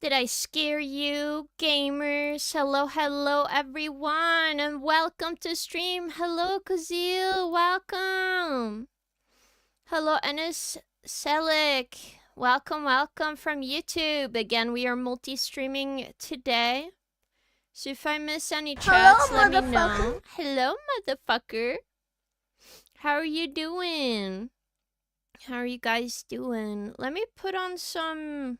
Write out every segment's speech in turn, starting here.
Did I scare you, gamers? Hello, hello, everyone, and welcome to stream. Hello, Kazil, welcome. Hello, Enes Selik. Welcome, welcome from YouTube. Again, we are multi-streaming today. So if I miss any chats, let me know. Hello, motherfucker. How are you doing? How are you guys doing? Let me put on some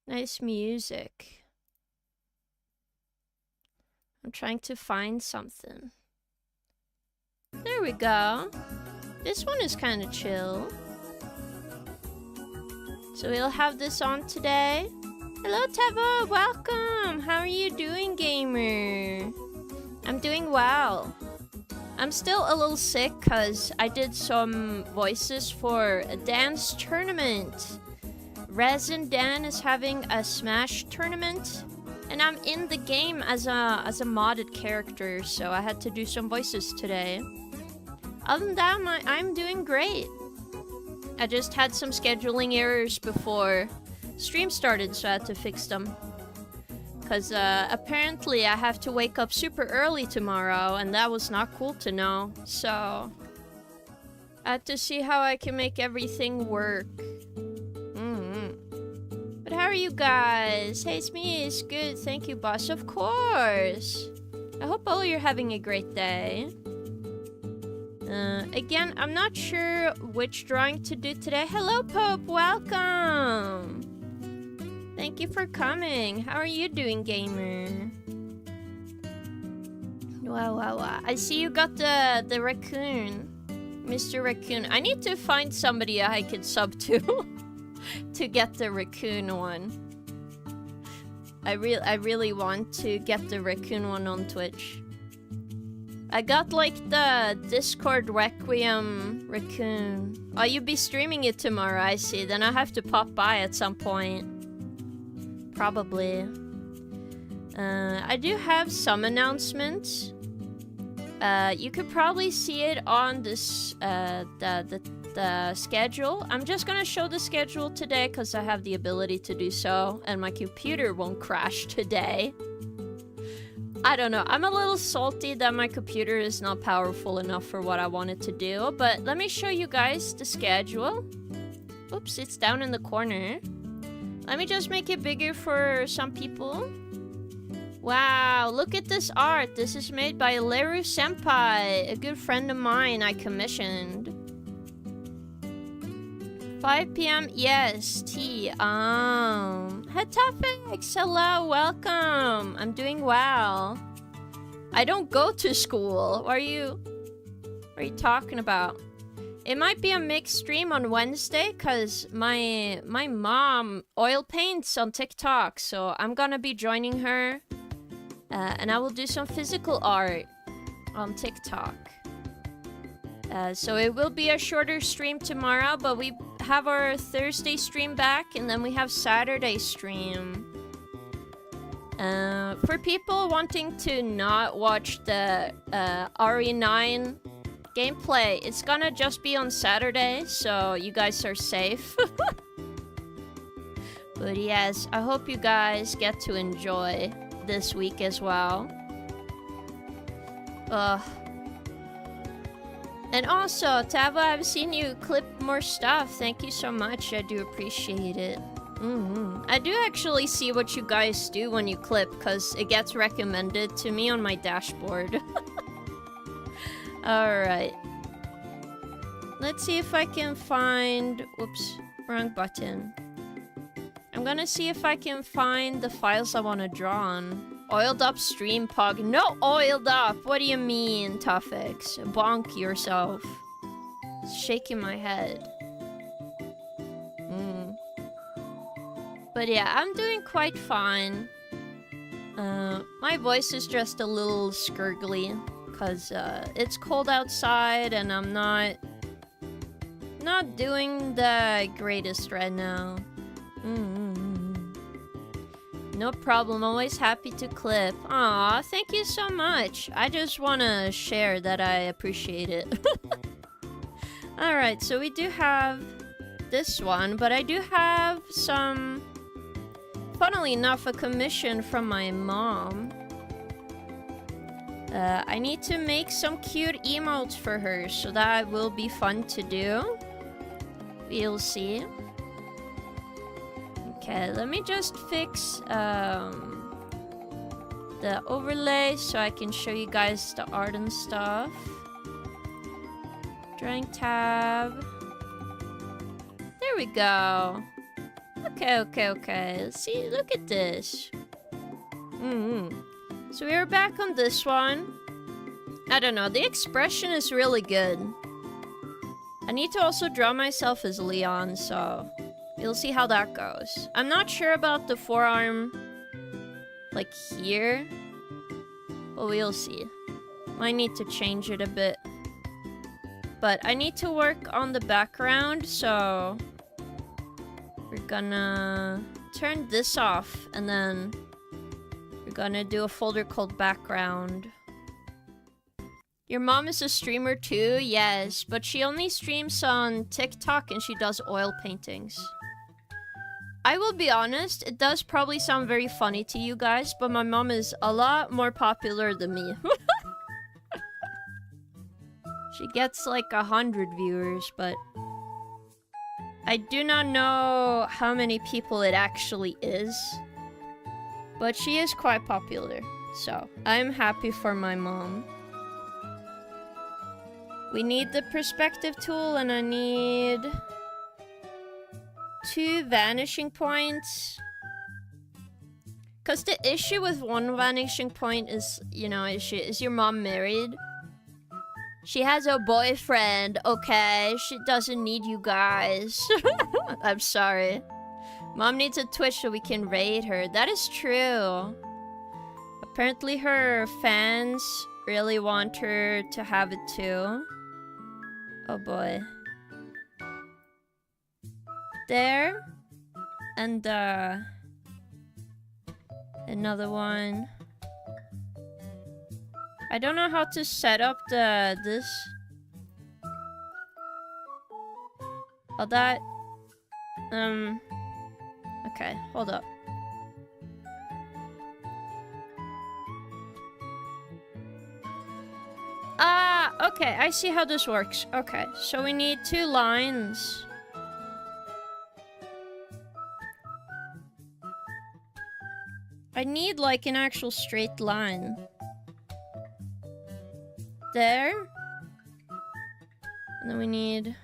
nice music. I'm trying to find something. There we go. This one is kind of chill. So we'll have this on today. Hello, Teva. Welcome. How are you doing, gamer? I'm doing well. I'm still a little sick because I did some voices for a dance tournament. Resin Dan is having a Smash tournament, and I'm in the game as a modded character, so I had to do some voices today. Other than that, I'm doing great. I just had some scheduling errors before stream started, so I had to fix them. Because apparently I have to wake up super early tomorrow, and that was not cool to know. So I had to see how I can make everything work. But how are you guys? Hey, it's me. It's good. Thank you, boss. Of course. I hope all you're having a great day. Again, I'm not sure which drawing to do today. Hello, Pope. Welcome. Thank you for coming. How are you doing, gamer? Wow. I see you got the raccoon. Mr. Raccoon. I need to find somebody I can sub to. To get the raccoon one. I really want to get the raccoon one on Twitch. I got like the Discord Requiem raccoon. Oh, you'll be streaming it tomorrow, I see. Then I have to pop by at some point. Probably. I do have some announcements. You could probably see it on this the schedule. I'm just gonna show the schedule today because I have the ability to do so, and my computer won't crash today. I don't know. I'm a little salty that my computer is not powerful enough for what I wanted to do, but let me show you guys the schedule. Oops, it's down in the corner. Let me just make it bigger for some people. Wow, look at this art. This is made by Leru Senpai, a good friend of mine I commissioned. 5 p.m. Yes, tea. Hetafix, hello, welcome. I'm doing well. I don't go to school. What are you talking about? It might be a mixed stream on Wednesday because my mom oil paints on TikTok, so I'm gonna be joining her. And I will do some physical art on TikTok. So it will be a shorter stream tomorrow, but we have our Thursday stream back, and then we have Saturday stream. For people wanting to not watch the RE9 gameplay, it's gonna just be on Saturday, so you guys are safe. But yes, I hope you guys get to enjoy this week as well. And also, Tava, I've seen you clip more stuff. Thank you so much. I do appreciate it. I do actually see what you guys do when you clip, because it gets recommended to me on my dashboard. Alright. Let's see if I can find... Oops, wrong button. I'm gonna see if I can find the files I want to draw on. Oiled up stream pug. No oiled up! What do you mean, Tuffix? Bonk yourself. Shaking my head. But yeah, I'm doing quite fine. My voice is just a little skirgly because it's cold outside and I'm not doing the greatest right now. No problem, always happy to clip. Aw, thank you so much. I just want to share that I appreciate it. Alright, so we do have this one, but I do have some funnily enough, a commission from my mom. I need to make some cute emotes for her, so that will be fun to do. We'll see. Okay, let me just fix the overlay so I can show you guys the art and stuff. Drawing tab. There we go. Okay. Let's see, look at this. So we're back on this one. I don't know, the expression is really good. I need to also draw myself as Leon, so we'll see how that goes. I'm not sure about the forearm, like here, but we'll see. Might need to change it a bit. But I need to work on the background, so we're gonna turn this off, and then we're gonna do a folder called background. Your mom is a streamer too? Yes, but she only streams on TikTok and she does oil paintings. I will be honest, it does probably sound very funny to you guys, but my mom is a lot more popular than me. She gets like 100 viewers, but I do not know how many people it actually is. But she is quite popular, so I'm happy for my mom. We need the perspective tool, and I need 2 vanishing points. Because the issue with 1 vanishing point is, you know, is your mom married? She has a boyfriend, okay? She doesn't need you guys. I'm sorry. Mom needs a Twitch so we can raid her. That is true. Apparently her fans really want her to have it too. Oh boy. There. And another one. I don't know how to set up this. Oh, that... Okay, hold up. Ah, okay, I see how this works. Okay, so we need 2 lines. I need like an actual straight line. There. And then we need...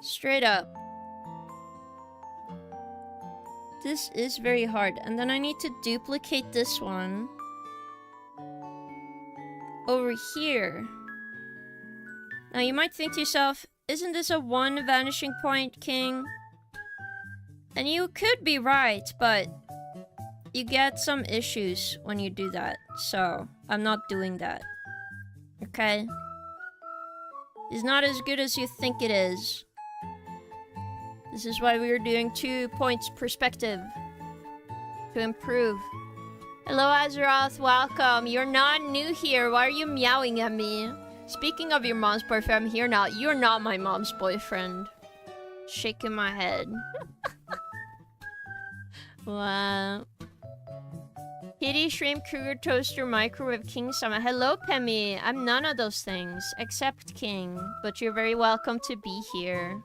straight up. This is very hard. And then I need to duplicate this one over here. Now you might think to yourself, isn't this a 1 vanishing point, King? And you could be right, but you get some issues when you do that. So I'm not doing that. Okay? It's not as good as you think it is. This is why we were doing 2 points perspective. To improve. Hello, Azeroth. Welcome. You're not new here. Why are you meowing at me? Speaking of your mom's boyfriend, I'm here now. You're not my mom's boyfriend. Shaking my head. Wow. Kitty, shrimp, Kruger, toaster, microwave, King Summer. Hello, Pemmy. I'm none of those things, except King. But you're very welcome to be here.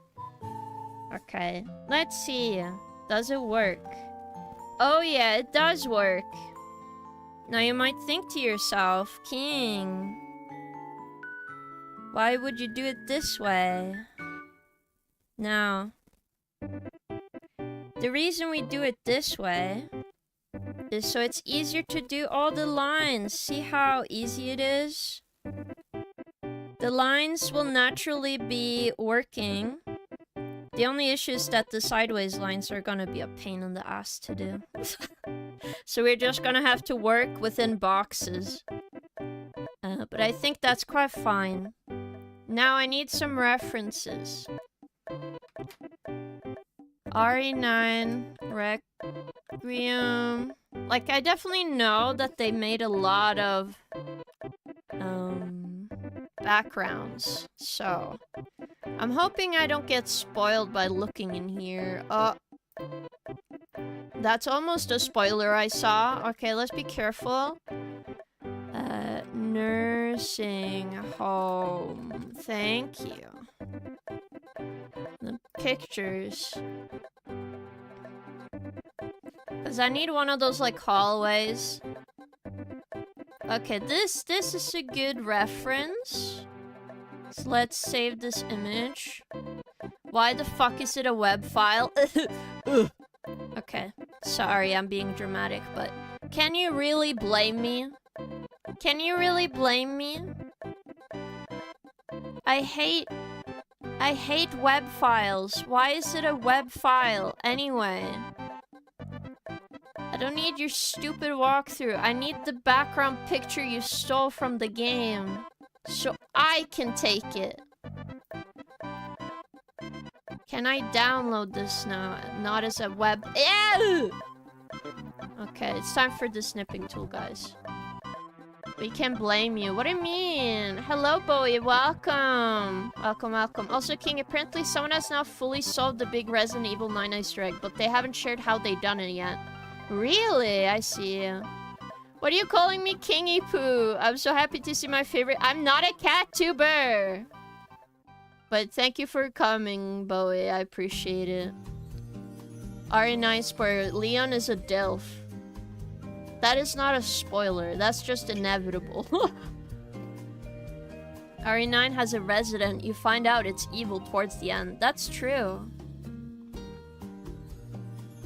Okay, let's see. Does it work? Oh yeah, it does work. Now you might think to yourself, King, why would you do it this way? Now, the reason we do it this way is so it's easier to do all the lines. See how easy it is? The lines will naturally be working. The only issue is that the sideways lines are gonna be a pain in the ass to do. So we're just gonna have to work within boxes. But I think that's quite fine. Now I need some references. RE9, Requiem. Like, I definitely know that they made a lot of backgrounds. So I'm hoping I don't get spoiled by looking in here. That's almost a spoiler I saw. Okay, let's be careful. Nursing home. Thank you. The pictures. Because I need one of those, like, hallways. Okay, this is a good reference. So let's save this image. Why the fuck is it a web file? Okay, sorry, I'm being dramatic, but can you really blame me? Can you really blame me? I hate web files. Why is it a web file anyway? I don't need your stupid walkthrough. I need the background picture you stole from the game so I can take it. Can I download this now? Not as a web... Ew! Okay, it's time for the snipping tool, guys. We can't blame you. What do you mean? Hello, Bowie. Welcome. Welcome, welcome. Also, King, apparently someone has now fully solved the big Resident Evil 9 Easter egg, but they haven't shared how they done it yet. Really? I see. What are you calling me, Kingy Poo? I'm so happy to see my favorite... I'm not a cat tuber! But thank you for coming, Bowie. I appreciate it. RE9 spoiler. Leon is a DILF. That is not a spoiler. That's just inevitable. RE9 has a resident. You find out it's evil towards the end. That's true.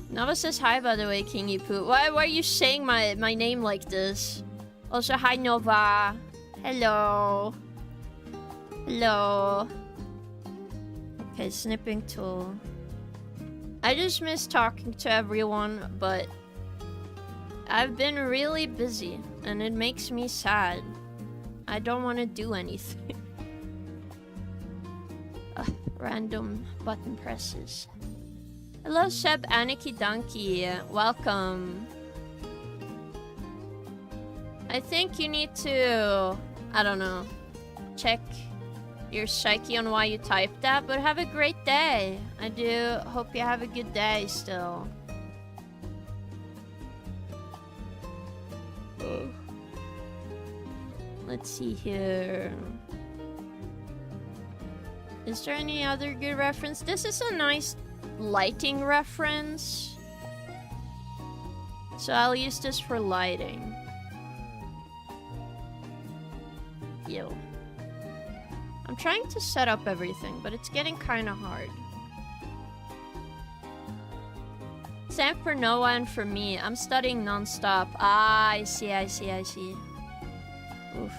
Nova says hi, by the way, Kingy Poo. Why are you saying my name like this? Also, hi, Nova. Hello. Hello. Okay, snipping tool. I just miss talking to everyone, but I've been really busy, and it makes me sad. I don't want to do anything. Random button presses. Hello, Seb Aniki Donkey. Welcome. I think you need to, I don't know, check your psyche on why you typed that, but have a great day. I do hope you have a good day still. Let's see here. Is there any other good reference? This is a nice lighting reference. So I'll use this for lighting. Yo. I'm trying to set up everything, but it's getting kind of hard. Same for Noah and for me. I'm studying non-stop. Ah, I see. Oof.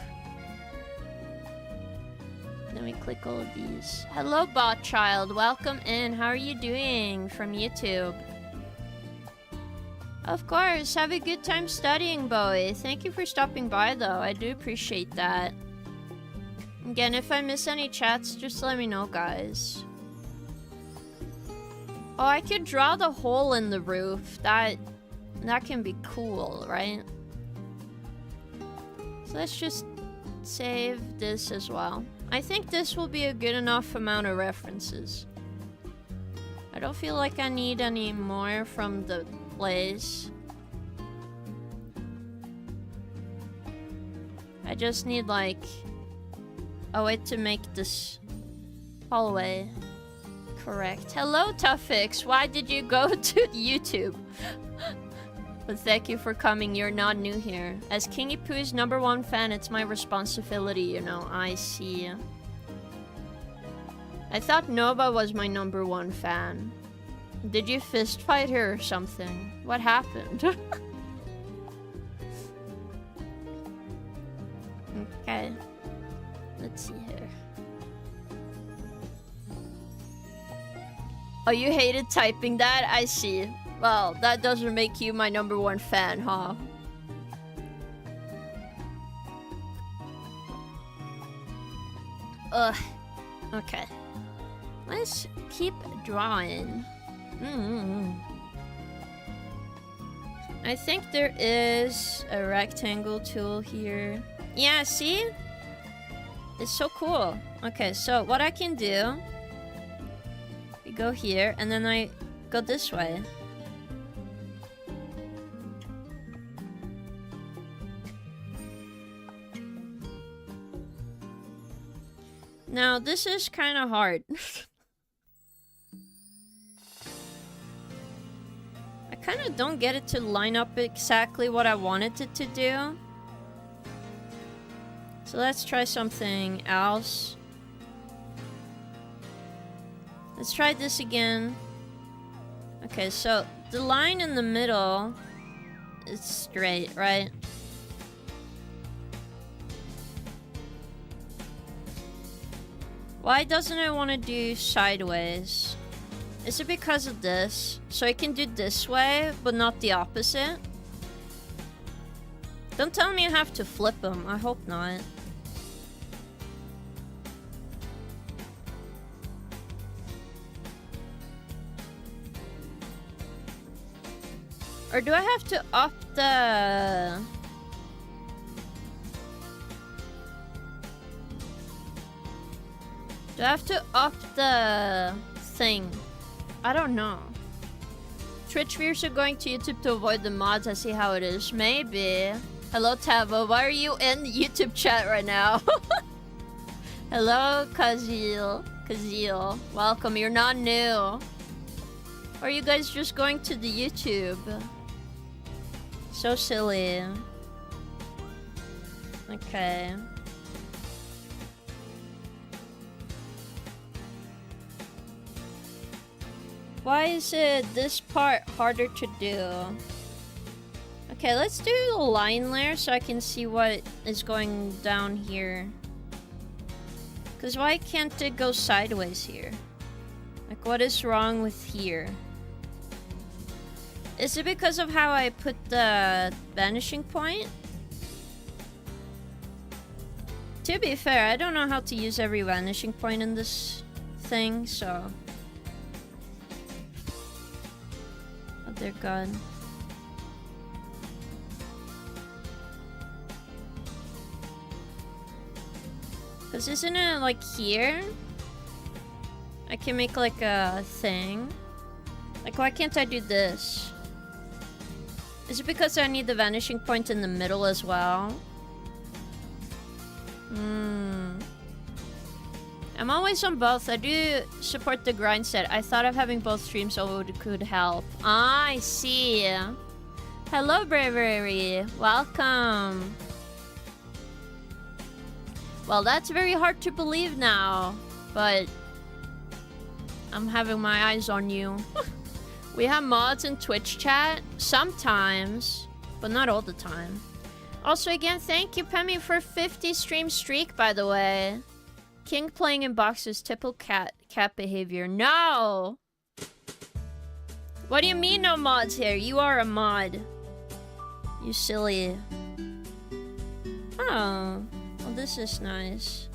Let me click all of these. Hello, bot child. Welcome in. How are you doing from YouTube? Of course. Have a good time studying, Bowie. Thank you for stopping by, though. I do appreciate that. Again, if I miss any chats, just let me know, guys. Oh, I could draw the hole in the roof. That can be cool, right? So let's just save this as well. I think this will be a good enough amount of references. I don't feel like I need any more from the place. I just need, like, a way to make this hallway correct. Hello, Tuffix. Why did you go to YouTube? But thank you for coming. You're not new here. As Kingy Poo's #1 fan, it's my responsibility, you know. I see. I thought Nova was my #1 fan. Did you fist fight her or something? What happened? Okay. Let's see here. Oh, you hated typing that? I see. Well, that doesn't make you my #1 fan, huh? Ugh. Okay. Let's keep drawing. I think there is a rectangle tool here. Yeah, see? It's so cool. Okay, so what I can do go here, and then I go this way. Now, this is kind of hard. I kind of don't get it to line up exactly what I wanted it to do. So let's try something else. Let's try this again. Okay, so the line in the middle is straight, right? Why doesn't it want to do sideways? Is it because of this? So I can do this way, but not the opposite? Don't tell me I have to flip them. I hope not. Or do I have to up the... Do I have to up the thing? I don't know. Twitch viewers are going to YouTube to avoid the mods. I see how it is. Maybe. Hello, Tavo. Why are you in YouTube chat right now? Hello, Kazil. Kazil. Welcome. You're not new. Or are you guys just going to the YouTube? So silly. Okay. Why is it this part harder to do? Okay, let's do the line layer so I can see what is going down here. Because why can't it go sideways here? Like, what is wrong with here? Is it because of how I put the vanishing point? To be fair, I don't know how to use every vanishing point in this thing, so... Oh, they're gone. Because isn't it like here? I can make like a thing. Like, why can't I do this? Is it because I need the vanishing point in the middle as well? I'm always on both. I do support the grind set. I thought of having both streams so it could help. Ah, I see. Hello, Bravery. Welcome. Well, that's very hard to believe now, but I'm having my eyes on you. We have mods in Twitch chat sometimes, but not all the time. Also, again, thank you, Pemmy, for 50 stream streak, by the way. King playing in boxes, typical cat behavior. No! What do you mean no mods here? You are a mod. You silly. Oh. Well, this is nice.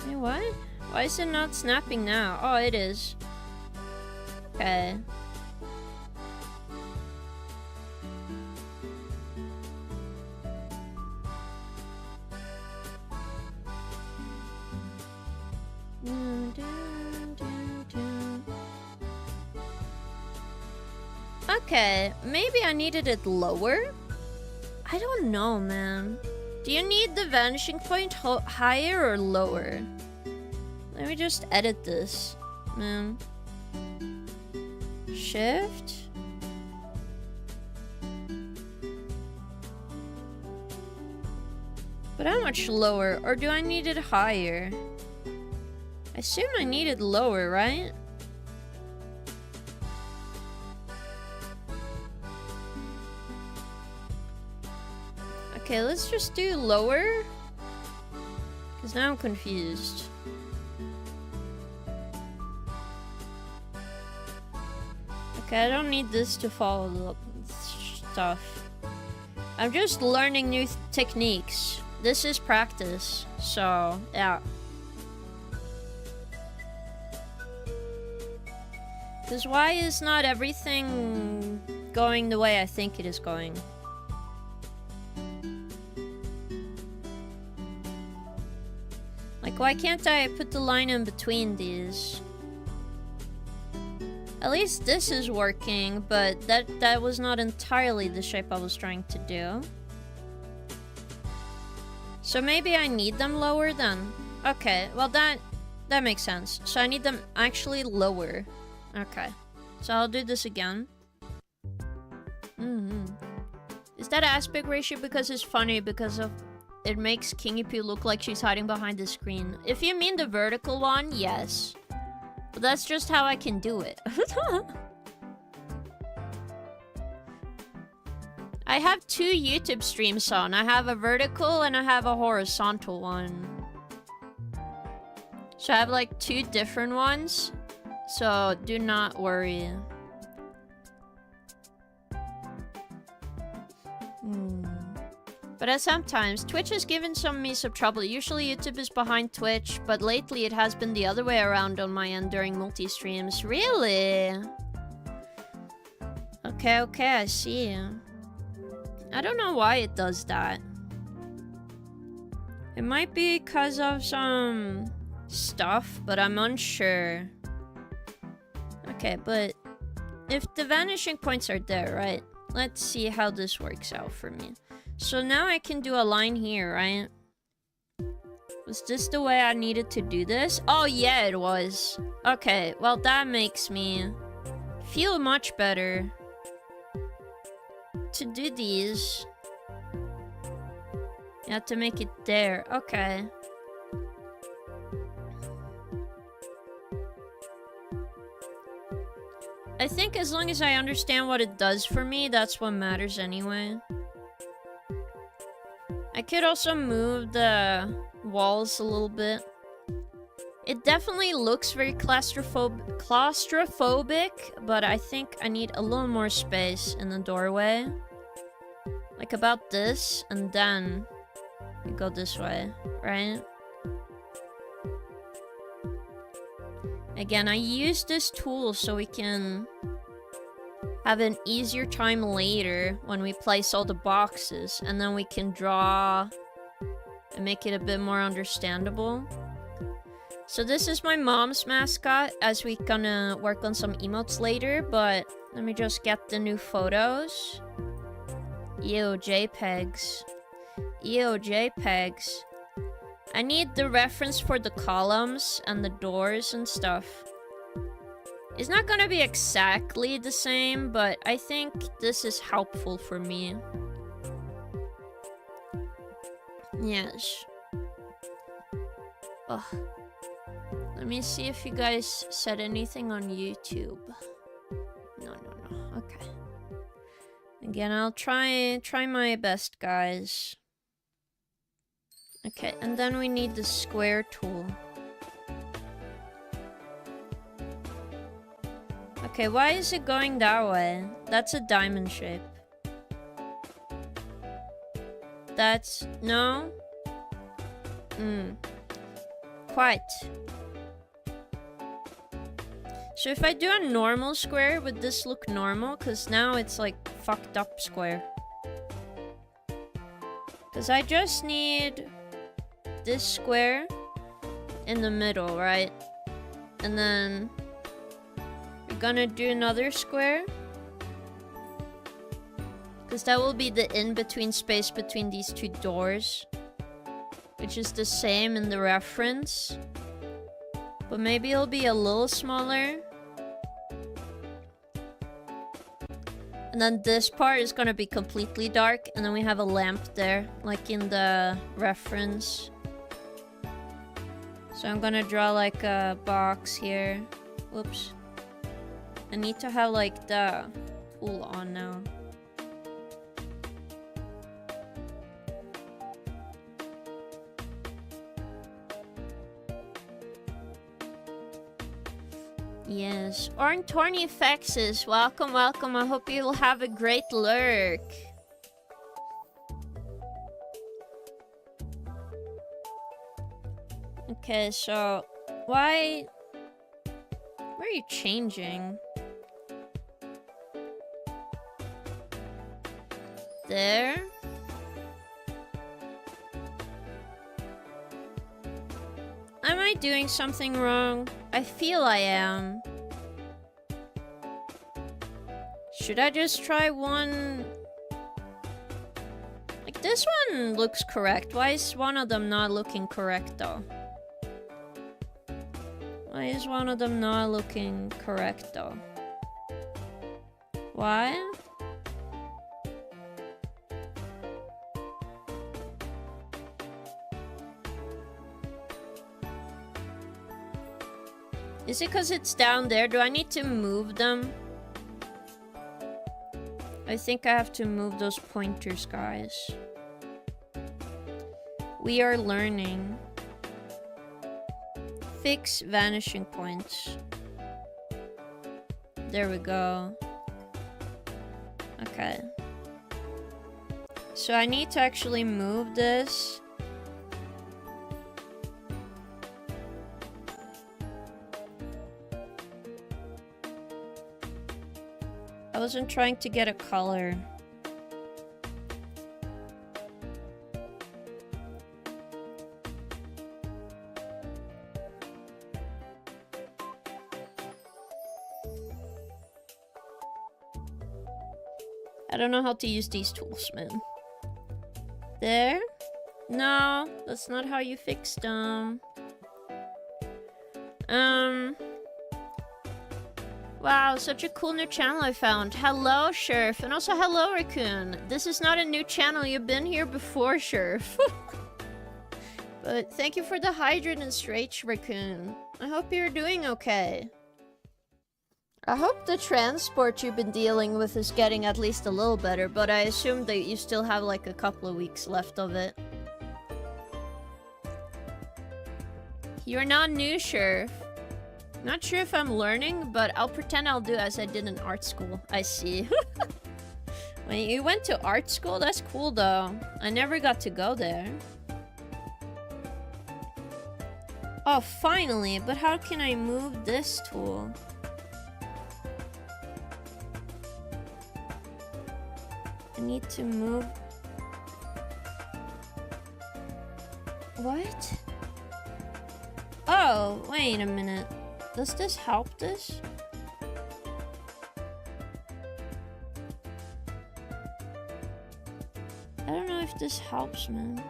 Hey, what? Why is it not snapping now? Oh, it is. Okay. Okay, maybe I needed it lower? I don't know, man. Do you need the vanishing point higher or lower? Let me just edit this, man. Shift? But how much lower? Or do I need it higher? I assume I need it lower, right? Okay, let's just do lower. Because now I'm confused. Okay, I don't need this to follow the stuff. I'm just learning new techniques. This is practice, so yeah. Because why is not everything going the way I think it is going? Like, why can't I put the line in between these? At least this is working, but that was not entirely the shape I was trying to do. So maybe I need them lower then. Okay, well that makes sense. So I need them actually lower. Okay, so I'll do this again. Is that aspect ratio because it's funny because of it makes Kingy Poo look like she's hiding behind the screen? If you mean the vertical one, yes. But that's just how I can do it. I have 2 YouTube streams on. I have a vertical and I have a horizontal one. So I have like 2 different ones. So do not worry. But sometimes Twitch has given me some trouble. Usually YouTube is behind Twitch, but lately it has been the other way around on my end during multi-streams. Really? Okay, I see. I don't know why it does that. It might be because of some stuff, but I'm unsure. Okay, but if the vanishing points are there, right? Let's see how this works out for me. So now I can do a line here, right? Was this the way I needed to do this? Oh yeah, it was. Okay, well that makes me feel much better to do these. You have to make it there. Okay. I think as long as I understand what it does for me, that's what matters anyway. I could also move the walls a little bit. It definitely looks very claustrophobic, but I think I need a little more space in the doorway. Like about this, and then you go this way, right? Again, I use this tool so we can have an easier time later when we place all the boxes, and then we can draw and make it a bit more understandable. So this is my mom's mascot, as we gonna work on some emotes later, but let me just get the new photos. Ew, JPEGs. Ew, JPEGs. I need the reference for the columns and the doors and stuff. It's not gonna be exactly the same, but I think this is helpful for me. Yes. Ugh. Let me see if you guys said anything on YouTube. No. Okay. Again, I'll try my best, guys. Okay, and then we need the square tool. Okay, why is it going that way? That's a diamond shape. That's... no? Quite. So if I do a normal square, would this look normal? Because now it's like fucked up square. Because I just need this square in the middle, right? And then we're gonna do another square. Because that will be the in-between space between these 2 doors. Which is the same in the reference. But maybe it'll be a little smaller. And then this part is gonna be completely dark. And then we have a lamp there, like in the reference. So I'm gonna draw like a box here. Whoops. I need to have like the tool on now. Yes. Orntorny Effects, welcome. I hope you'll have a great lurk. Okay, so why are you changing? There. Am I doing something wrong? I feel I am. Should I just try one? Like, this one looks correct. Why is one of them not looking correct, though? Why is one of them not looking correct, though? Why? Is it because it's down there? Do I need to move them? I think I have to move those pointers, guys. We are learning. Fix vanishing points. There we go. Okay. So I need to actually move this. I wasn't trying to get a color. I don't know how to use these tools, man. There? No, that's not how you fix them. Wow, such a cool new channel I found. Hello, Sheriff. And also, hello, Raccoon. This is not a new channel. You've been here before, Sheriff. But thank you for the hydrant and stretch, Raccoon. I hope you're doing okay. I hope the transport you've been dealing with is getting at least a little better, but I assume that you still have like a couple of weeks left of it. You're not new, Sheriff. Not sure if I'm learning, but I'll pretend I'll do as I did in art school. I see. Wait, you went to art school? That's cool, though. I never got to go there. Oh, finally. But how can I move this tool? I need to move... What? Oh, wait a minute. Does this help this? I don't know if this helps, man.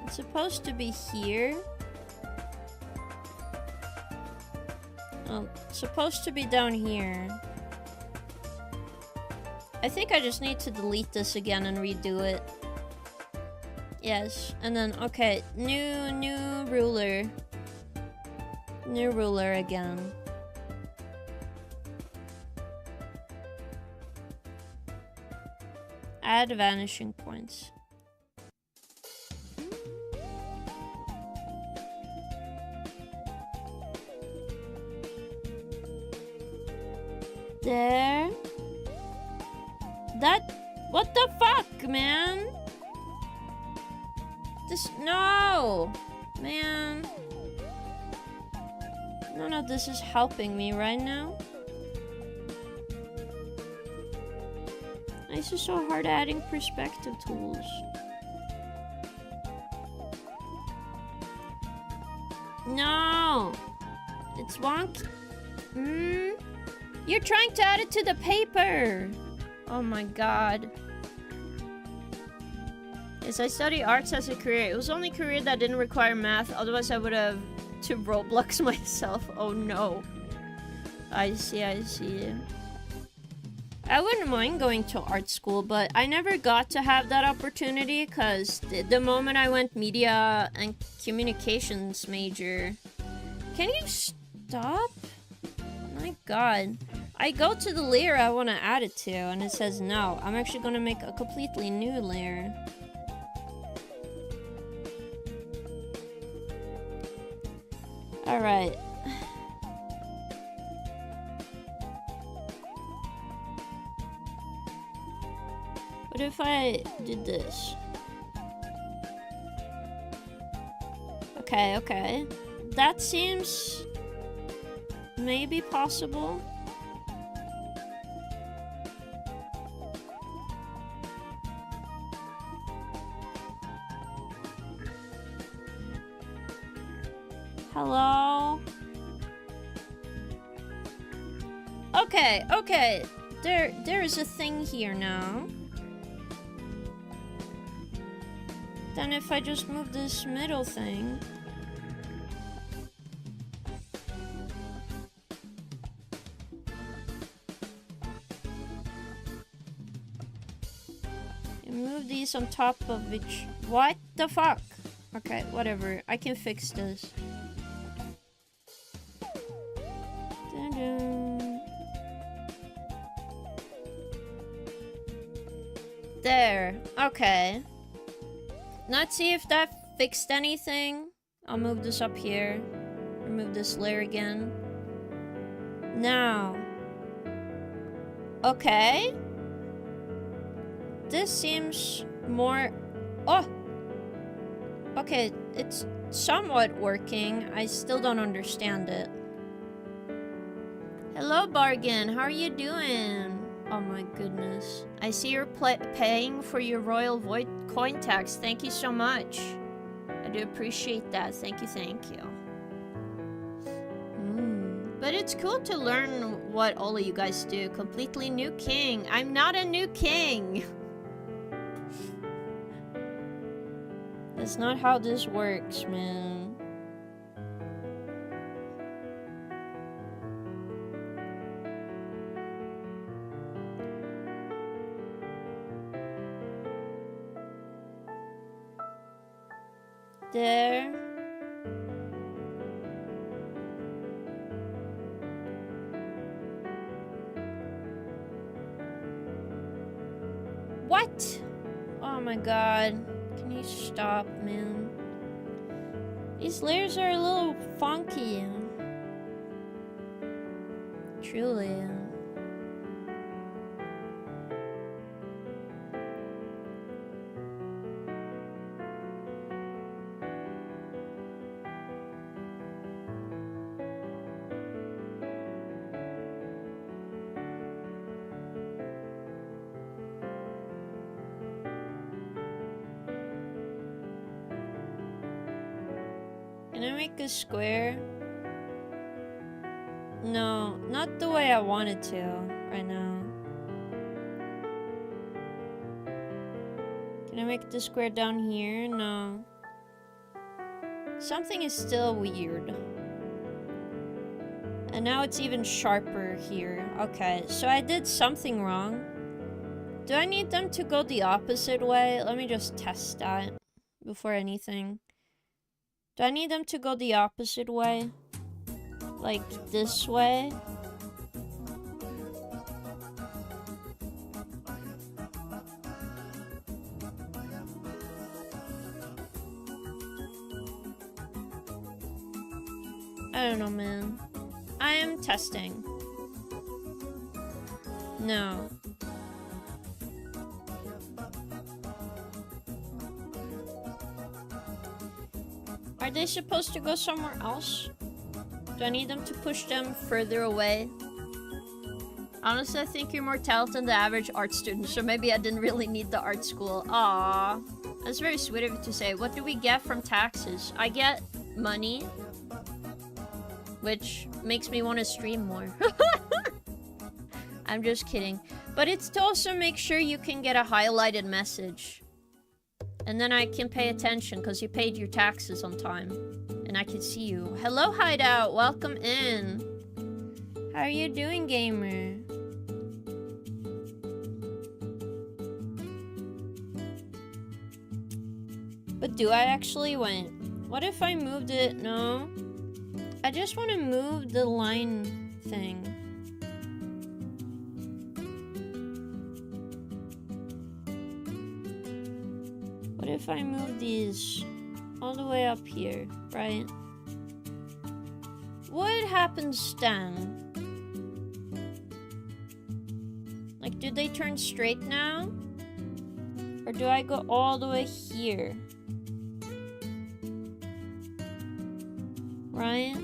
It's supposed to be here. Oh, it's supposed to be down here. I think I just need to delete this again and redo it. Yes, and then, okay, new ruler. New ruler again. Add vanishing points. There. What the fuck, man? No! Man. None of this is helping me right now. This is so hard adding perspective tools. No! It's wonky. You're trying to add it to the paper! Oh my god. Yes, I study arts as a career. It was the only career that didn't require math, otherwise I would have to Roblox myself. Oh no. I see. I wouldn't mind going to art school, but I never got to have that opportunity because the moment I went media and communications major... Can you stop? My god. I go to the layer I want to add it to, and it says no. I'm actually going to make a completely new layer. Alright. What if I did this? Okay, okay. That seems maybe possible. Hello? Okay, okay. There is a thing here now. Then if I just move this middle thing... and move these on top of each... What the fuck? Okay, whatever. I can fix this. Dun-dun. There. Okay. Let's see if that fixed anything. I'll move this up here. Remove this layer again. Now. Okay. This seems more... Oh! Okay, it's somewhat working. I still don't understand it. Hello, Bargain. How are you doing? Oh my goodness. I see you're paying for your Royal Void coin tax. Thank you so much. I do appreciate that. Thank you, thank you. But it's cool to learn what all of you guys do. Completely new king. I'm not a new king. That's not how this works, man. There. What? Oh my god. Can you stop, man? These layers are a little funky. Truly. Can I make a square? No, not the way I wanted to right now. Can I make the square down here? No. Something is still weird. And now it's even sharper here. Okay, so I did something wrong. Do I need them to go the opposite way? Let me just test that before anything. Do I need them to go the opposite way? Like this way? I don't know, man. I am testing. No. Are they supposed to go somewhere else? Do I need them to push them further away? Honestly, I think you're more talented than the average art student, so maybe I didn't really need the art school. Aww. That's very sweet of you to say. What do we get from taxes? I get money, which makes me want to stream more. I'm just kidding. But it's to also make sure you can get a highlighted message. And then I can pay attention because you paid your taxes on time. And I can see you. Hello, Hideout. Welcome in. How are you doing, gamer? But do I actually win? What if I moved it? No. I just want to move the line thing. What if I move these all the way up here, right? What happens then? Like, do they turn straight now? Or do I go all the way here? Right?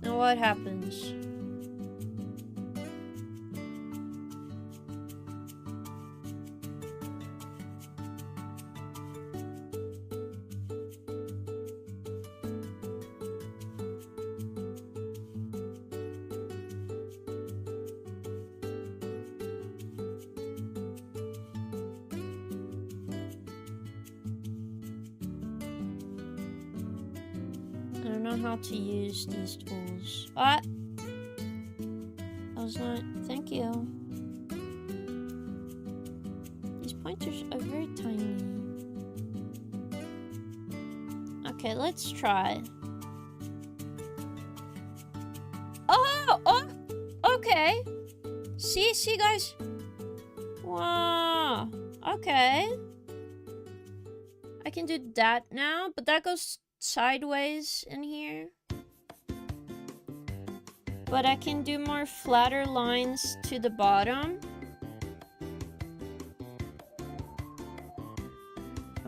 Now what happens? I don't know how to use these tools. That was not... Thank you. These pointers are very tiny. Okay, let's try. Oh! Okay. See guys? Wow. Okay. I can do that now, but that goes sideways in here. But I can do more flatter lines to the bottom.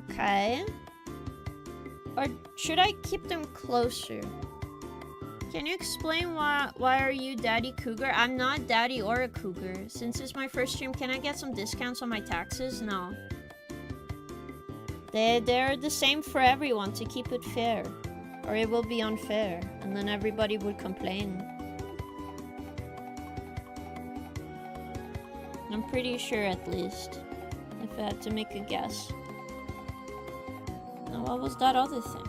Okay. Or should I keep them closer? Can you explain why are you Daddy Cougar? I'm not Daddy or a Cougar. Since it's my first stream, can I get some discounts on my taxes? No. They're the same for everyone to keep it fair. Or it will be unfair. And then everybody would complain. I'm pretty sure at least. If I had to make a guess. Now what was that other thing?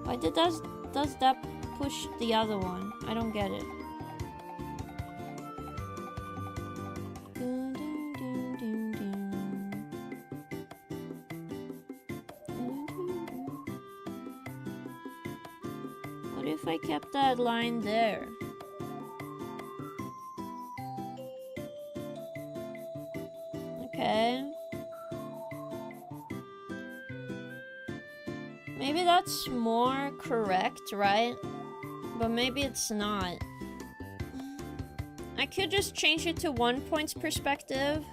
Why does that push the other one? I don't get it. What if I kept that line there? Okay. Maybe that's more correct, right? But maybe it's not. I could just change it to 1 point's perspective.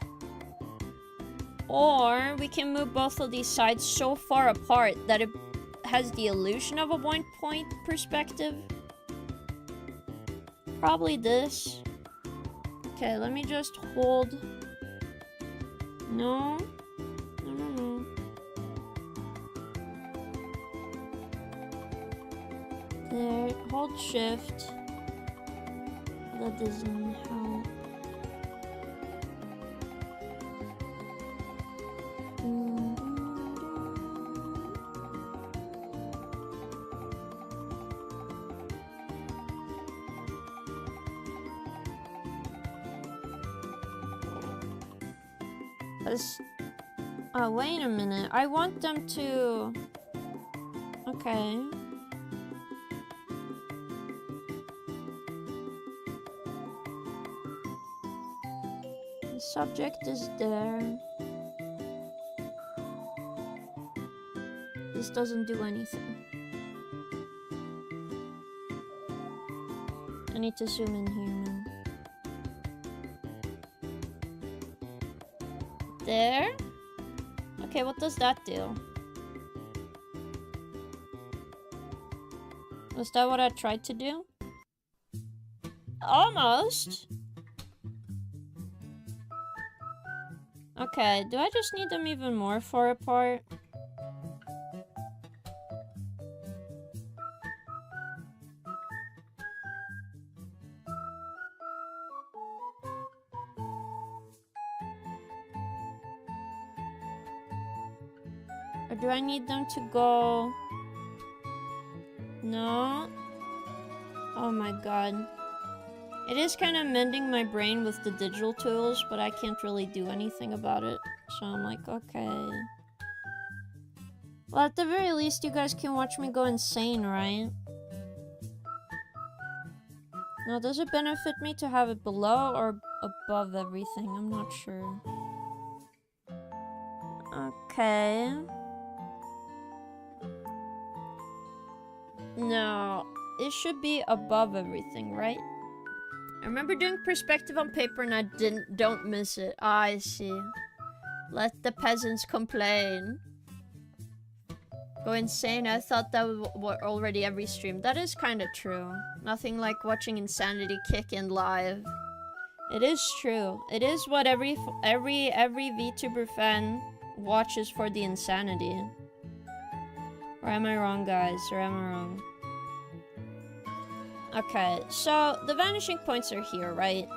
Or we can move both of these sides so far apart that it has the illusion of a 1 point perspective. Probably this. Okay, let me just hold. No. No. There, hold shift. That doesn't help. Oh, wait a minute. I want them to... Okay. The subject is there. This doesn't do anything. I need to zoom in here, man. There? Okay, what does that do? Was that what I tried to do? Almost. Okay, do I just need them even more far apart? Or do I need them to go... No? Oh my god. It is kind of mending my brain with the digital tools, but I can't really do anything about it. So I'm like, okay. Well, at the very least, you guys can watch me go insane, right? Now, does it benefit me to have it below or above everything? I'm not sure. Okay. No, it should be above everything, right? I remember doing perspective on paper and I don't miss it. Ah, I see. Let the peasants complain. Go insane. I thought that was already every stream. That is kind of true. Nothing like watching insanity kick in live. It is true. It is what every VTuber fan watches for the insanity. Or am I wrong, guys? Or am I wrong? Okay, so the vanishing points are here, right?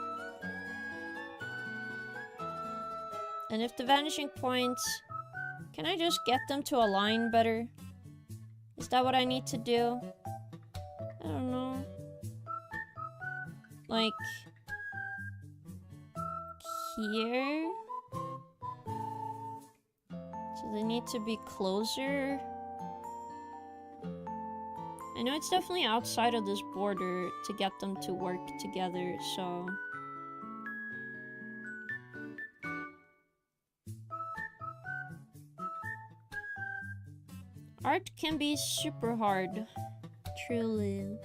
And if the vanishing points... Can I just get them to align better? Is that what I need to do? I don't know. Like... here? So they need to be closer. I know it's definitely outside of this border to get them to work together, so... Art can be super hard. Truly.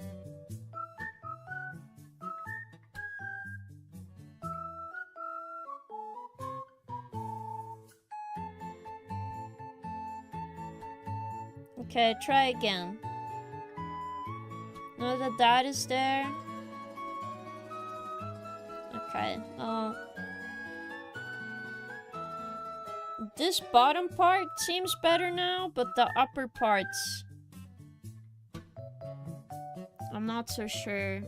Okay, try again. Now that that is there. Okay, this bottom part seems better now, but the upper parts... I'm not so sure.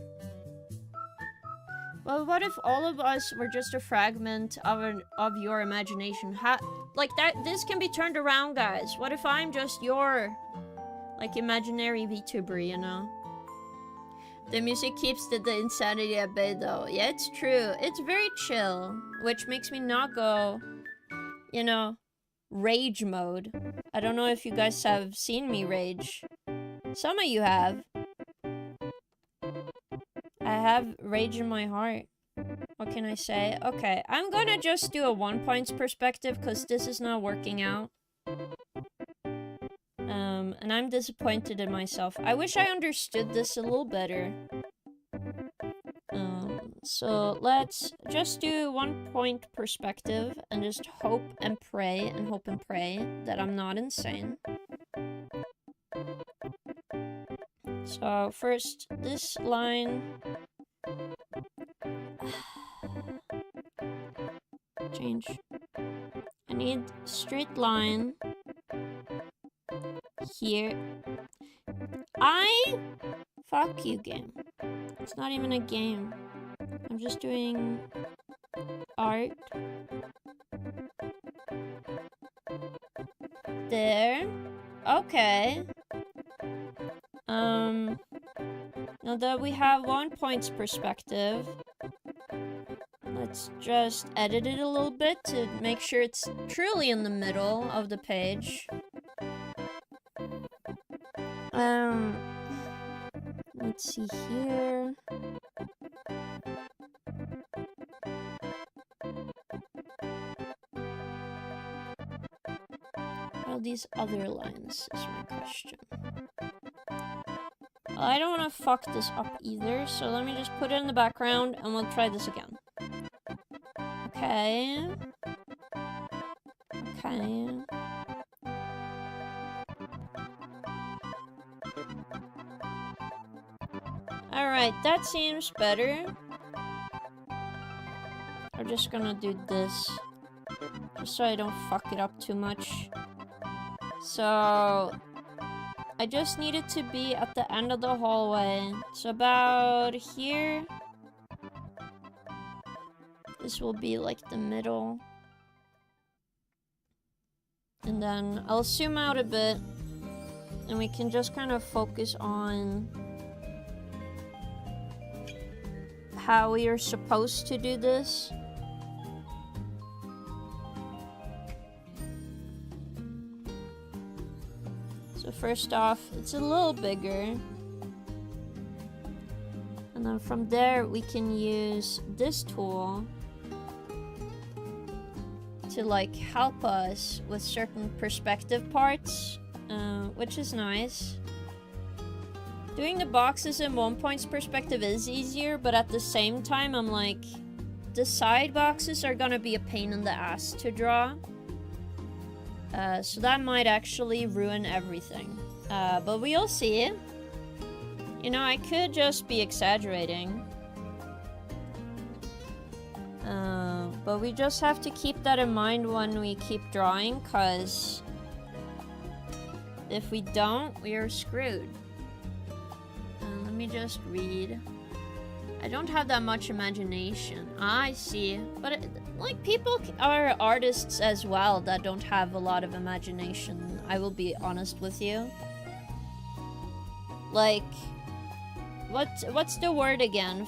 Well, what if all of us were just a fragment of your imagination? Like that, this can be turned around, guys. What if I'm just your, like, imaginary VTuber, you know? The music keeps the insanity at bay, though. Yeah, it's true. It's very chill, which makes me not go, you know, rage mode. I don't know if you guys have seen me rage. Some of you have. I have rage in my heart. What can I say? Okay, I'm gonna just do a 1 points perspective because this is not working out. And I'm disappointed in myself. I wish I understood this a little better. So let's just do 1 point perspective and just hope and pray that I'm not insane. So first, this line... Change. I need straight line here. Fuck you, game. It's not even a game. I'm just doing art. There. Okay. Now that we have 1 points perspective, let's just edit it a little bit to make sure it's truly in the middle of the page. Let's see here. Well, these other lines is my question. Well, I don't want to fuck this up either, so let me just put it in the background and we'll try this again. Okay. Okay. Alright, that seems better. I'm just gonna do this, just so I don't fuck it up too much. So, I just need it to be at the end of the hallway. So about here. This will be like the middle. And then I'll zoom out a bit. And we can just kind of focus on how we are supposed to do this. So first off, it's a little bigger. And then from there, we can use this tool to like help us with certain perspective parts, which is nice. Doing the boxes in 1 point's perspective is easier, but at the same time, I'm like, the side boxes are gonna be a pain in the ass to draw. So that might actually ruin everything. But we'll see. You know, I could just be exaggerating. But we just have to keep that in mind when we keep drawing, cause if we don't, we are screwed. Let me just read. I don't have that much imagination. I see. But, like, people are artists as well that don't have a lot of imagination. I will be honest with you. Like, what's the word again?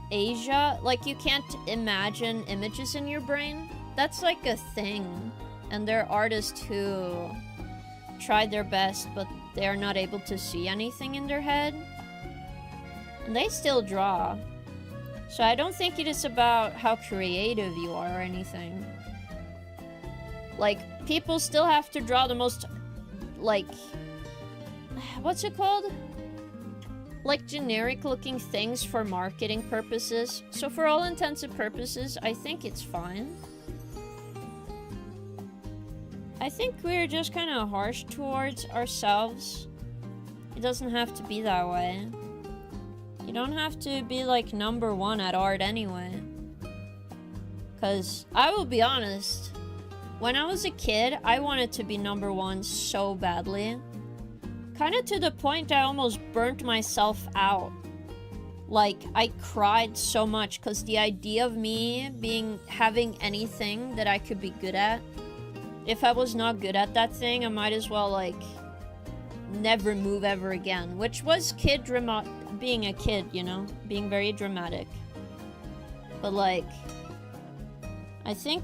Asia? Like, you can't imagine images in your brain? That's like a thing. And there are artists who try their best, but they are not able to see anything in their head. And they still draw. So I don't think it is about how creative you are or anything. Like, people still have to draw the most, like, what's it called? Like, generic looking things for marketing purposes. So for all intents and purposes, I think it's fine. I think we're just kind of harsh towards ourselves. It doesn't have to be that way. You don't have to be like #1 at art anyway. Cause I will be honest, when I was a kid, I wanted to be #1 so badly. Kind of to the point I almost burnt myself out. Like, I cried so much because the idea of me having anything that I could be good at, if I was not good at that thing, I might as well, like, never move ever again. Which was being a kid, you know? Being very dramatic. But, like, I think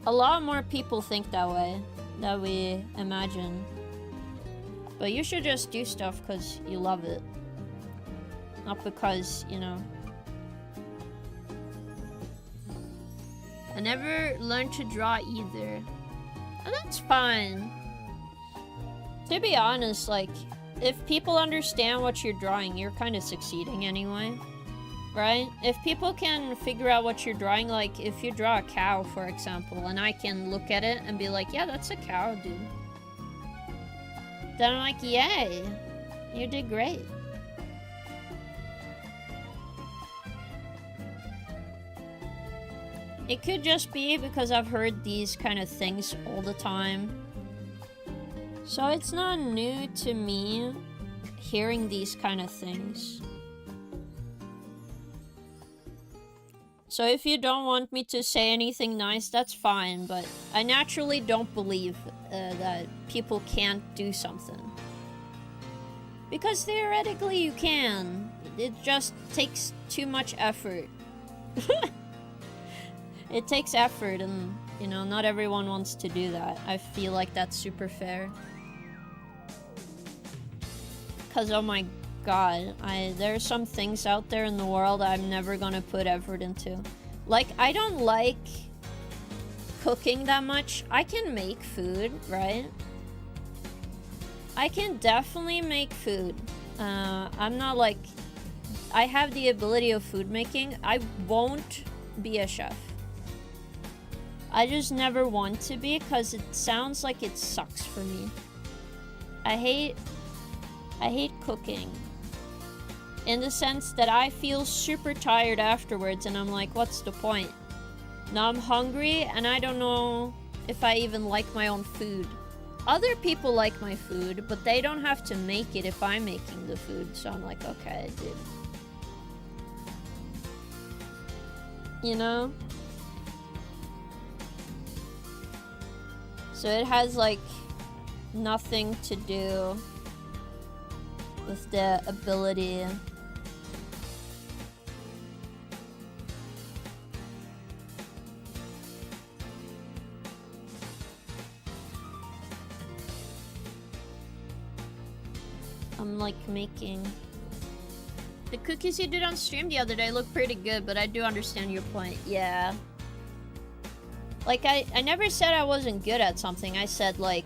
a lot more people think that way. That we imagine. But you should just do stuff because you love it. Not because, you know. I never learned to draw either. And that's fine. To be honest, like, if people understand what you're drawing, you're kind of succeeding anyway. Right? If people can figure out what you're drawing, like, if you draw a cow, for example, and I can look at it and be like, yeah, that's a cow, dude. Then I'm like, yay, you did great. It could just be because I've heard these kind of things all the time. So it's not new to me hearing these kind of things. So if you don't want me to say anything nice, that's fine, but I naturally don't believe that people can't do something. Because theoretically you can. It just takes too much effort. It takes effort and, you know, not everyone wants to do that. I feel like that's super fair. Because, oh my god, there are some things out there in the world I'm never gonna put effort into. Like, I don't like cooking that much. I can make food, right? I can definitely make food. I'm not like... I have the ability of food making. I won't be a chef. I just never want to be because it sounds like it sucks for me. I hate cooking. In the sense that I feel super tired afterwards and I'm like, what's the point? Now I'm hungry and I don't know if I even like my own food. Other people like my food, but they don't have to make it if I'm making the food. So I'm like, okay, dude. You know? So it has like nothing to do with the ability. I'm like making... The cookies you did on stream the other day look pretty good, but I do understand your point. Yeah. Like, I never said I wasn't good at something. I said, like,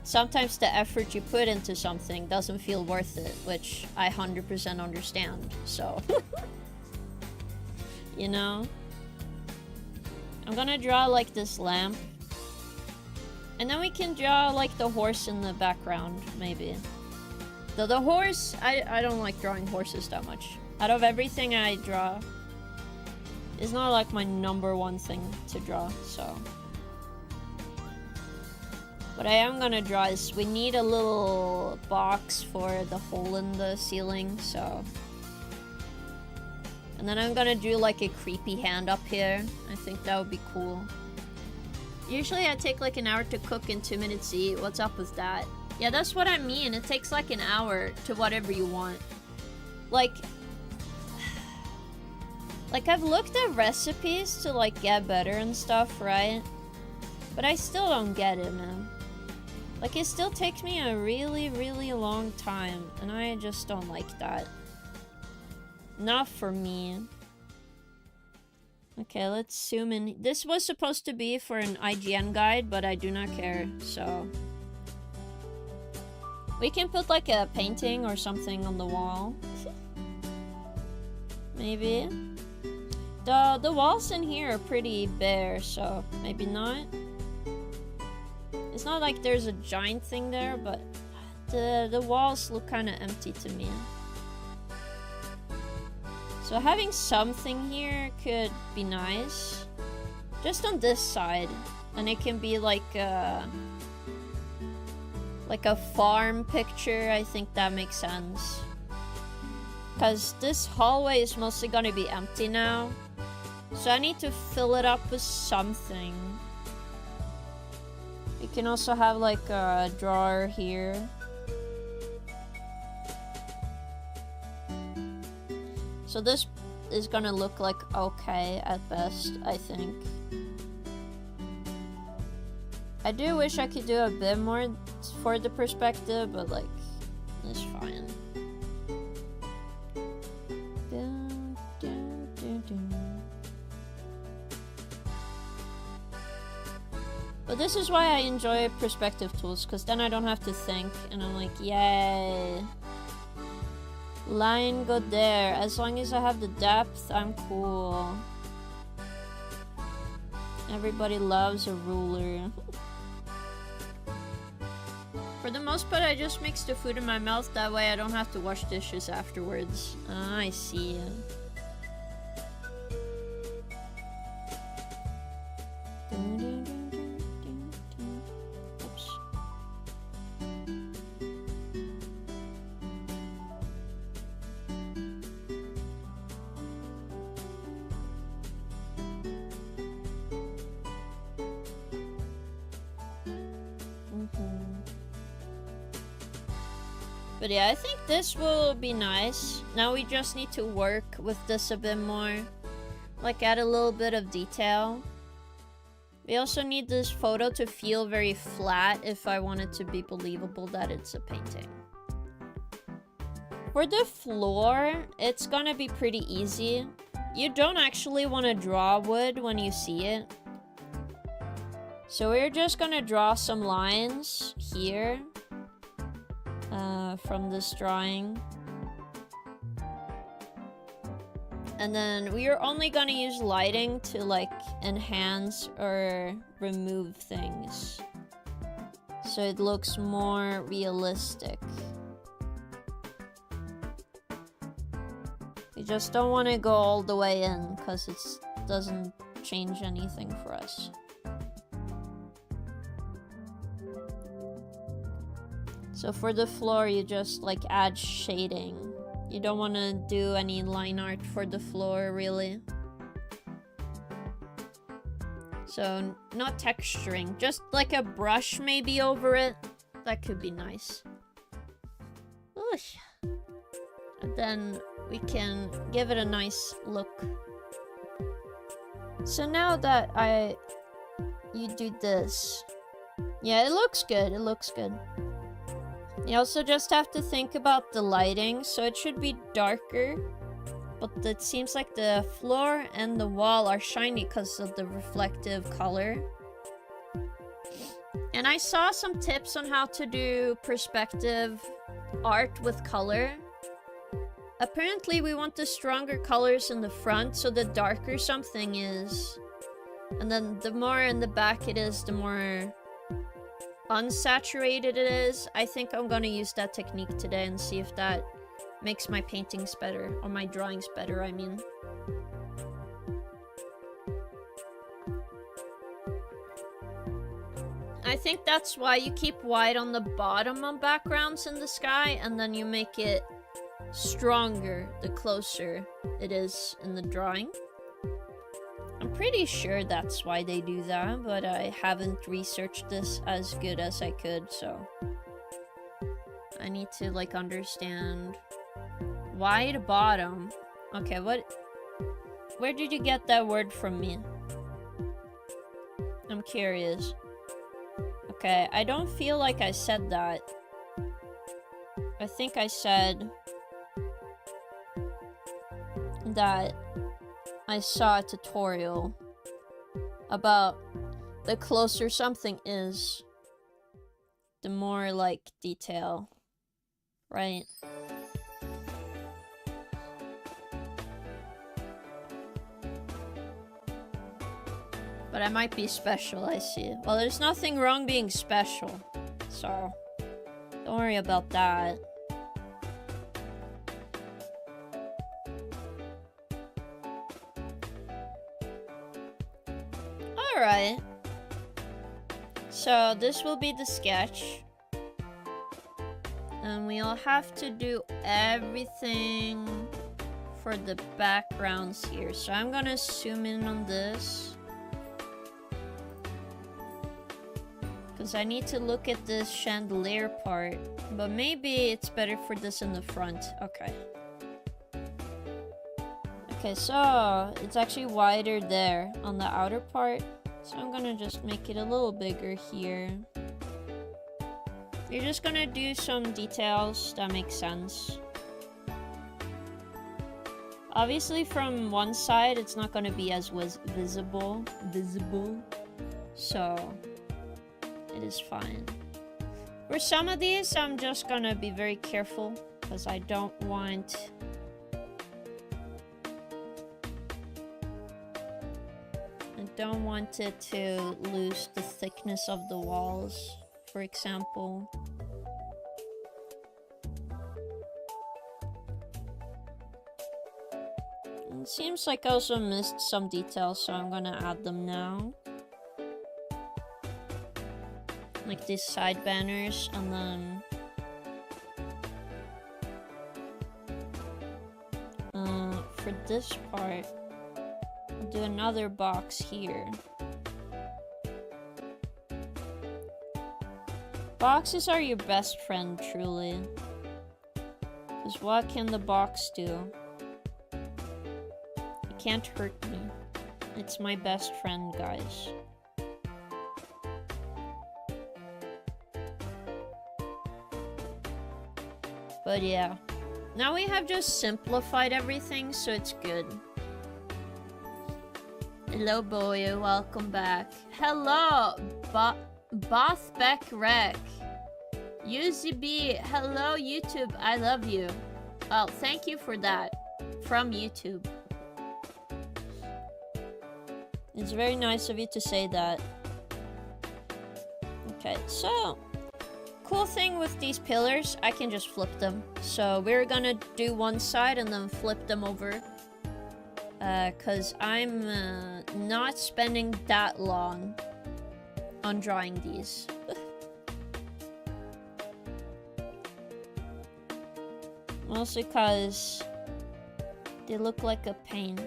sometimes the effort you put into something doesn't feel worth it, which I 100% understand, so. You know? I'm gonna draw like this lamp. And then we can draw like the horse in the background, maybe. Though the horse, I don't like drawing horses that much. Out of everything I draw, it's not like my #1 thing to draw, so. What I am gonna draw is we need a little box for the hole in the ceiling, so. And then I'm gonna do like a creepy hand up here. I think that would be cool. Usually I take like an hour to cook and 2 minutes to eat. What's up with that? Yeah, that's what I mean. It takes like an hour to whatever you want. Like I've looked at recipes to like get better and stuff, right? But I still don't get it, man. Like it still takes me a really, really long time, and I just don't like that. Not for me. Okay, let's zoom in. This was supposed to be for an IGN guide, but I do not care, so. We can put like a painting or something on the wall. Maybe. The walls in here are pretty bare, so maybe not. It's not like there's a giant thing there, but the walls look kind of empty to me. So having something here could be nice. Just on this side. And it can be like a farm picture. I think that makes sense. Because this hallway is mostly gonna be empty now. So I need to fill it up with something. You can also have like a drawer here. So this is gonna look like okay at best, I think. I do wish I could do a bit more for the perspective, but like, it's fine. But this is why I enjoy perspective tools, because then I don't have to think, and I'm like, yay. Line go there. As long as I have the depth, I'm cool. Everybody loves a ruler. For the most part, I just mix the food in my mouth. That way I don't have to wash dishes afterwards. I see. Oops. But yeah, I think this will be nice. Now we just need to work with this a bit more. Like add a little bit of detail. We also need this photo to feel very flat if I want it to be believable that it's a painting. For the floor, it's gonna be pretty easy. You don't actually want to draw wood when you see it. So we're just gonna draw some lines here. From this drawing. And then we are only gonna use lighting to like enhance or remove things. So it looks more realistic. We just don't want to go all the way in because it doesn't change anything for us. So for the floor, you just like add shading. You don't want to do any line art for the floor, really. So not texturing, just like a brush maybe over it. That could be nice. Oosh. And then we can give it a nice look. So now that you do this. Yeah, it looks good, it looks good. You also just have to think about the lighting, so it should be darker, but it seems like the floor and the wall are shiny because of the reflective color. And And I saw some tips on how to do perspective art with color. Apparently we want the stronger colors in the front, so the darker something is. And then the more in the back it is, the more unsaturated it is. I think I'm gonna use that technique today and see if that makes my paintings better, or my drawings better, I mean. I think that's why you keep white on the bottom of backgrounds in the sky, and then you make it stronger the closer it is in the drawing. I'm pretty sure that's why they do that, but I haven't researched this as good as I could, so I need to like understand why the bottom. Okay, where did you get that word from me? I'm curious. Okay, I don't feel like I said that. I think I said that I saw a tutorial about the closer something is, the more like detail, right? But I might be special, I see. Well, there's nothing wrong being special, so don't worry about that. Alright. So this will be the sketch. And we'll have to do everything for the backgrounds here. So I'm gonna zoom in on this. Because I need to look at this chandelier part. But maybe it's better for this in the front. Okay. Okay, so it's actually wider there on the outer part. So I'm gonna just make it a little bigger here. You're just gonna do some details that make sense. Obviously from one side it's not gonna be as visible. So it is fine. For some of these I'm just gonna be very careful because I don't want it to lose the thickness of the walls, for example. It seems like I also missed some details, so I'm gonna add them now. Like these side banners, and then for this part I'll do another box here. Boxes are your best friend, truly. Because what can the box do? It can't hurt me. It's my best friend, guys. But yeah. Now we have just simplified everything, so it's good. Hello, boy. Welcome back. Hello, Bothbeck Rec. UZB. Hello, YouTube. I love you. Well, thank you for that. From YouTube. It's very nice of you to say that. Okay, so cool thing with these pillars, I can just flip them. So we're gonna do one side and then flip them over. Cause I'm not spending that long on drawing these. Mostly cause they look like a pain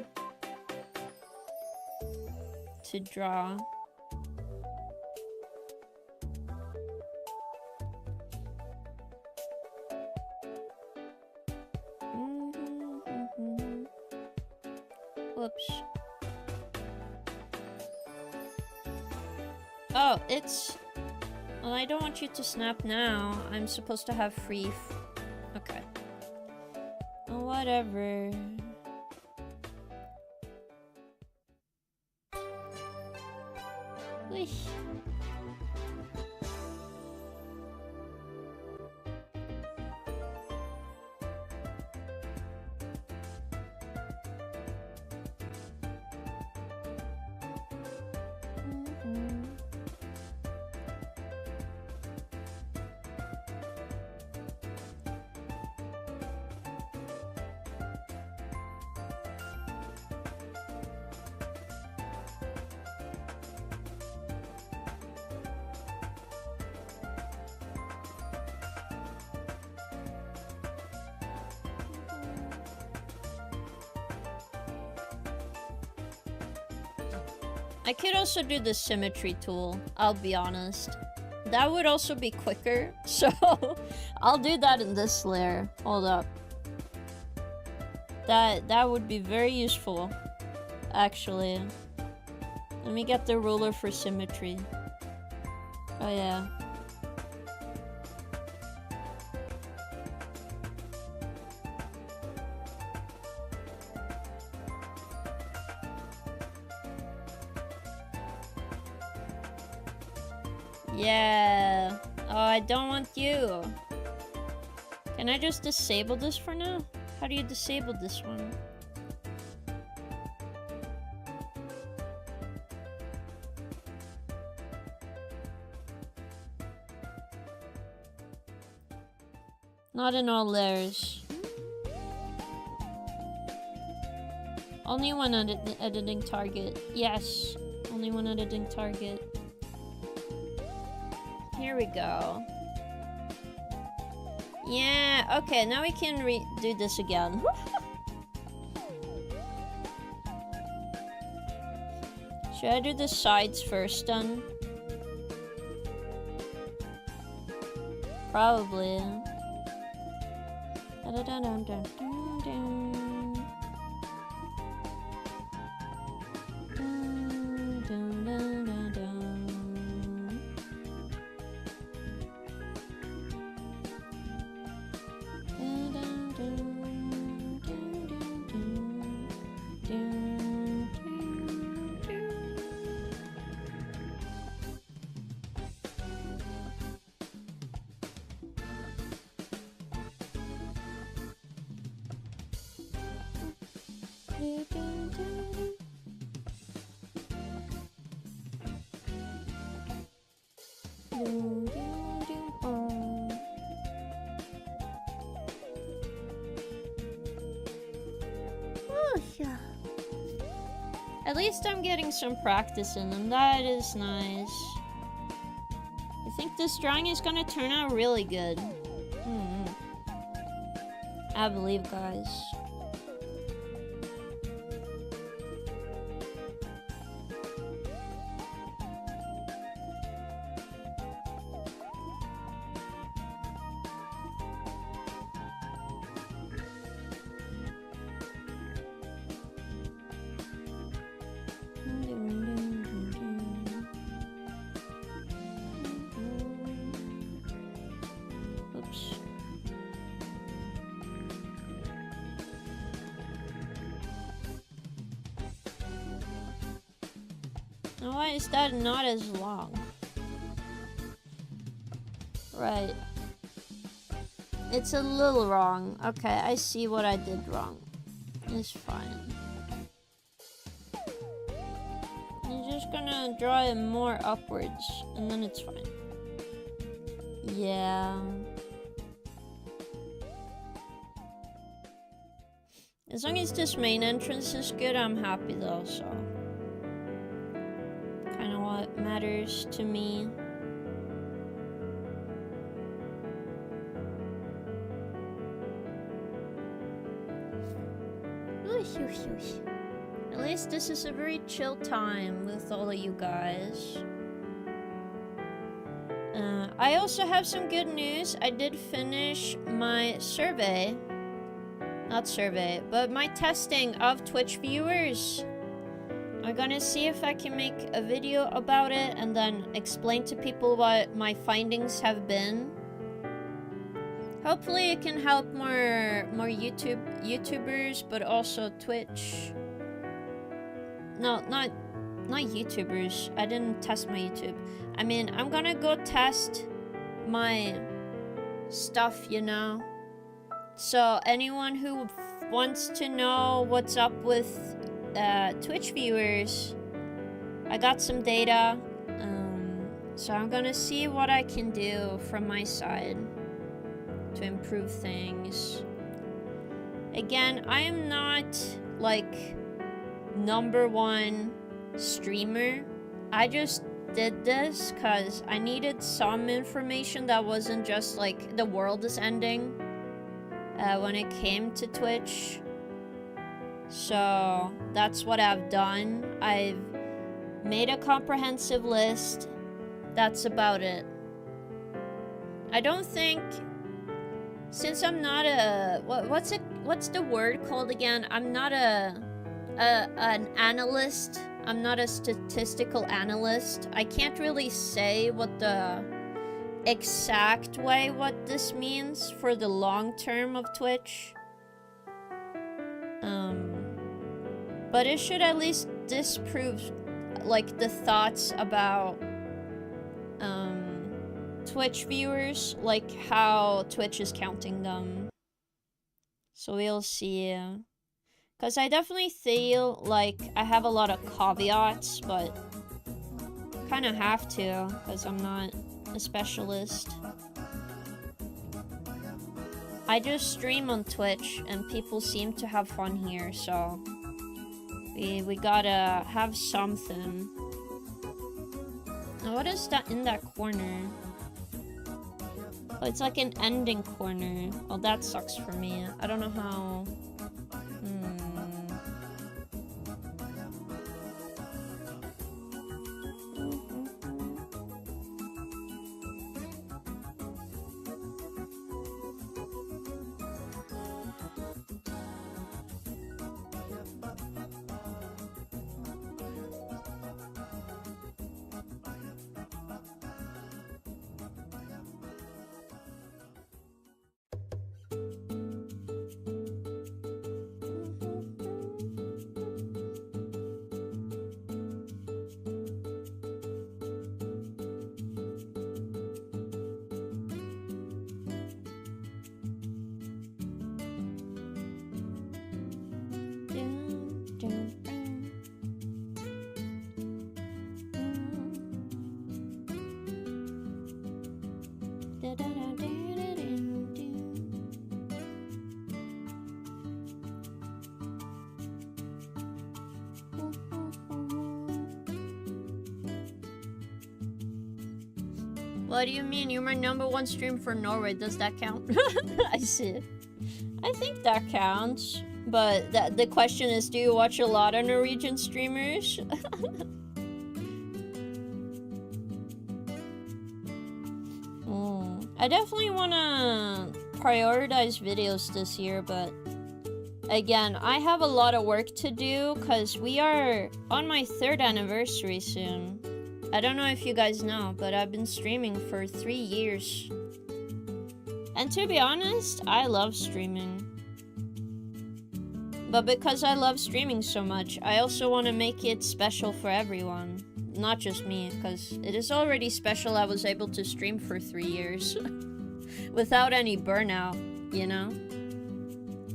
to draw. Whoops. Oh, it's... Well, I don't want you to snap now. I'm supposed to have free... Okay. Well, whatever. Whoosh. I could also do the symmetry tool, I'll be honest. That would also be quicker, so I'll do that in this layer. Hold up. That would be very useful, actually. Let me get the ruler for symmetry. Oh yeah. Yeah. Oh, I don't want you. Can I just disable this for now? How do you disable this one? Not in all layers. Only one editing target. Yes. Only one editing target. Here we go. Yeah, okay, now we can do this again. Should I do the sides first then? Probably. At least I'm getting some practice in them. That is nice. I think this drawing is gonna turn out really good. I believe, guys. Now why is that not as long? Right. It's a little wrong. Okay, I see what I did wrong. It's fine. I'm just gonna draw it more upwards, and then it's fine. Yeah. As long as this main entrance is good, I'm happy though, so. Kinda what matters to me. At least this is a very chill time with all of you guys. I also have some good news. I did finish my survey. Not survey, but my testing of Twitch viewers. I'm gonna see if I can make a video about it and then explain to people what my findings have been. Hopefully it can help more YouTubers, but also Twitch. No, not YouTubers. I didn't test my YouTube. I mean, I'm gonna go test my stuff, you know. So anyone who wants to know what's up with Twitch viewers, I got some data. So I'm gonna see what I can do from my side to improve things. Again, I am not like #1 streamer. I just did this because I needed some information that wasn't just like the world is ending when it came to Twitch. So that's what I've done. I've Made a comprehensive list. That's about it. I don't think, since I'm not a what's the word called again? I'm not an analyst. I'm not a statistical analyst. I can't really say what the exact way what this means for the long term of Twitch. But it should at least disprove like the thoughts about Twitch viewers, like how Twitch is counting them. So we'll see. Because I definitely feel like I have a lot of caveats, but kind of have to, because I'm not a specialist. I just stream on Twitch, and people seem to have fun here, so we gotta have something. Now, what is that in that corner? Oh, it's like an ending corner. Well, that sucks for me. I don't know how... What do you mean? You're my #1 stream for Norway. Does that count? I see. I think that counts. But the question is, do you watch a lot of Norwegian streamers? I definitely want to prioritize videos this year, but again, I have a lot of work to do because we are on my 3rd anniversary soon. I don't know if you guys know, but I've been streaming for 3 years. And to be honest, I love streaming. But because I love streaming so much, I also want to make it special for everyone. Not just me, because it is already special I was able to stream for 3 years. Without any burnout, you know?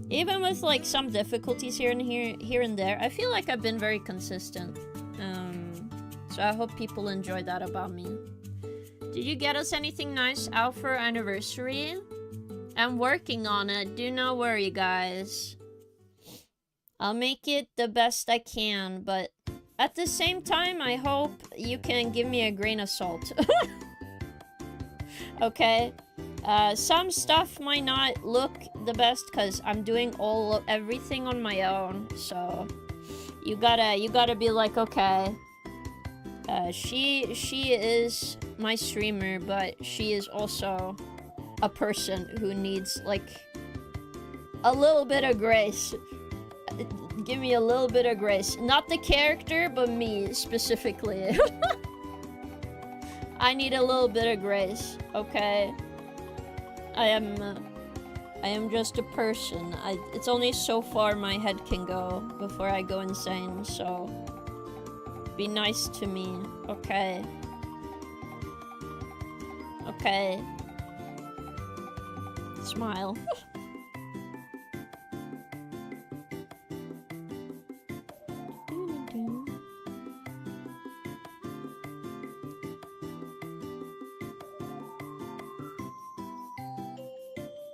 Even with like some difficulties here and there, I feel like I've been very consistent. So I hope people enjoy that about me. Did you get us anything nice out for our anniversary? I'm working on it, do not worry guys. I'll make it the best I can, but at the same time, I hope you can give me a grain of salt. Okay? Some stuff might not look the best because I'm doing everything on my own, so you gotta be like, okay, she is my streamer, but she is also a person who needs like a little bit of grace. Give me a little bit of grace. Not the character, but me specifically. I need a little bit of grace, okay? I am just a person. It's only so far my head can go before I go insane, so be nice to me, okay? Okay. Smile.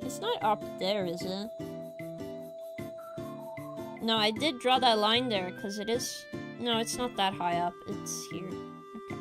It's not up there, is it? No, I did draw that line there, because it is... No, it's not that high up. It's here. Okay.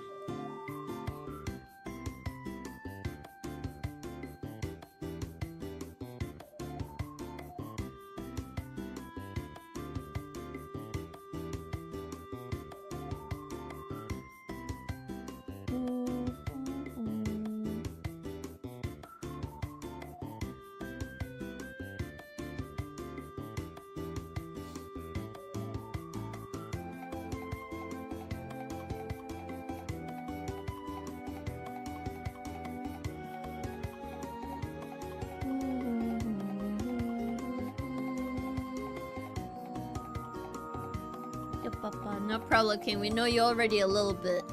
No problem, King. We know you already a little bit.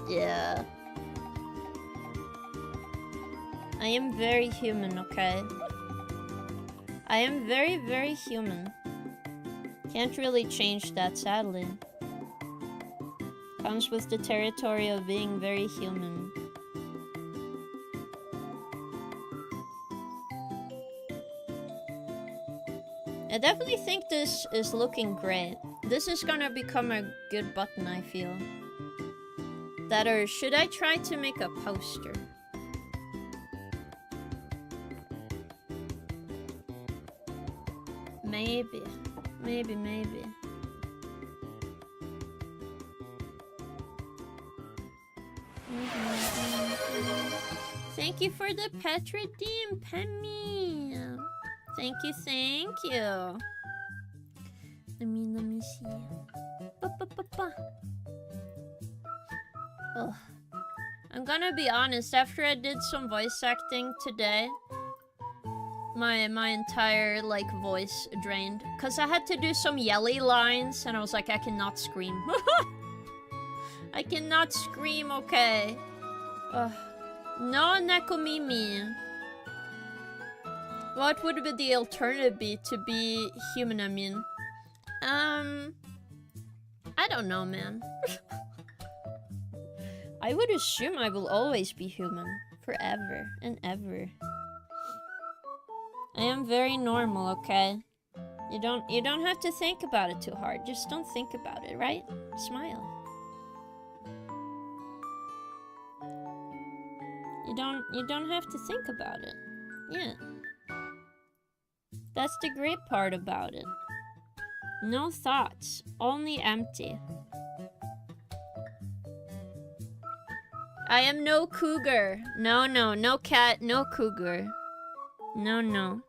Yeah. I am very human, okay? I am very, very human. Can't really change that, sadly. Comes with the territory of being very human. I definitely think this is looking great. This is gonna become a good button, I feel. That, or should I try to make a poster? Maybe. Maybe. Thank you for the pet redeem, Penny. Thank you. Let me see. Oh. I'm gonna be honest, after I did some voice acting today, my entire, like, voice drained. Because I had to do some yelly lines, and I was like, I cannot scream. I cannot scream, okay? No, Nekomimi. What would the alternative be to be human, I mean? I don't know, man. I would assume I will always be human. Forever and ever. I am very normal, okay? You don't have to think about it too hard. Just don't think about it, right? Smile. You don't have to think about it. Yeah. That's the great part about it. No thoughts, only empty. I am no cougar. No cat, no cougar. No. No.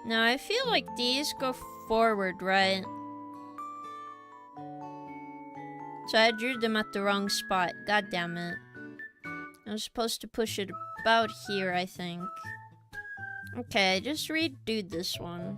Now I feel like these go forward, right? So I drew them at the wrong spot. God damn it. I was supposed to push it about here, I think. Okay, just redo this one.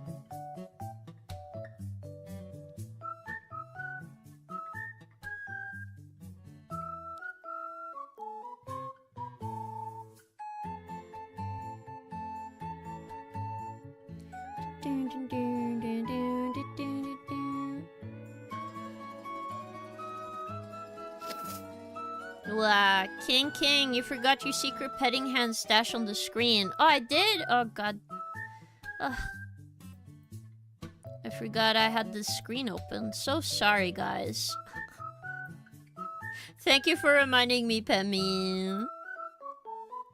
Wow, King, you forgot your secret petting hand stash on the screen. Oh, I did? Oh, God. Ugh. I forgot I had the screen open. So sorry, guys. Thank you for reminding me, Pemi.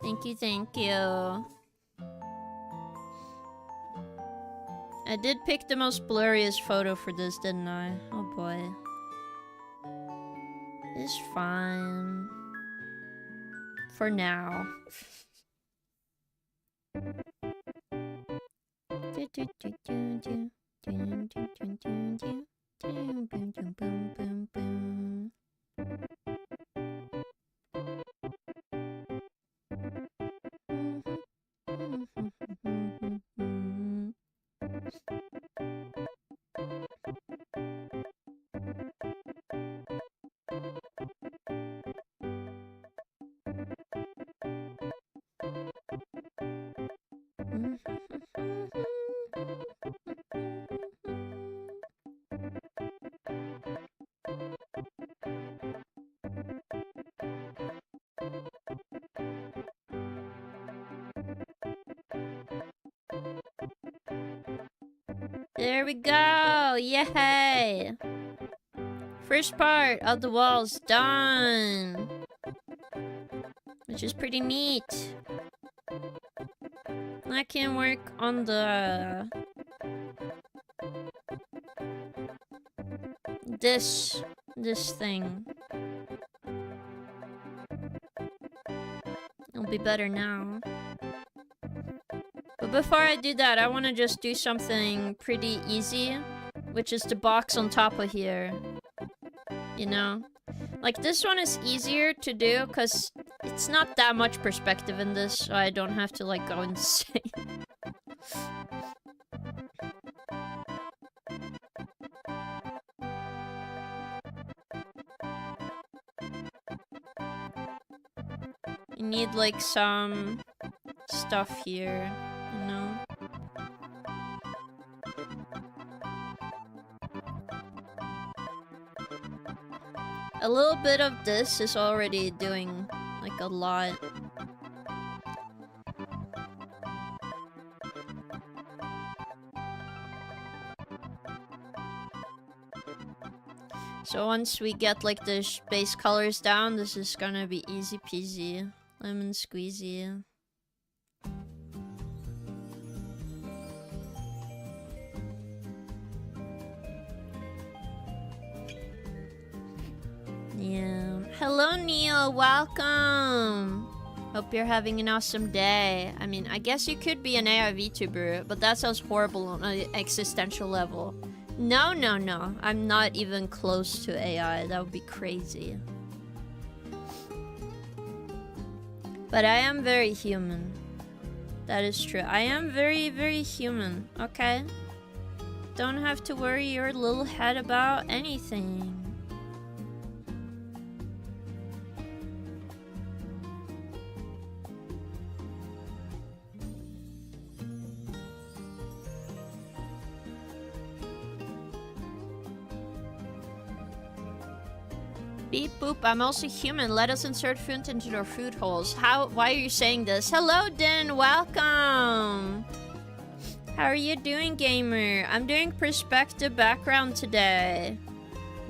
Thank you. I did pick the most blurriest photo for this, didn't I? Oh, boy. It's fine. For now. There we go! Yay! First part of the walls done! Which is pretty neat. I can work on the... This thing. It'll be better now. But before I do that, I want to just do something pretty easy, which is the box on top of here. You know? Like, this one is easier to do, because it's not that much perspective in this, so I don't have to, like, go insane. You need, like, some stuff here, you know? A little bit of this is already doing, like, a lot. So once we get, like, the base colors down, this is gonna be easy peasy. Lemon squeezy. Yeah. Hello, Neil. Welcome. Hope you're having an awesome day. I mean, I guess you could be an AI VTuber, but that sounds horrible on an existential level. No, no, no. I'm not even close to AI. That would be crazy. But I am very human. That is true. I am very, very human. Okay? Don't have to worry your little head about anything. Beep boop, I'm also human. Let us insert food into our food holes. Why are you saying this? Hello, Din, welcome! How are you doing, gamer? I'm doing perspective background today.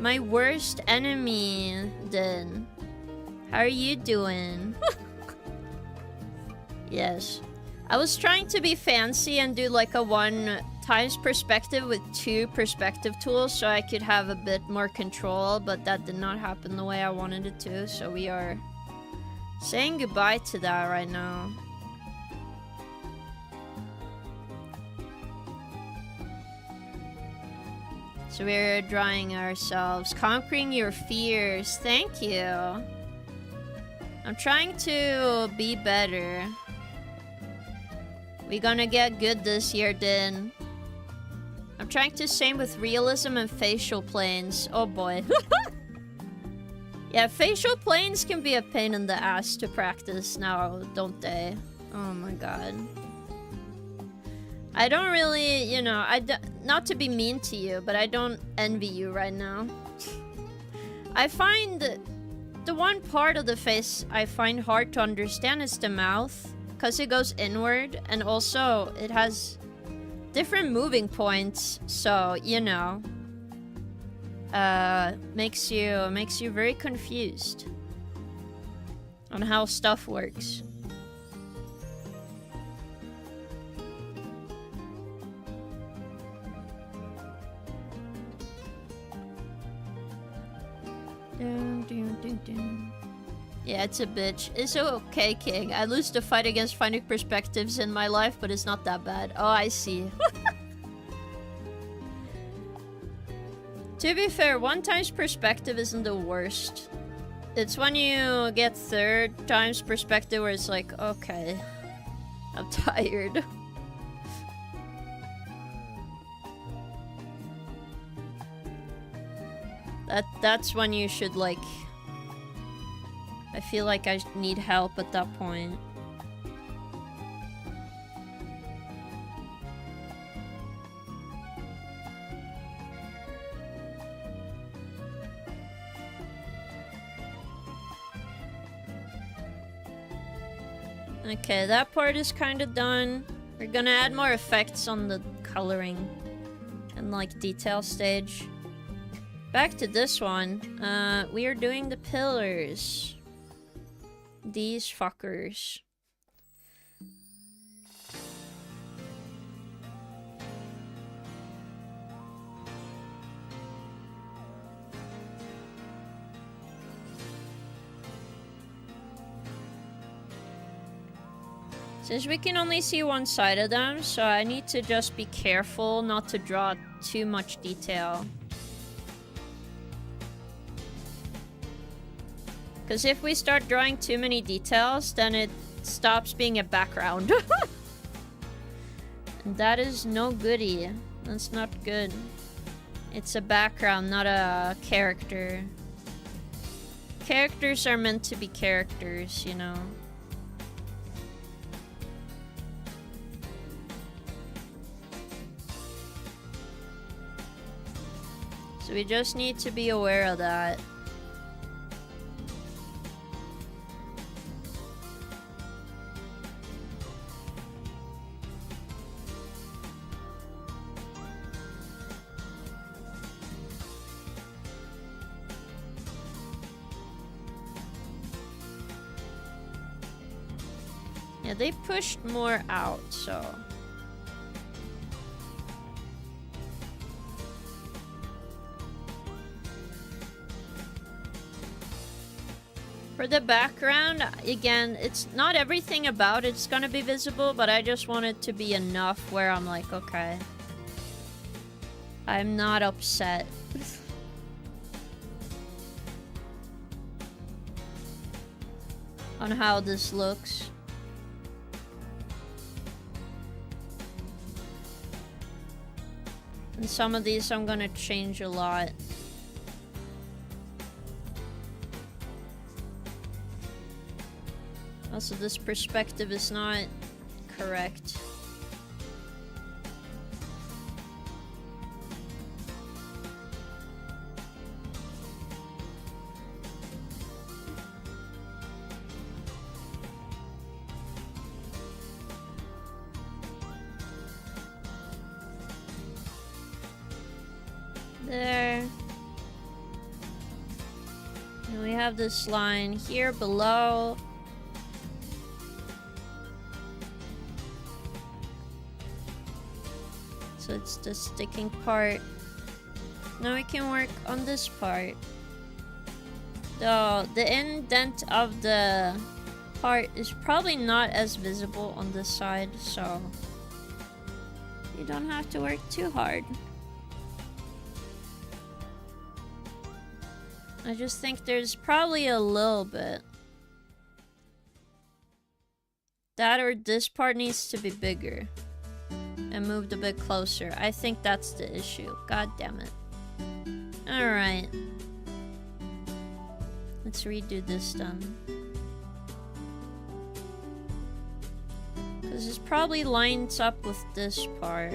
My worst enemy, Din. How are you doing? Yes. I was trying to be fancy and do like a 1x perspective with 2 perspective tools so I could have a bit more control, but that did not happen the way I wanted it to, so we are saying goodbye to that right now. So we're drawing ourselves. Conquering your fears. Thank you. I'm trying to be better. We gonna get good this year, Din. I'm trying to same with realism and facial planes. Oh boy. Yeah, facial planes can be a pain in the ass to practice now, don't they? Oh my god. I don't really, you know, not to be mean to you, but I don't envy you right now. I find the one part of the face I find hard to understand is the mouth. Because it goes inward, and also it has different moving points, so you know, makes you very confused on how stuff works. Dun, dun, dun, dun. Yeah, it's a bitch. It's okay, King. I lose the fight against finding perspectives in my life, but it's not that bad. Oh, I see. To be fair, 1x perspective isn't the worst. It's when you get 3x perspective where it's like, okay, I'm tired. That's when you should, like... I feel like I need help at that point. Okay, that part is kind of done. We're gonna add more effects on the coloring and like detail stage. Back to this one. We are doing the pillars. These fuckers. Since we can only see one side of them, so I need to just be careful not to draw too much detail. Because if we start drawing too many details, then it stops being a background. And that is no goodie. That's not good. It's a background, not a character. Characters are meant to be characters, you know. So we just need to be aware of that. Yeah, they pushed more out, so... For the background, again, it's not everything about it's gonna be visible, but I just want it to be enough where I'm like, okay. I'm not upset. On how this looks. And some of these I'm gonna change a lot. Also, this perspective is not correct. There. And we have this line here below. So it's the sticking part. Now we can work on this part. Though the indent of the part is probably not as visible on this side, so you don't have to work too hard. I just think there's probably a little bit. That or this part needs to be bigger. And moved a bit closer. I think that's the issue. God damn it. Alright. Let's redo this then. Because this probably lines up with this part.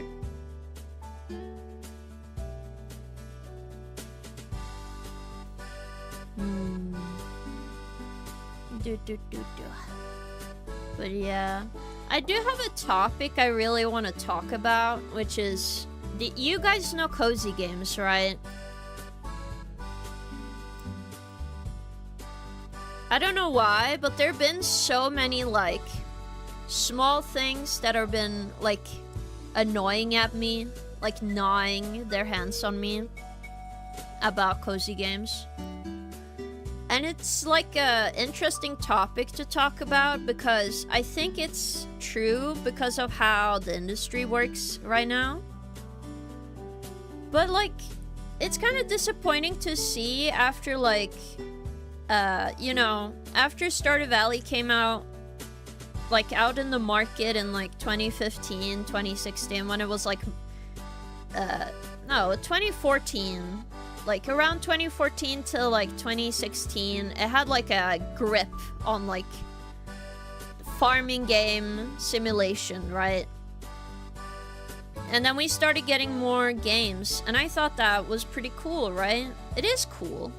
But yeah. I do have a topic I really want to talk about, which is... You guys know cozy games, right? I don't know why, but there have been so many, like, small things that have been, like, annoying at me. Like, gnawing their hands on me about cozy games. And it's like a interesting topic to talk about because I think it's true because of how the industry works right now. But like, it's kind of disappointing to see after like, you know, after Stardew Valley came out, like out in the market in like 2015, 2016, when it was like, no, 2014. Like, around 2014 to, like, 2016, it had, like, a grip on, like, farming game simulation, right? And then we started getting more games, and I thought that was pretty cool, right? It is cool,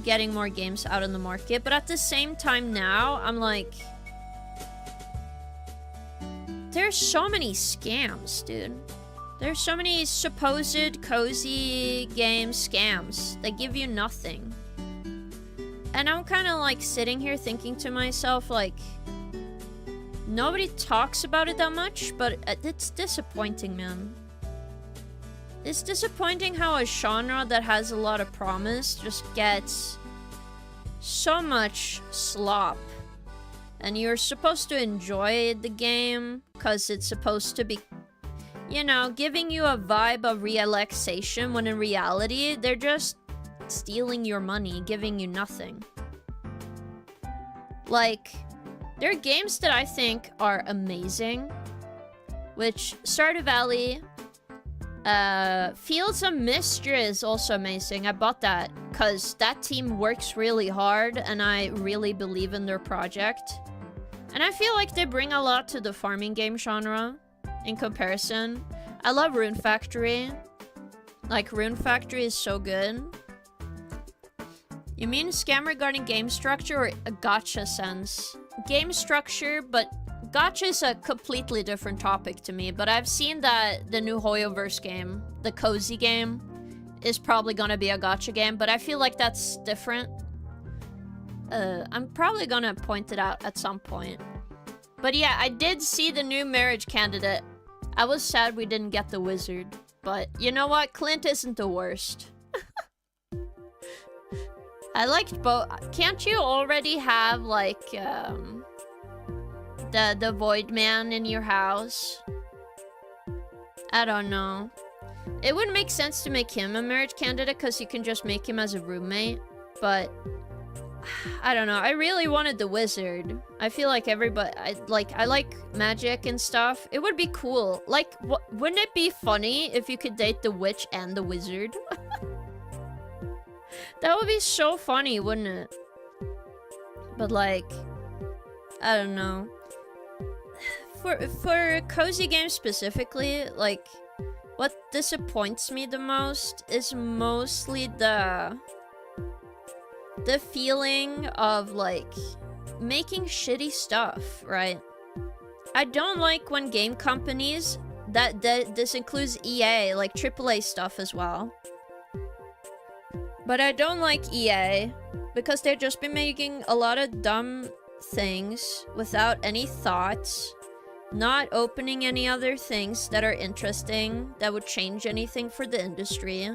getting more games out in the market, but at the same time now, I'm like... There's so many scams, dude. There's so many supposed cozy game scams that give you nothing. And I'm kind of like sitting here thinking to myself like, nobody talks about it that much, but it's disappointing, man. It's disappointing how a genre that has a lot of promise just gets so much slop And you're supposed to enjoy the game because it's supposed to be, you know, giving you a vibe of relaxation, when in reality, they're just stealing your money, giving you nothing. Like, there are games that I think are amazing, which Stardew Valley, Fields of Mystery is also amazing. I bought that because that team works really hard and I really believe in their project. And I feel like they bring a lot to the farming game genre in comparison. I love Rune Factory. Like, Rune Factory is so good. You mean scam regarding game structure or a gacha sense? Game structure, but gacha is a completely different topic to me. But I've seen that the new Hoyoverse game, the cozy game, is probably gonna be a gacha game, but I feel like that's different. I'm probably gonna point it out at some point. But yeah, I did see the new marriage candidate. I was sad we didn't get the wizard, but you know what? Clint isn't the worst. I liked both. Can't you already have, like, the Void Man in your house? I don't know. It would make sense to make him a marriage candidate because you can just make him as a roommate, but I don't know. I really wanted the wizard. I feel like everybody, I like magic and stuff. It would be cool. Like, wouldn't it be funny if you could date the witch and the wizard? That would be so funny, wouldn't it? But like, I don't know. For cozy games specifically, like, what disappoints me the most is mostly the feeling of, like, making shitty stuff, right? I don't like when game companies, this includes EA, like AAA stuff as well. But I don't like EA because they've just been making a lot of dumb things without any thoughts, not opening any other things that are interesting, that would change anything for the industry.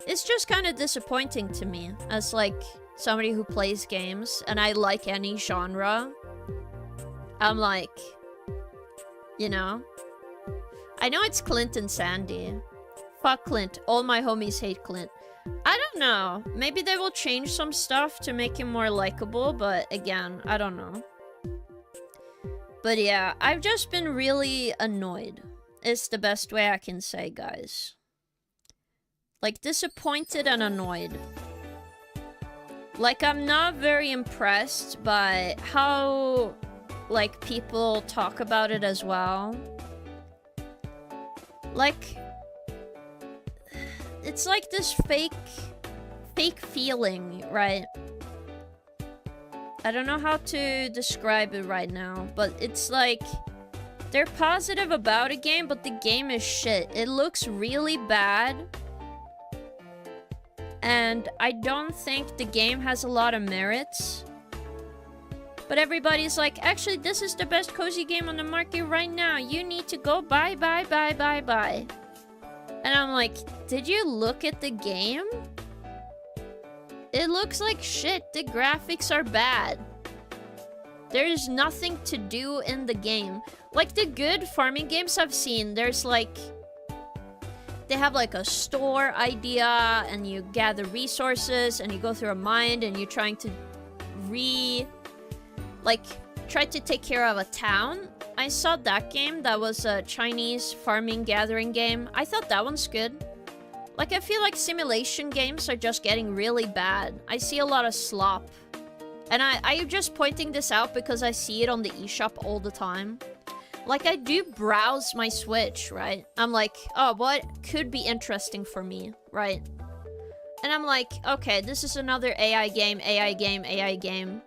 It's just kind of disappointing to me as, like, somebody who plays games and I like any genre. I'm like, you know? I know it's Clint and Sandy. Fuck Clint. All my homies hate Clint. I don't know. Maybe they will change some stuff to make him more likable, but again, I don't know. But yeah, I've just been really annoyed. It's the best way I can say, guys. Like, disappointed and annoyed. Like, I'm not very impressed by how, like, people talk about it as well. Like, it's like this fake feeling, right? I don't know how to describe it right now, but it's like they're positive about a game, but the game is shit. It looks really bad. And I don't think the game has a lot of merits. But everybody's like, actually, this is the best cozy game on the market right now. You need to go buy. And I'm like, did you look at the game? It looks like shit. The graphics are bad. There's nothing to do in the game. Like, the good farming games I've seen, there's like... They have like a store idea, and you gather resources, and you go through a mine, and you're trying to try to take care of a town. I saw that game. That was a Chinese farming gathering game. I thought that one's good. Like, I feel like simulation games are just getting really bad. I see a lot of slop. And I'm just pointing this out because I see it on the eShop all the time. Like, I do browse my Switch, right? I'm like, oh, what could be interesting for me, right? And I'm like, okay, this is another AI game.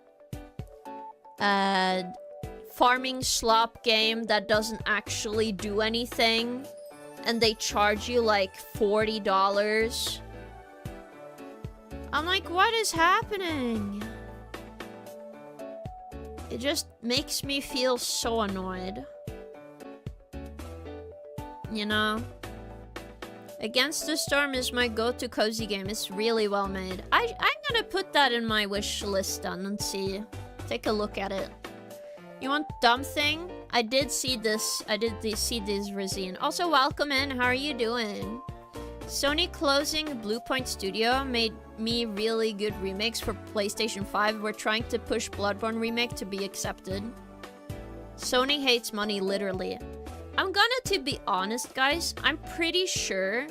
Farming slop game that doesn't actually do anything. And they charge you like $40. I'm like, what is happening? It just makes me feel so annoyed. You know? Against the Storm is my go-to cozy game. It's really well made. I'm gonna put that in my wish list then and see. Take a look at it. You want dumb thing? I did see this. I did see this Razine. Also, welcome in. How are you doing? Sony closing Bluepoint Studio made me really good remakes for PlayStation 5. We're trying to push Bloodborne remake to be accepted. Sony hates money, literally. I'm gonna to be honest, guys. I'm pretty sure.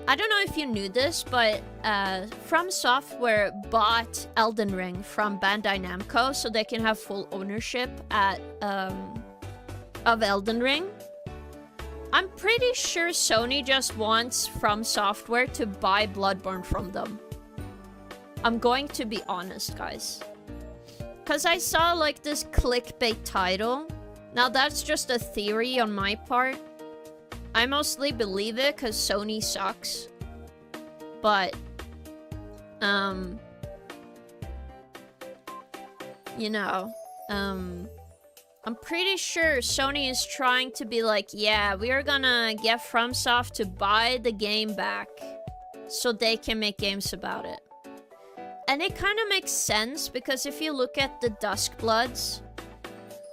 I don't know if you knew this, but From Software bought Elden Ring from Bandai Namco so they can have full ownership of Elden Ring. I'm pretty sure Sony just wants From Software to buy Bloodborne from them. I'm going to be honest, guys. Because I saw like this clickbait title. Now that's just a theory on my part. I mostly believe it because Sony sucks. But, you know, I'm pretty sure Sony is trying to be like, yeah, we are gonna get FromSoft to buy the game back so they can make games about it. And it kind of makes sense because if you look at the Duskbloods,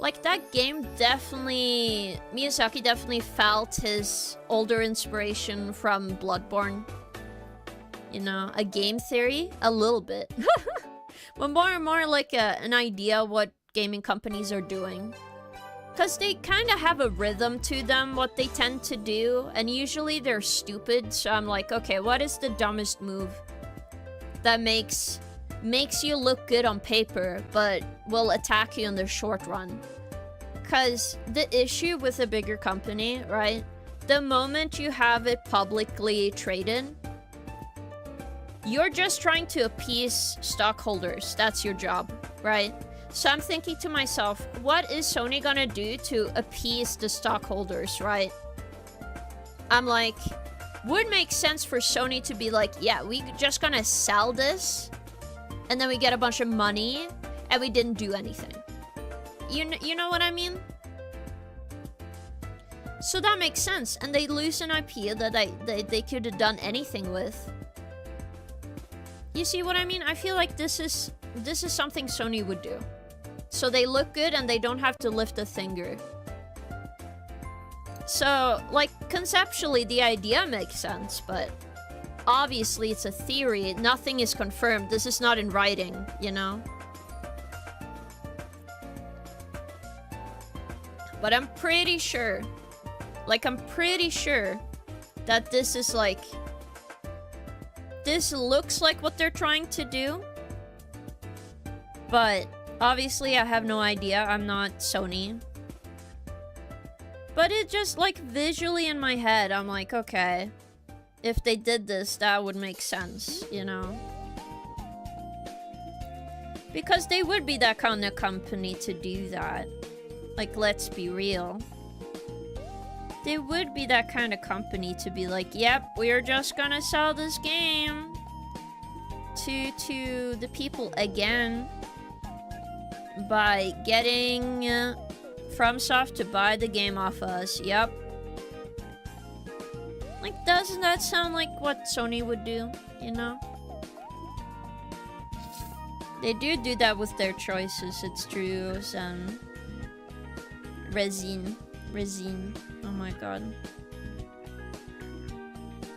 like that game definitely, Miyazaki definitely felt his older inspiration from Bloodborne. You know, a game theory, a little bit. But more and more like an idea what gaming companies are doing. Because they kind of have a rhythm to them, what they tend to do. And usually they're stupid, so I'm like, okay, what is the dumbest move that makes you look good on paper, but will attack you in the short run? Because the issue with a bigger company, right? The moment you have it publicly traded, you're just trying to appease stockholders. That's your job, right? So I'm thinking to myself, what is Sony gonna do to appease the stockholders, right? I'm like, would make sense for Sony to be like, yeah, we just gonna sell this, and then we get a bunch of money, and we didn't do anything. You know what I mean? So that makes sense, and they lose an IP that they could have done anything with. You see what I mean? I feel like this is something Sony would do. So they look good and they don't have to lift a finger. So, like, conceptually the idea makes sense, but obviously it's a theory. Nothing is confirmed. This is not in writing, you know? But I'm pretty sure, that this is like, this looks like what they're trying to do. But obviously I have no idea. I'm not Sony. But it just, like, visually in my head, I'm like, okay, if they did this, that would make sense, you know? Because they would be that kind of company to do that. Like, let's be real. They would be that kind of company to be like, yep, we're just gonna sell this game to the people again by getting FromSoft to buy the game off us. Yep. Like, doesn't that sound like what Sony would do, you know? They do that with their choices, it's true. Resin. Oh my god.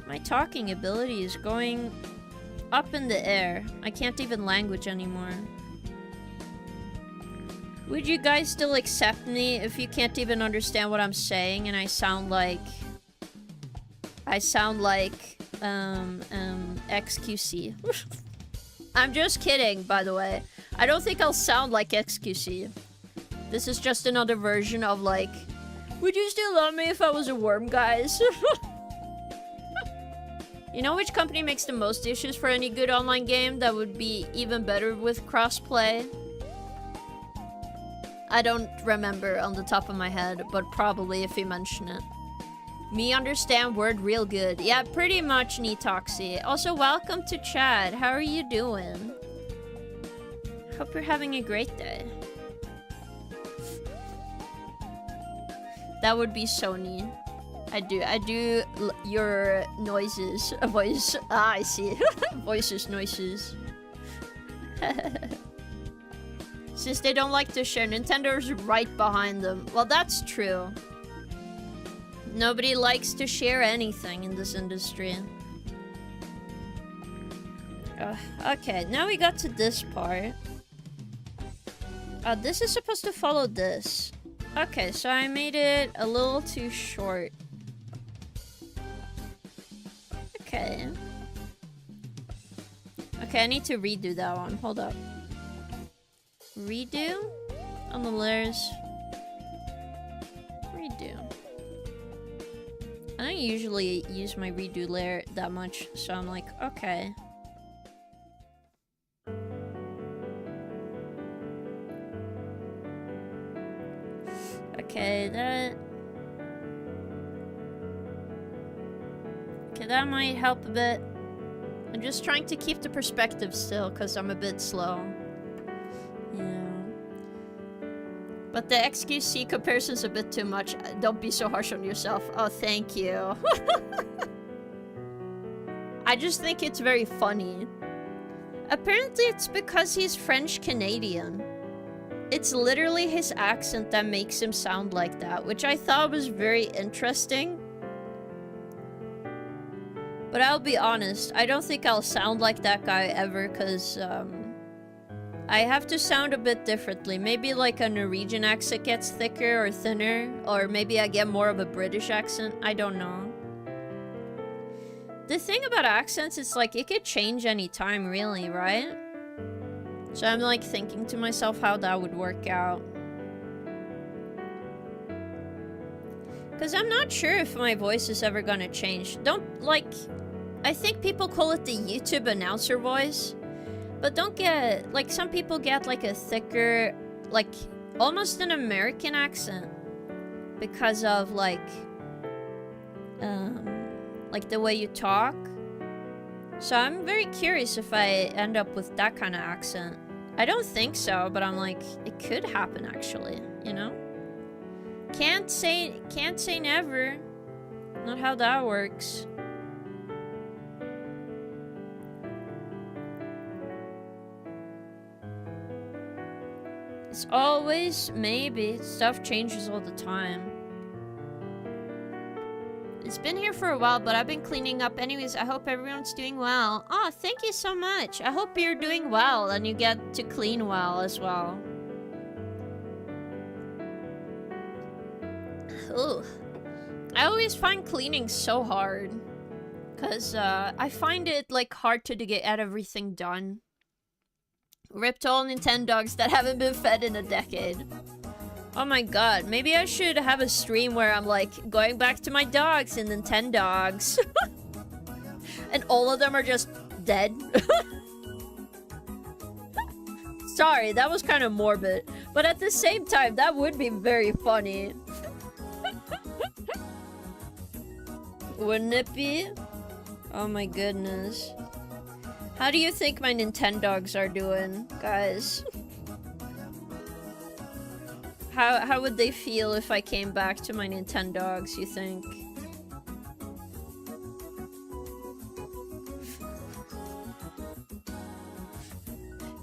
My talking ability is going up in the air. I can't even language anymore. Would you guys still accept me if you can't even understand what I'm saying and I sound like XQC? I'm just kidding, by the way. I don't think I'll sound like XQC. This is just another version of like, would you still love me if I was a worm, guys? You know which company makes the most issues for any good online game that would be even better with crossplay? I don't remember on the top of my head, but probably if you mention it. Me understand word real good. Yeah, pretty much, Netoxy. Also, welcome to chat. How are you doing? Hope you're having a great day. That would be Sony. I do your noises. Voice. Ah, I see. Voices, noises. Since they don't like to share, Nintendo's right behind them. Well, that's true. Nobody likes to share anything in this industry. Okay, now we got to this part. This is supposed to follow this. Okay, so I made it a little too short. Okay. Okay, I need to redo that one. Hold up. Redo? On the layers. Redo. I don't usually use my redo layer that much, so I'm like, okay. Okay, that... Okay, that might help a bit. I'm just trying to keep the perspective still, because I'm a bit slow. Yeah. But the XQC comparison's a bit too much. Don't be so harsh on yourself. Oh, thank you. I just think it's very funny. Apparently it's because he's French-Canadian. It's literally his accent that makes him sound like that, which I thought was very interesting. But I'll be honest, I don't think I'll sound like that guy ever, because, I have to sound a bit differently. Maybe like a Norwegian accent gets thicker or thinner, or maybe I get more of a British accent. I don't know. The thing about accents is like, it could change anytime, really, right? So I'm like thinking to myself how that would work out. Because I'm not sure if my voice is ever gonna change. Don't, like... I think people call it the YouTube announcer voice. But don't get... Like, some people get like a thicker... Like, almost an American accent. Because of like... like the way you talk. So I'm very curious if I end up with that kind of accent. I don't think so, but I'm like, it could happen actually, you know? Can't say never. Not how that works. It's always maybe. Stuff changes all the time. It's been here for a while, but I've been cleaning up anyways. I hope everyone's doing well. Oh, thank you so much. I hope you're doing well and you get to clean well as well. Ugh. I always find cleaning so hard. Because I find it like hard to get everything done. Rip to all Nintendogs that haven't been fed in a decade. Oh my god, maybe I should have a stream where I'm like, going back to my dogs in Nintendogs. And all of them are just dead. Sorry, that was kind of morbid. But at the same time, that would be very funny. Wouldn't it be? Oh my goodness. How do you think my Nintendogs are doing, guys? How would they feel if I came back to my Nintendogs, you think?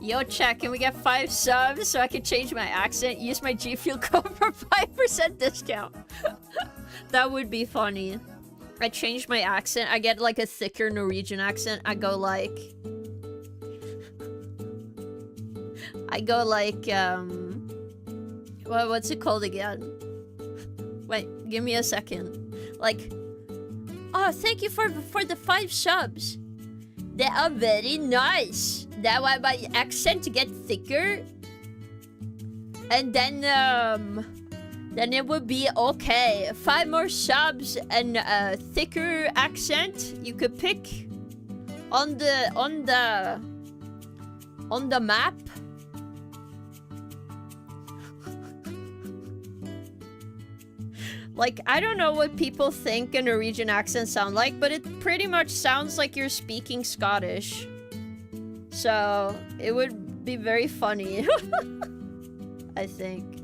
Yo, chat, can we get 5 subs so I can change my accent? Use my G Fuel code for 5% discount. That would be funny. I change my accent. I get like a thicker Norwegian accent. I go like, what's it called again? Wait, give me a second. Like, oh, thank you for the 5 subs. They are very nice. That way my accent get thicker. And then it would be okay. 5 more subs and a thicker accent you could pick on the map. Like, I don't know what people think a Norwegian accent sound like, but it pretty much sounds like you're speaking Scottish. So, it would be very funny. I think.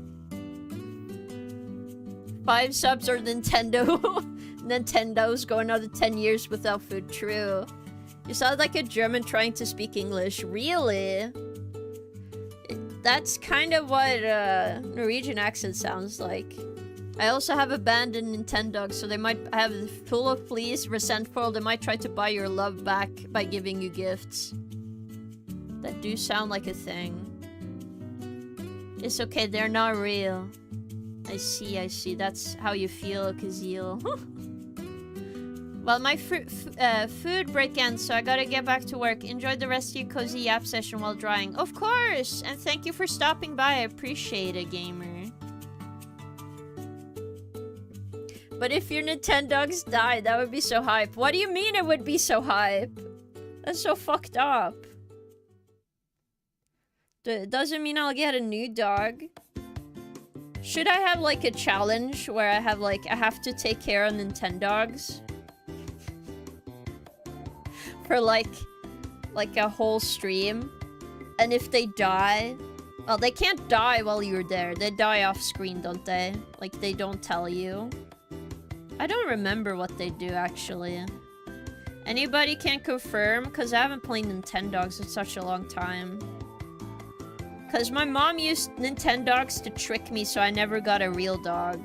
5 subs or Nintendo. Nintendo's going another 10 years without food. True. You sound like a German trying to speak English. Really? That's kind of what Norwegian accent sounds like. I also have abandoned Nintendo, so they might have full of pleas, resentful. They might try to buy your love back by giving you gifts. That do sound like a thing. It's okay, they're not real. I see. That's how you feel, Kazeel. Well, my food break ends, so I gotta get back to work. Enjoy the rest of your cozy yap session while drying. Of course! And thank you for stopping by. I appreciate it, gamer. But if your Nintendogs die, that would be so hype. What do you mean it would be so hype? That's so fucked up. Doesn't mean I'll get a new dog. Should I have like a challenge where I have like, I have to take care of Nintendogs? For like a whole stream. And if they die... Well, they can't die while you're there. They die off screen, don't they? Like, they don't tell you. I don't remember what they do, actually. Anybody can confirm? Because I haven't played Nintendogs in such a long time. Because my mom used Nintendogs to trick me, so I never got a real dog.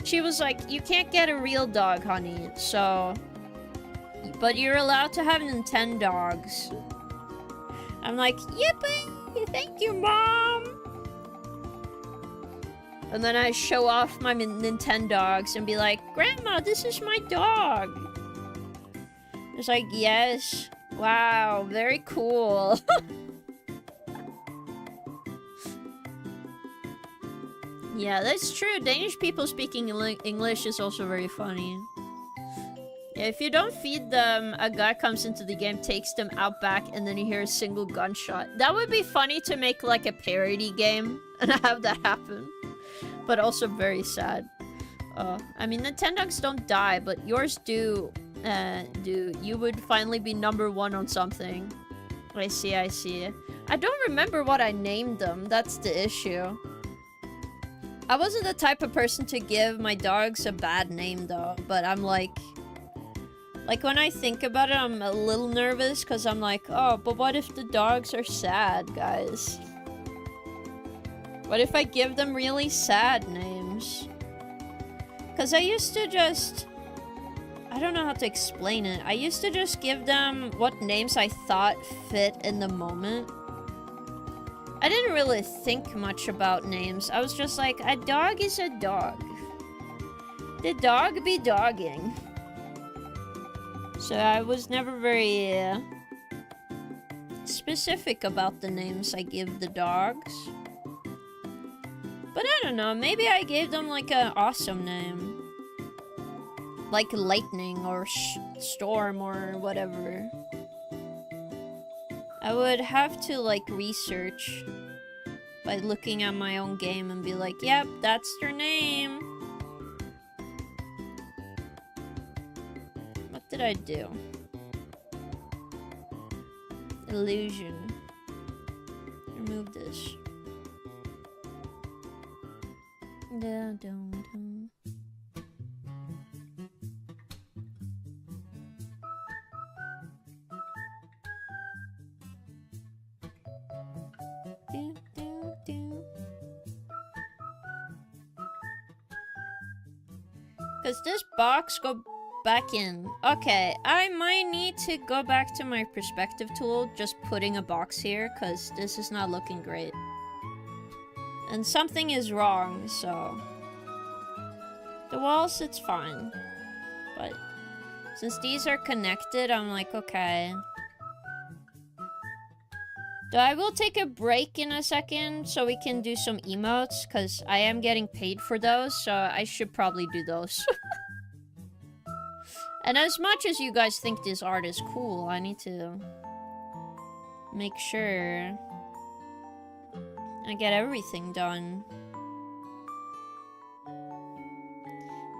She was like, you can't get a real dog, honey, so... But you're allowed to have Nintendogs. I'm like, yippee! Thank you, Mom! And then I show off my Nintendogs and be like, Grandma, this is my dog! It's like, yes. Wow, very cool. Yeah, that's true. Danish people speaking English is also very funny. Yeah, if you don't feed them, a guy comes into the game, takes them out back, and then you hear a single gunshot. That would be funny to make like a parody game and have that happen. But also very sad. I mean, Nintendogs don't die, but yours do. You would finally be #1 on something. I see. I don't remember what I named them. That's the issue. I wasn't the type of person to give my dogs a bad name, though. But I'm like... Like, when I think about it, I'm a little nervous, because I'm like, oh, but what if the dogs are sad, guys? What if I give them really sad names? Because I used to just... I don't know how to explain it. I used to just give them what names I thought fit in the moment. I didn't really think much about names. I was just like, a dog is a dog. The dog be dogging. So I was never very specific about the names I give the dogs. But I don't know, maybe I gave them like an awesome name. Like Lightning or Storm or whatever. I would have to like research by looking at my own game and be like, yep, that's their name. What did I do? Illusion. Remove this. Does this box go back in? Okay, I might need to go back to my perspective tool, just putting a box here, because this is not looking great. And something is wrong, so... The walls, it's fine. But since these are connected, I'm like, okay. So I will take a break in a second so we can do some emotes, because I am getting paid for those, so I should probably do those. And as much as you guys think this art is cool, I need to make sure I get everything done.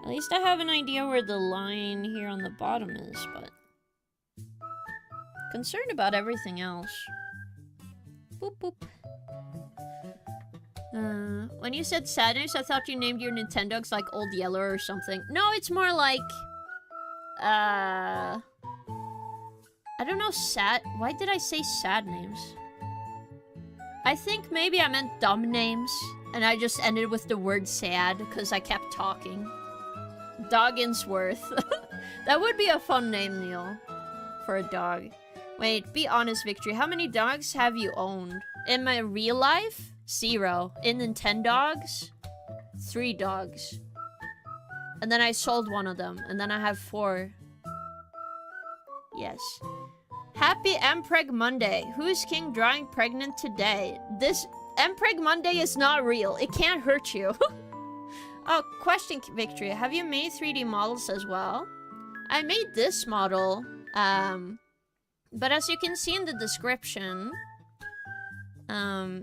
At least I have an idea where the line here on the bottom is, but... concerned about everything else. Boop, boop. When you said sadness, I thought you named your Nintendogs like Old Yellow or something. No, it's more like... I don't know, sad... Why did I say sad names? I think maybe I meant dumb names, and I just ended with the word sad because I kept talking. Dogginsworth. That would be a fun name, Neil, for a dog. Wait, be honest, Victory. How many dogs have you owned? In my real life? 0. In Nintendogs? 3 dogs. And then I sold one of them, and then I have 4. Yes. Happy Mpreg Monday. Who's king drawing pregnant today? This Mpreg Monday is not real. It can't hurt you. Oh, question, Victory. Have you made 3D models as well? I made this model, but as you can see in the description,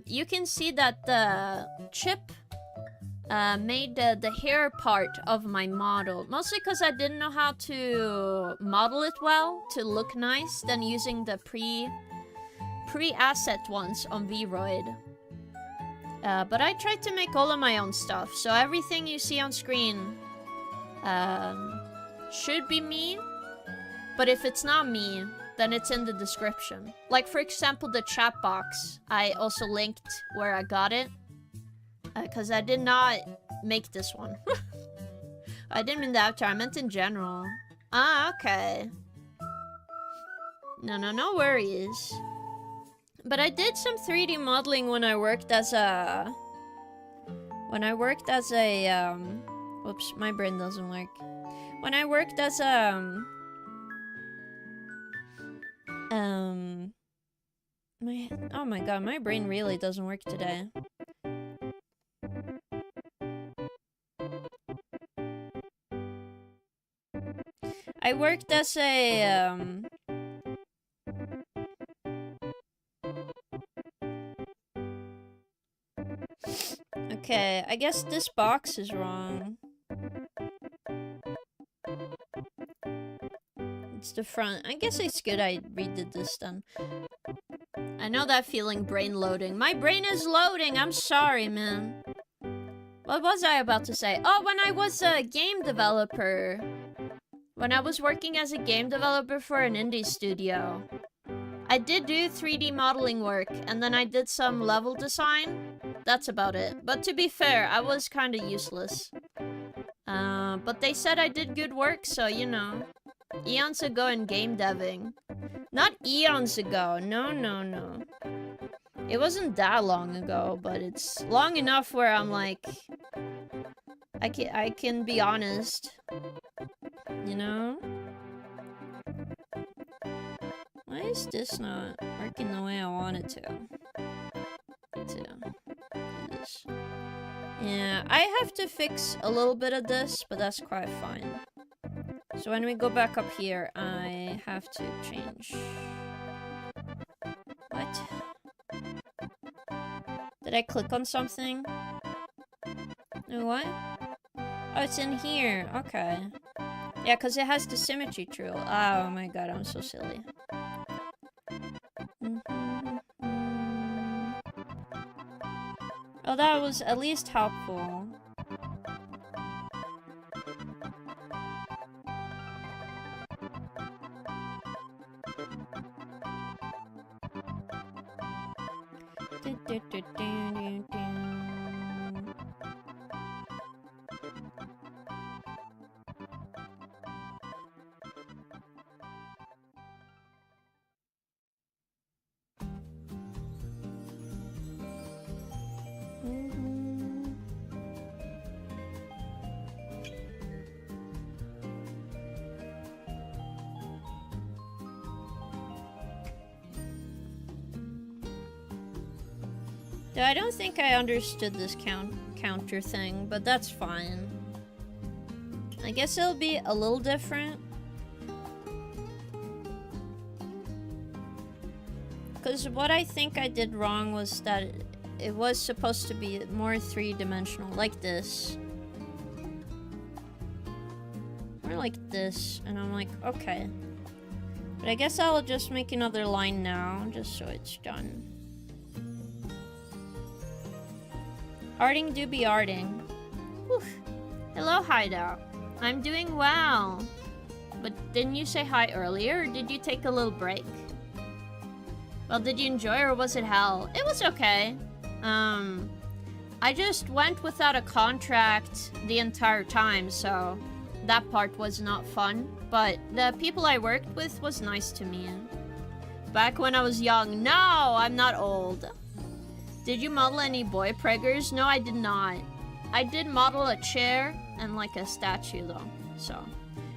you can see that the chip made the hair part of my model. Mostly because I didn't know how to model it well to look nice than using the pre-asset ones on Vroid. But I tried to make all of my own stuff, so everything you see on screen should be me, but if it's not me, then it's in the description. Like, for example, the chat box. I also linked where I got it, because I did not make this one. I didn't mean the avatar, I meant in general. Ah, okay. No worries. But I did some 3D modeling when I worked as a... Whoops, my brain doesn't work. When I worked as a... Oh my god, my brain really doesn't work today. I worked as a, Okay, I guess this box is wrong. It's the front. I guess it's good I redid this then. I know that feeling, brain loading. My brain is loading! I'm sorry, man. What was I about to say? Oh, when I was a game developer. When I was working as a game developer for an indie studio. I did do 3D modeling work, and then I did some level design. That's about it. But to be fair, I was kinda useless. But they said I did good work, so you know. Eons ago in game deving. Not eons ago, no. It wasn't that long ago, but it's long enough where I'm like... I can be honest. You know? Why is this not working the way I want it to? Yeah, I have to fix a little bit of this, but that's quite fine. So when we go back up here, I have to change. What? Did I click on something? No, what? Oh, it's in here. Okay. Yeah, because it has the symmetry tool. Oh my god, I'm so silly. Oh, that was at least helpful. I don't think I understood this counter thing, but that's fine. I guess it'll be a little different. Because what I think I did wrong was that it was supposed to be more three-dimensional, like this. Or like this, and I'm like, okay. But I guess I'll just make another line now, just so it's done. Arting do be arting. Whew. Hello, Hideout. I'm doing well. But didn't you say hi earlier, or did you take a little break? Well, did you enjoy or was it hell? It was okay. I just went without a contract the entire time, so that part was not fun. But the people I worked with was nice to me. Back when I was young. No, I'm not old. Did you model any boy preggers? No, I did not. I did model a chair and like a statue though, so.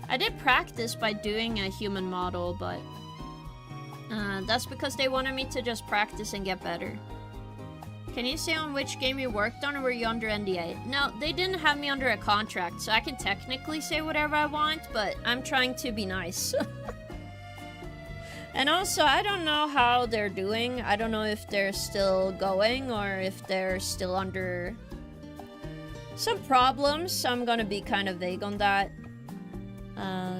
I did practice by doing a human model, but that's because they wanted me to just practice and get better. Can you say on which game you worked on, or were you under NDA? No, they didn't have me under a contract, so I can technically say whatever I want, but I'm trying to be nice. And also, I don't know how they're doing. I don't know if they're still going or if they're still under some problems, so I'm gonna be kind of vague on that.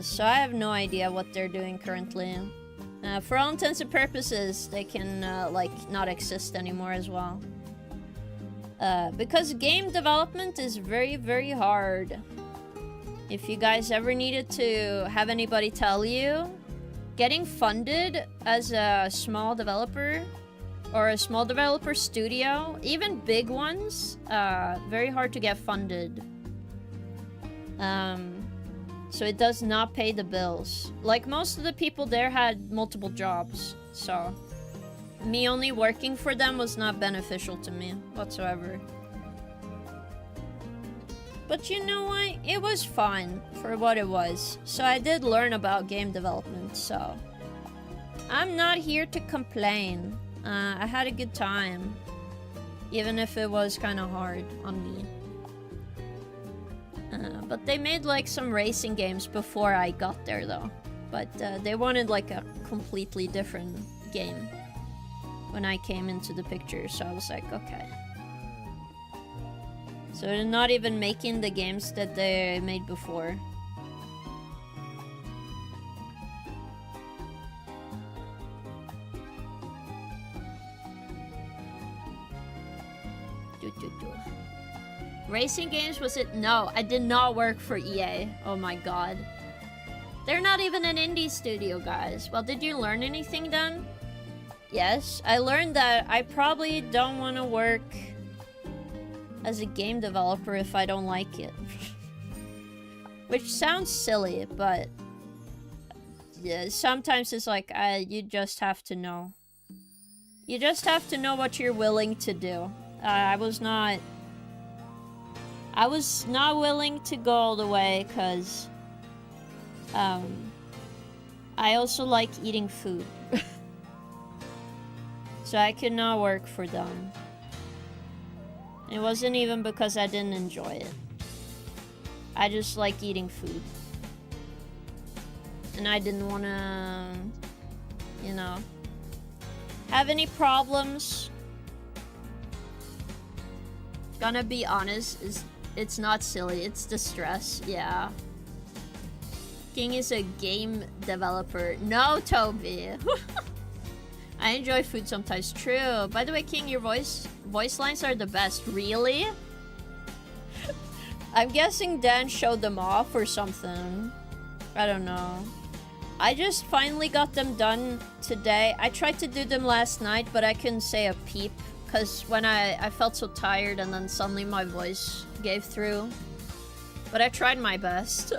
So I have no idea what they're doing currently. For all intents and purposes, they can, like, not exist anymore as well. Because game development is very, very hard. If you guys ever needed to have anybody tell you, getting funded as a small developer or a small developer studio, even big ones, very hard to get funded. So it does not pay the bills. Like, most of the people there had multiple jobs, so me only working for them was not beneficial to me whatsoever. But you know what? It was fun for what it was. So I did learn about game development, so I'm not here to complain. I had a good time, even if it was kind of hard on me. But they made like some racing games before I got there though. But they wanted like a completely different game when I came into the picture, so I was like, okay. So they're not even making the games that they made before. Racing games, was it? No, I did not work for EA. Oh my god. They're not even an indie studio, guys. Well, did you learn anything then? Yes, I learned that I probably don't want to work as a game developer if I don't like it. Which sounds silly, but yeah, sometimes it's like, you just have to know. You just have to know what you're willing to do. I was not willing to go all the way because I also like eating food. So I could not work for them. It wasn't even because I didn't enjoy it. I just like eating food. And I didn't want to, you know, have any problems. Gonna be honest, it's not silly, it's the stress, yeah. King is a game developer. No, Toby. I enjoy food sometimes. True. By the way, King, your voice lines are the best. Really? I'm guessing Dan showed them off or something. I don't know. I just finally got them done today. I tried to do them last night, but I couldn't say a peep. Because when I felt so tired and then suddenly my voice gave through. But I tried my best.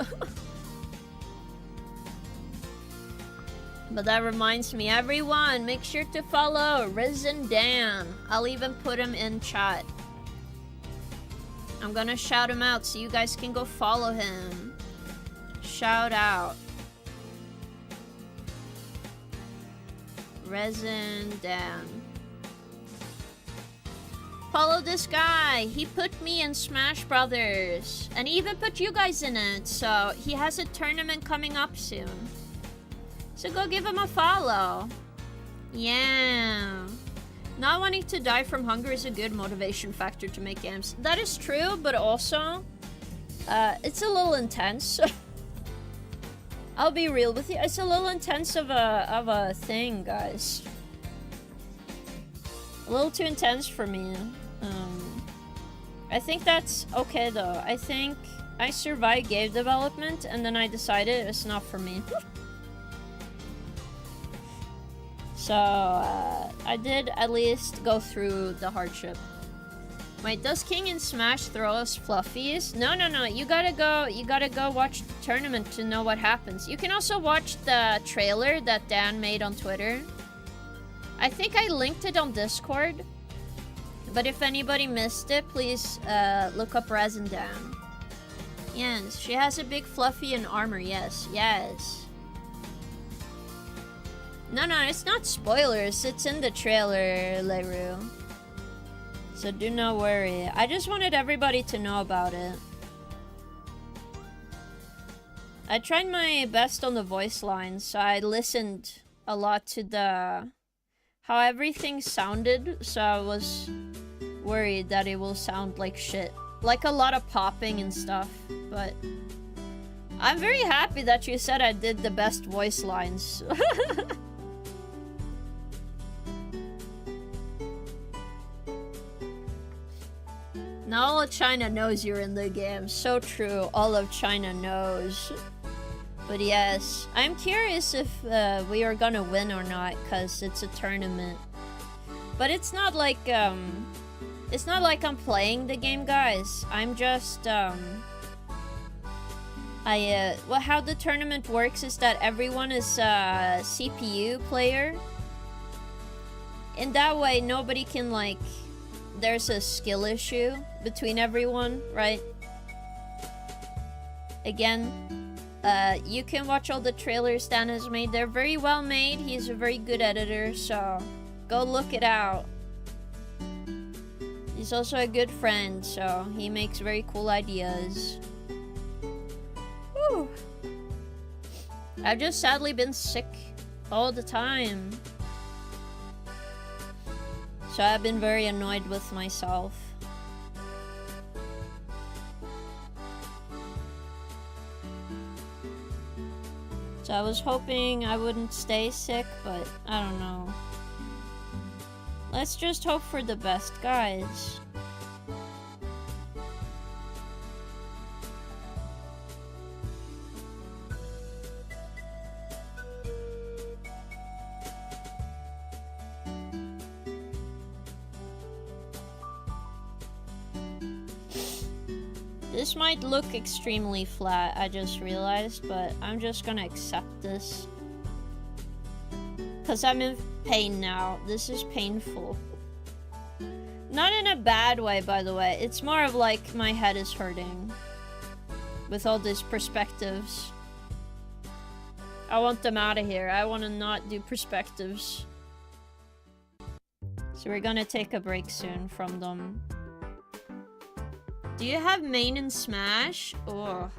But that reminds me, everyone, make sure to follow Risen Dan. I'll even put him in chat. I'm gonna shout him out so you guys can go follow him. Shout out. Risen Dan. Follow this guy. He put me in Smash Brothers. And he even put you guys in it. So he has a tournament coming up soon. So go give him a follow. Yeah. Not wanting to die from hunger is a good motivation factor to make games. That is true, but also, it's a little intense. I'll be real with you. It's a little intense of a thing, guys. A little too intense for me. I think that's okay though. I think I survived game development and then I decided it's not for me. So, I did at least go through the hardship. Wait, does King in Smash throw us fluffies? No. You gotta go watch the tournament to know what happens. You can also watch the trailer that Dan made on Twitter. I think I linked it on Discord. But if anybody missed it, please look up Resin Dan. Yes, she has a big fluffy and armor, yes. No, it's not spoilers. It's in the trailer, Leru. So do not worry. I just wanted everybody to know about it. I tried my best on the voice lines, so I listened a lot to how everything sounded, so I was worried that it will sound like shit. Like a lot of popping and stuff, but I'm very happy that you said I did the best voice lines. Now all of China knows you're in the game. So true. All of China knows. But yes, I'm curious if we are gonna win or not, because it's a tournament. But it's not like I'm playing the game, guys. I'm just well, how the tournament works is that everyone is a CPU player. In that way, nobody can like. There's a skill issue between everyone, right? Again, you can watch all the trailers Dan has made. They're very well made. He's a very good editor, so go look it out. He's also a good friend, so he makes very cool ideas. Whew. I've just sadly been sick all the time. So I've been very annoyed with myself. So I was hoping I wouldn't stay sick, but I don't know. Let's just hope for the best, guys. This might look extremely flat, I just realized, but I'm just gonna accept this. Because I'm in pain now. This is painful. Not in a bad way, by the way. It's more of like my head is hurting. With all these perspectives. I want them out of here. I want to not do perspectives. So we're gonna take a break soon from them. Do you have main in Smash? Oh.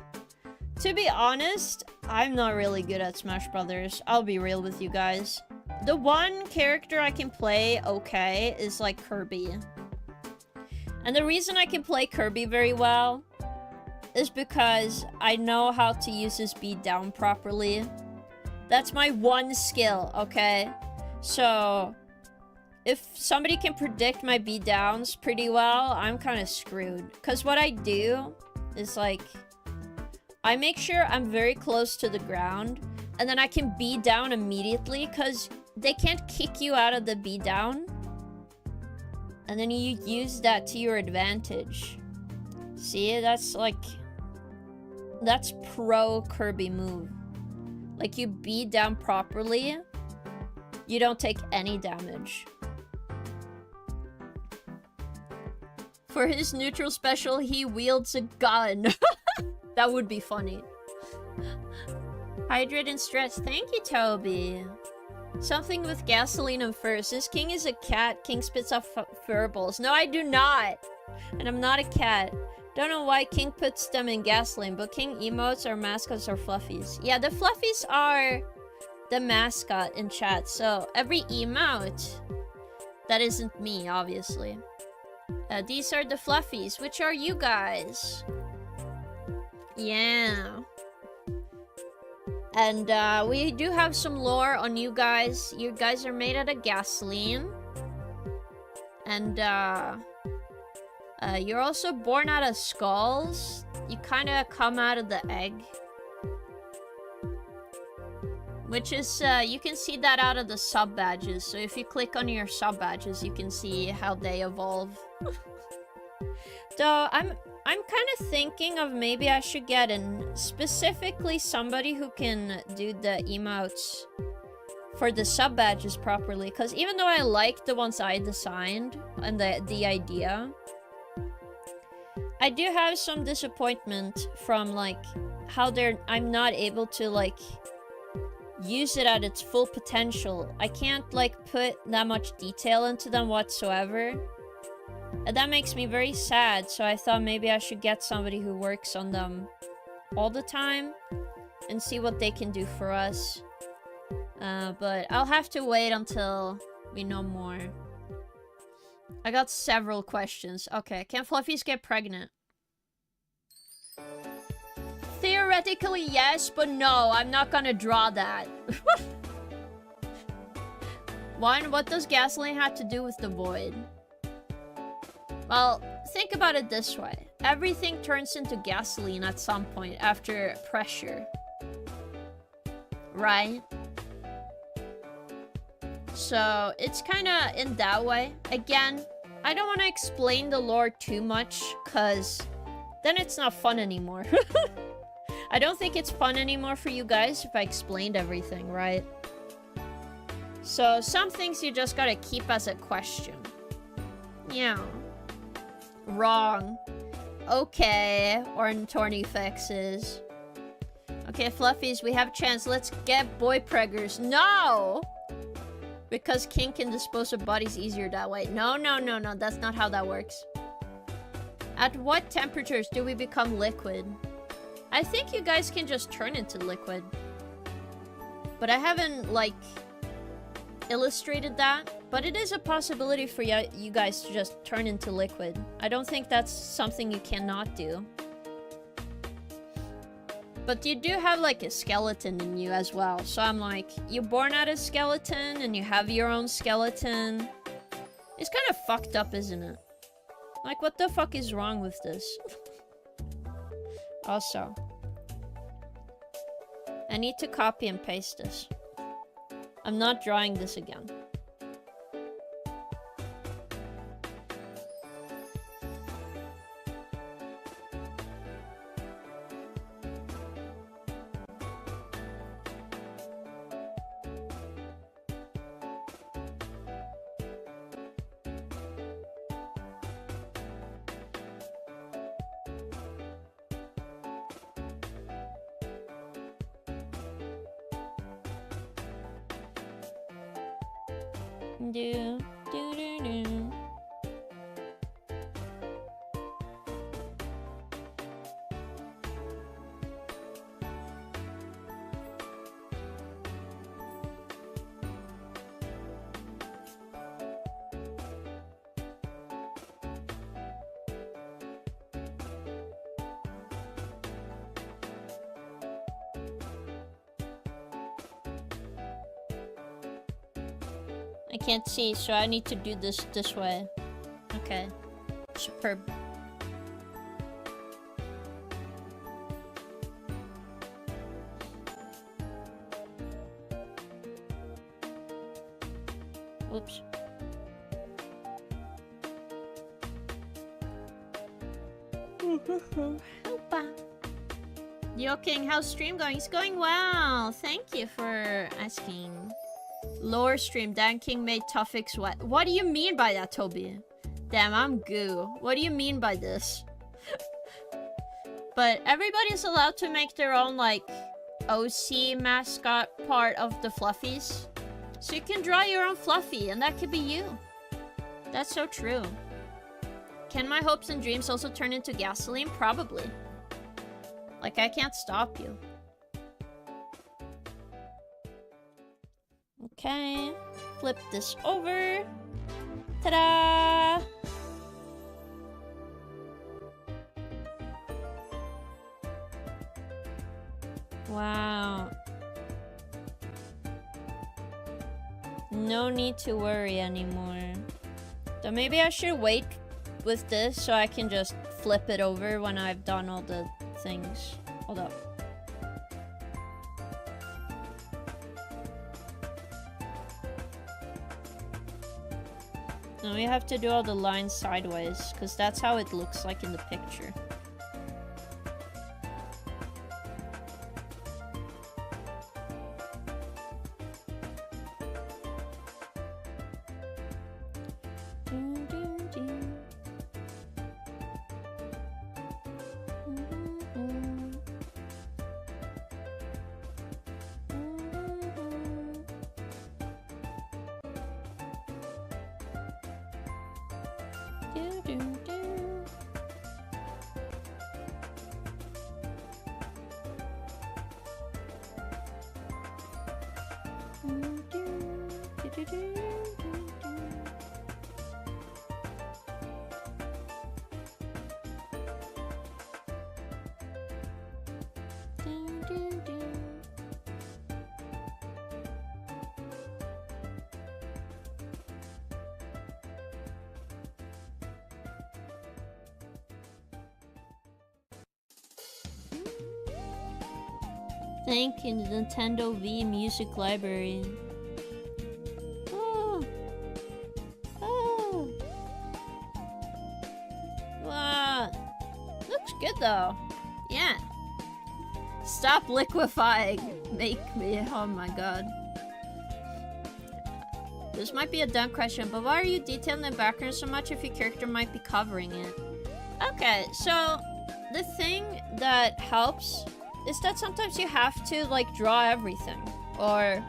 To be honest, I'm not really good at Smash Brothers. I'll be real with you guys. The one character I can play okay is like Kirby. And the reason I can play Kirby very well is because I know how to use his beat down properly. That's my one skill, okay? So if somebody can predict my beat downs pretty well, I'm kind of screwed. Because what I do is like, I make sure I'm very close to the ground, and then I can beat down immediately, because they can't kick you out of the beat down. And then you use that to your advantage. See, that's like, that's pro Kirby move. Like, you beat down properly, you don't take any damage. For his neutral special, he wields a gun. That would be funny. Hydrate and stretch. Thank you, Toby. Something with gasoline and fur. Since King is a cat, King spits off fur balls. No, I do not. And I'm not a cat. Don't know why King puts them in gasoline, but King emotes or mascots or fluffies. Yeah, the fluffies are the mascot in chat. So every emote, that isn't me, obviously. These are the fluffies. Which are you guys? Yeah. And we do have some lore on you guys. You guys are made out of gasoline. And you're also born out of skulls. You kind of come out of the egg. Which is, you can see that out of the sub badges. So if you click on your sub badges, you can see how they evolve. Though I'm kind of thinking of maybe I should get specifically somebody who can do the emotes for the sub badges properly. Because even though I like the ones I designed and the idea, I do have some disappointment from like how I'm not able to like use it at its full potential. I can't like put that much detail into them whatsoever. And that makes me very sad, so I thought maybe I should get somebody who works on them all the time and see what they can do for us. But I'll have to wait until we know more. I got several questions. Okay, can fluffies get pregnant? Theoretically, yes, but no, I'm not gonna draw that. One, what does gasoline have to do with the void? Well, think about it this way. Everything turns into gasoline at some point after pressure. Right? So, it's kinda in that way. Again, I don't want to explain the lore too much, because then it's not fun anymore. I don't think it's fun anymore for you guys if I explained everything, right? So, some things you just gotta keep as a question. Yeah. Wrong. Okay, ornithornifexes. Okay, fluffies, we have a chance. Let's get boy preggers. No! Because King can dispose of bodies easier that way. No, no, no, no. That's not how that works. At what temperatures do we become liquid? I think you guys can just turn into liquid. But I haven't, like, illustrated that. But it is a possibility for you guys to just turn into liquid. I don't think that's something you cannot do. But you do have, like, a skeleton in you as well. So I'm like, you're born out of skeleton and you have your own skeleton. It's kind of fucked up, isn't it? Like, what the fuck is wrong with this? Also, I need to copy and paste this. I'm not drawing this again. Do, do, do, do. I can't see, so I need to do this way. Okay. Superb. Oops. Yo King, how's stream going? It's going well. Thank you for asking. Lower stream, Dan King made Tuffix wet. What do you mean by that, Toby? Damn, I'm goo. What do you mean by this? But everybody's allowed to make their own, like, OC mascot part of the Fluffies. So you can draw your own Fluffy, and that could be you. That's so true. Can my hopes and dreams also turn into gasoline? Probably. Like, I can't stop you. Okay, flip this over. Ta-da! Wow. No need to worry anymore. So maybe I should wait with this so I can just flip it over when I've done all the things. Hold up. Now we have to do all the lines sideways, because that's how it looks like in the picture. Thank you, Nintendo V Music Library. Oh. Oh. Wow. Looks good though. Yeah. Stop liquefying. Make me. Oh my god. This might be a dumb question, but why are you detailing the background so much if your character might be covering it? Okay, so the thing that helps is that sometimes you have to, like, draw everything. Or,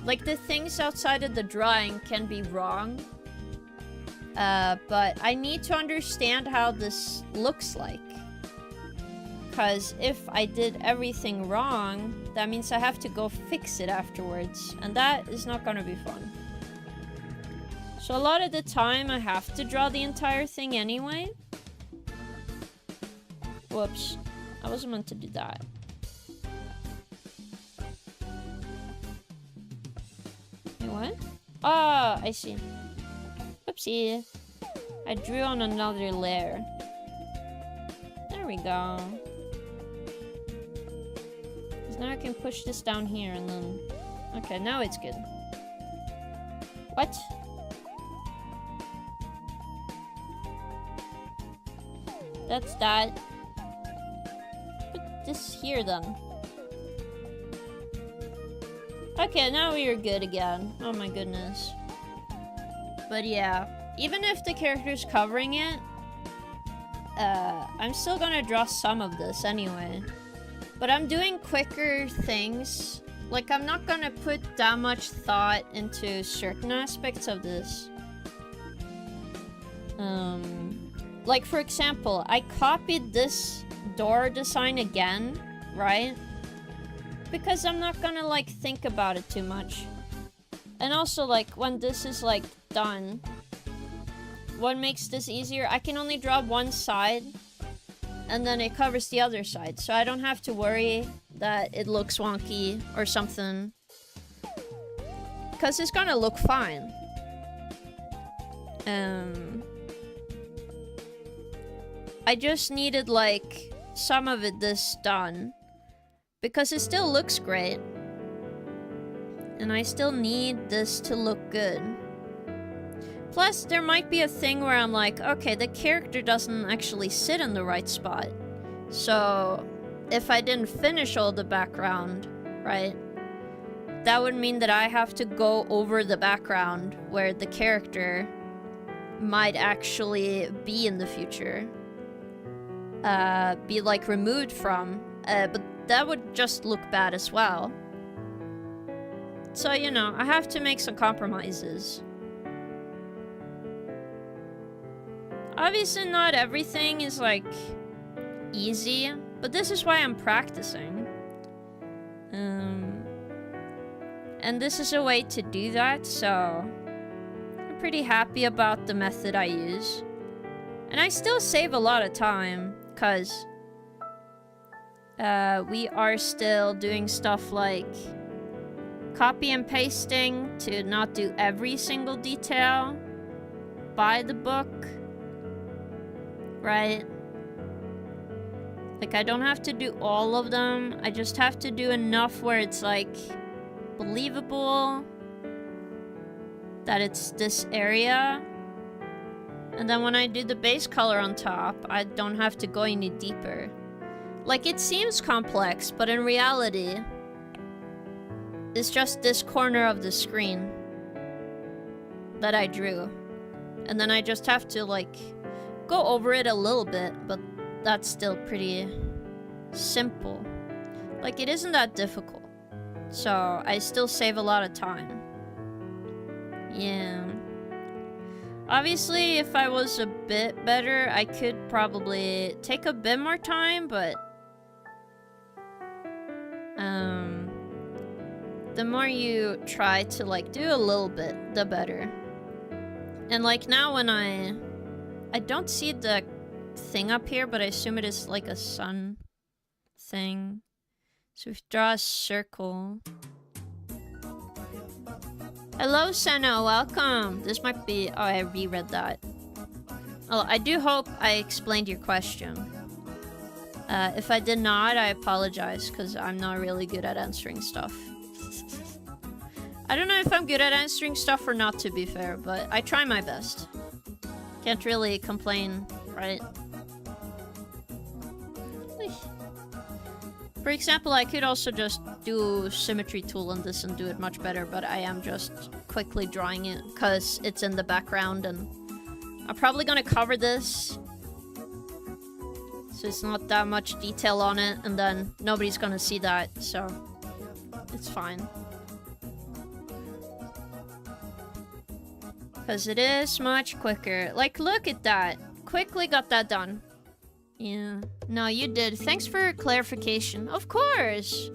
like, the things outside of the drawing can be wrong. But I need to understand how this looks like. Because if I did everything wrong, that means I have to go fix it afterwards. And that is not gonna be fun. So a lot of the time, I have to draw the entire thing anyway. Whoops. I wasn't meant to do that. Wait, what? Oh, I see. Whoopsie. I drew on another layer. There we go. So now I can push this down here and then... Okay, now it's good. What? That's that. This here then. Okay, now we are good again. Oh my goodness. But yeah, even if the character's covering it, I'm still gonna draw some of this anyway. But I'm doing quicker things. Like, I'm not gonna put that much thought into certain aspects of this. Like, for example, I copied this door design again, right? Because I'm not gonna, like, think about it too much. And also, like, when this is, like, done, what makes this easier? I can only draw one side, and then it covers the other side, so I don't have to worry that it looks wonky or something. Because it's gonna look fine. I just needed, like, some of it this done. Because it still looks great. And I still need this to look good. Plus, there might be a thing where I'm like, okay, the character doesn't actually sit in the right spot. So, if I didn't finish all the background, right? That would mean that I have to go over the background where the character might actually be in the future. Be, like, removed from. But that would just look bad as well. So, you know, I have to make some compromises. Obviously, not everything is, like, easy. But this is why I'm practicing. And this is a way to do that, so... I'm pretty happy about the method I use. And I still save a lot of time. Because we are still doing stuff like copy and pasting to not do every single detail by the book, right? Like, I don't have to do all of them. I just have to do enough where it's, like, believable that it's this area, And then when I do the base color on top, I don't have to go any deeper. Like, it seems complex, but in reality, it's just this corner of the screen that I drew. And then I just have to, like, go over it a little bit, but that's still pretty simple. Like, it isn't that difficult. So, I still save a lot of time. Yeah. Obviously, if I was a bit better, I could probably take a bit more time, but... the more you try to, like, do a little bit, the better. And, like, now when I don't see the thing up here, but I assume it is, like, a sun thing. So if you draw a circle... Hello, Senna, welcome! This might be... Oh, I reread that. Oh, I do hope I explained your question. If I did not, I apologize, because I'm not really good at answering stuff. I don't know if I'm good at answering stuff or not, to be fair, but I try my best. Can't really complain, right? For example, I could also just do symmetry tool on this and do it much better, but I am just quickly drawing it because it's in the background, and I'm probably gonna cover this so it's not that much detail on it, and then nobody's gonna see that, so it's fine. Because it is much quicker. Like, look at that. Quickly got that done. Yeah. No, you did. Thanks for clarification. Of course!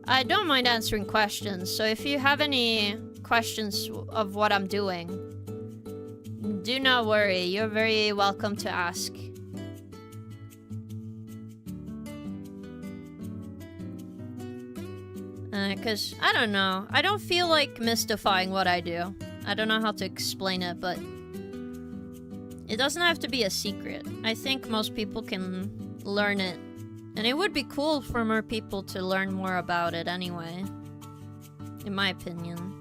I don't mind answering questions, so if you have any questions of what I'm doing, do not worry. You're very welcome to ask. Because, I don't know. I don't feel like mystifying what I do. I don't know how to explain it, but it doesn't have to be a secret. I think most people can learn it. And it would be cool for more people to learn more about it anyway. In my opinion.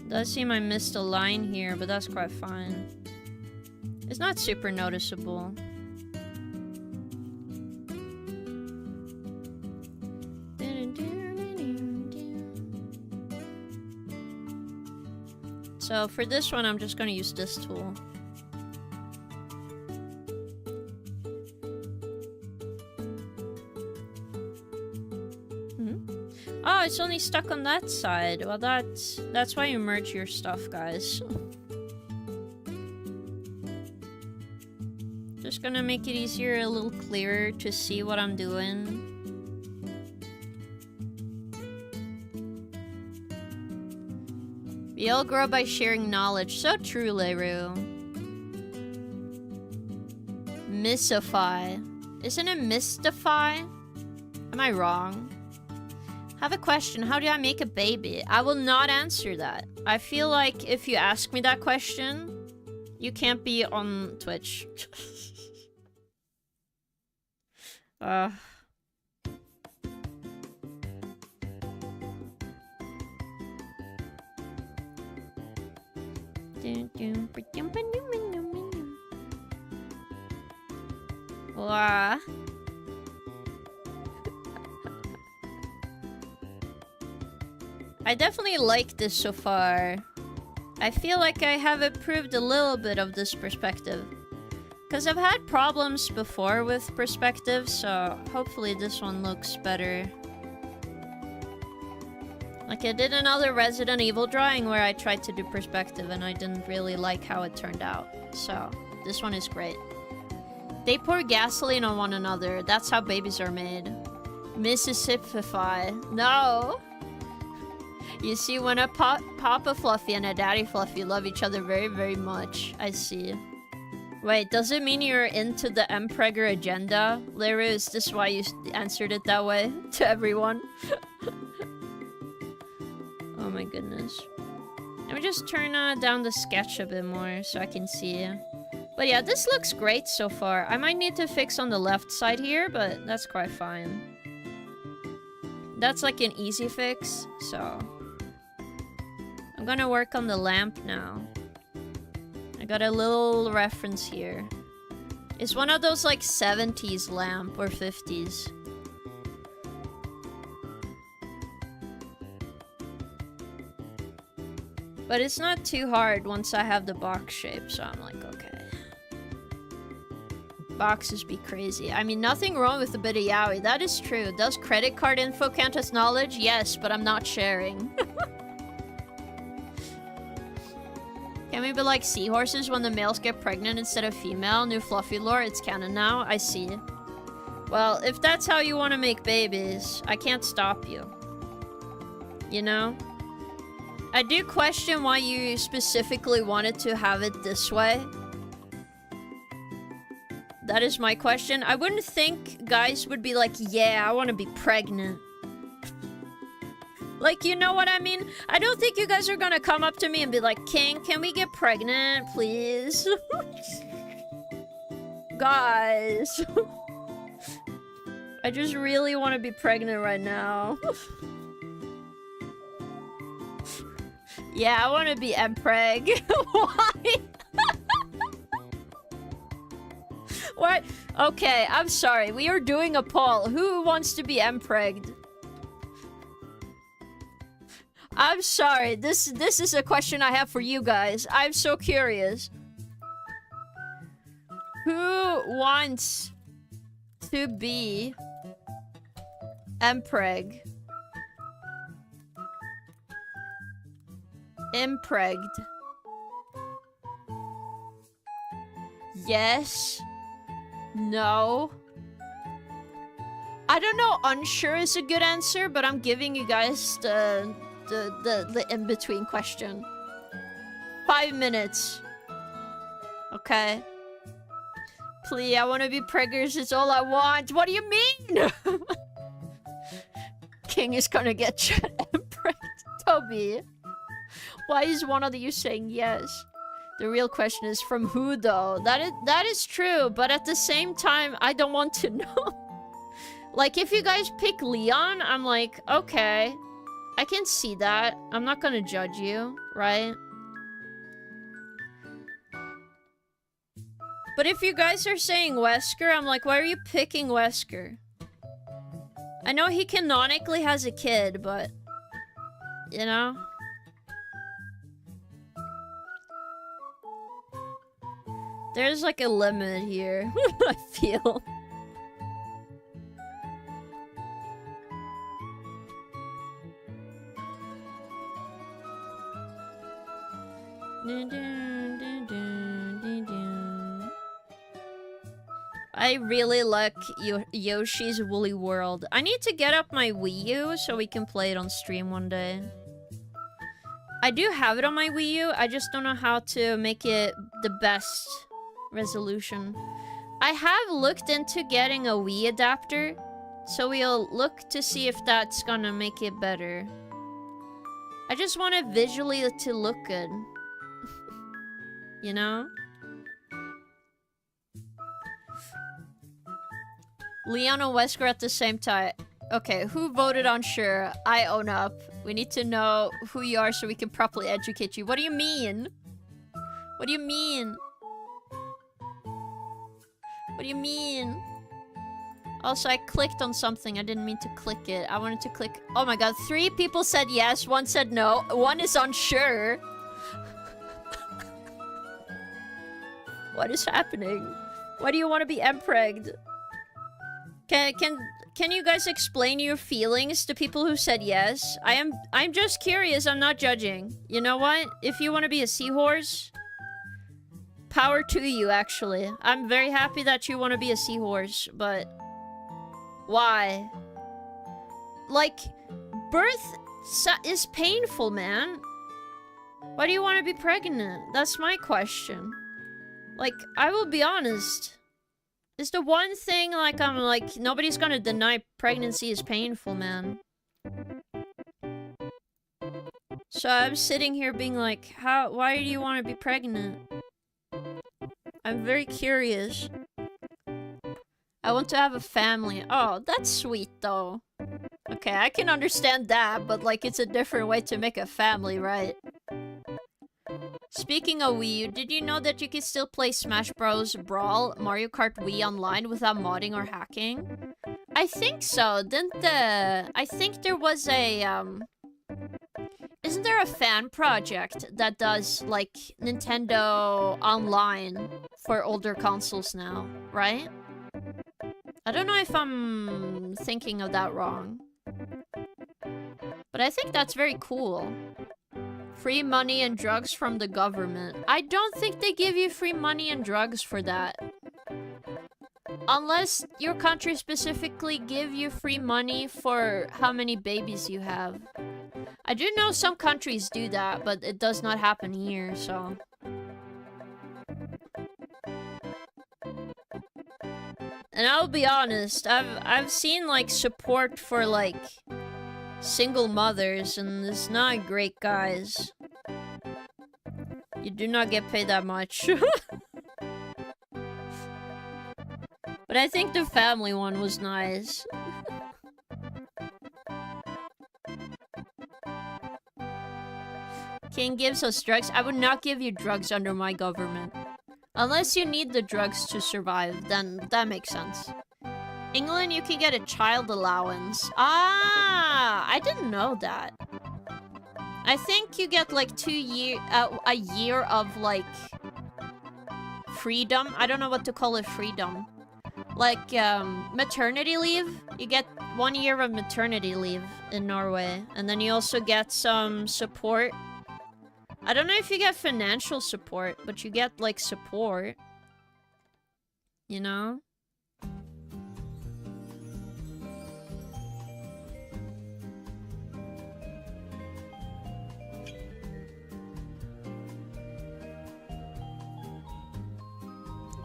Does seem I missed a line here, but that's quite fine. It's not super noticeable. So for this one, I'm just going to use this tool. Oh, it's only stuck on that side. Well, that's why you merge your stuff, guys. Just gonna make it easier, a little clearer to see what I'm doing. We all grow by sharing knowledge. So true, Leru. Mystify. Isn't it mystify? Am I wrong? Have a question. How do I make a baby? I will not answer that. I feel like if you ask me that question, you can't be on Twitch. Wow. I definitely like this so far. I feel like I have improved a little bit of this perspective. Because I've had problems before with perspective, so hopefully this one looks better. Like I did another Resident Evil drawing where I tried to do perspective and I didn't really like how it turned out. So, this one is great. They pour gasoline on one another. That's how babies are made. Mississippi. No! You see, when a Papa Fluffy and a Daddy Fluffy love each other very, very much. I see. Wait, does it mean you're into the Empreger agenda? Leru, is this why you answered it that way to everyone? Oh my goodness. Let me just turn down the sketch a bit more so I can see. But yeah, this looks great so far. I might need to fix on the left side here, but that's quite fine. That's like an easy fix, so... gonna work on the lamp now. I got a little reference here. It's one of those like 70s lamp or 50s. But it's not too hard once I have the box shape, so I'm like, okay. Boxes be crazy. I mean, nothing wrong with a bit of yaoi. That is true. Does credit card info count as knowledge? Yes, but I'm not sharing. Can we be like seahorses when the males get pregnant instead of female? New fluffy lore, it's canon now. I see. Well, if that's how you want to make babies, I can't stop you. You know? I do question why you specifically wanted to have it this way. That is my question. I wouldn't think guys would be like, yeah, I want to be pregnant. Like, you know what I mean? I don't think you guys are gonna come up to me and be like, King, can we get pregnant, please? Guys. I just really want to be pregnant right now. Yeah, I want to be empreg. Why? What? Okay, I'm sorry. We are doing a poll. Who wants to be empregged? I'm sorry. This is a question I have for you guys. I'm so curious. Who wants to be empreg? Impregged. Yes. No. I don't know. Unsure is a good answer, but I'm giving you guys the in-between question. 5 minutes. Okay. Please, I want to be preggers. It's all I want. What do you mean? King is gonna get chat empregged. Toby. Why is one of you saying yes? The real question is from who though? That is true, but at the same time, I don't want to know. Like, if you guys pick Leon, I'm like, okay. I can see that. I'm not gonna judge you, right? But if you guys are saying Wesker, I'm like, why are you picking Wesker? I know he canonically has a kid, but... You know? There's like a limit here, I feel. I really like Yoshi's Woolly World. I need to get up my Wii U so we can play it on stream one day. I do have it on my Wii U, I just don't know how to make it the best resolution. I have looked into getting a Wii adapter, so we'll look to see if that's gonna make it better. I just want it visually to look good. You know? Leon and Wesker at the same time. Okay, who voted on sure? I own up. We need to know who you are so we can properly educate you. What do you mean? What do you mean? What do you mean? Also, I clicked on something. I didn't mean to click it. I wanted to click... Oh my god, 3 people said yes, 1 said no, 1 is unsure. What is happening? Why do you want to be empregged? Can you guys explain your feelings to people who said yes? I'm just curious, I'm not judging. You know what? If you want to be a seahorse, power to you, actually. I'm very happy that you want to be a seahorse, but... Why? Like, birth is painful, man. Why do you want to be pregnant? That's my question. Like, I will be honest. It's the one thing, like, I'm like, nobody's gonna deny pregnancy is painful, man. So I'm sitting here being like, why do you want to be pregnant? I'm very curious. I want to have a family. Oh, that's sweet, though. Okay, I can understand that, but, like, it's a different way to make a family, right? Speaking of Wii U, did you know that you can still play Smash Bros. Brawl, Mario Kart Wii online without modding or hacking? I think so. I think there was a, isn't there a fan project that does, like, Nintendo Online for older consoles now, right? I don't know if I'm thinking of that wrong. But I think that's very cool. Free money and drugs from the government. I don't think they give you free money and drugs for that. Unless your country specifically give you free money for how many babies you have. I do know some countries do that, but it does not happen here, so... And I'll be honest, I've seen, like, support for, like, single mothers, and it's not great, guys. You do not get paid that much. But I think the family one was nice. King gives us drugs. I would not give you drugs under my government. Unless you need the drugs to survive, then that makes sense. England, you can get a child allowance. Ah, I didn't know that. I think you get like a year of like freedom. I don't know what to call it, freedom. Like maternity leave. You get 1 year of maternity leave in Norway, and then you also get some support. I don't know if you get financial support, but you get like support. You know?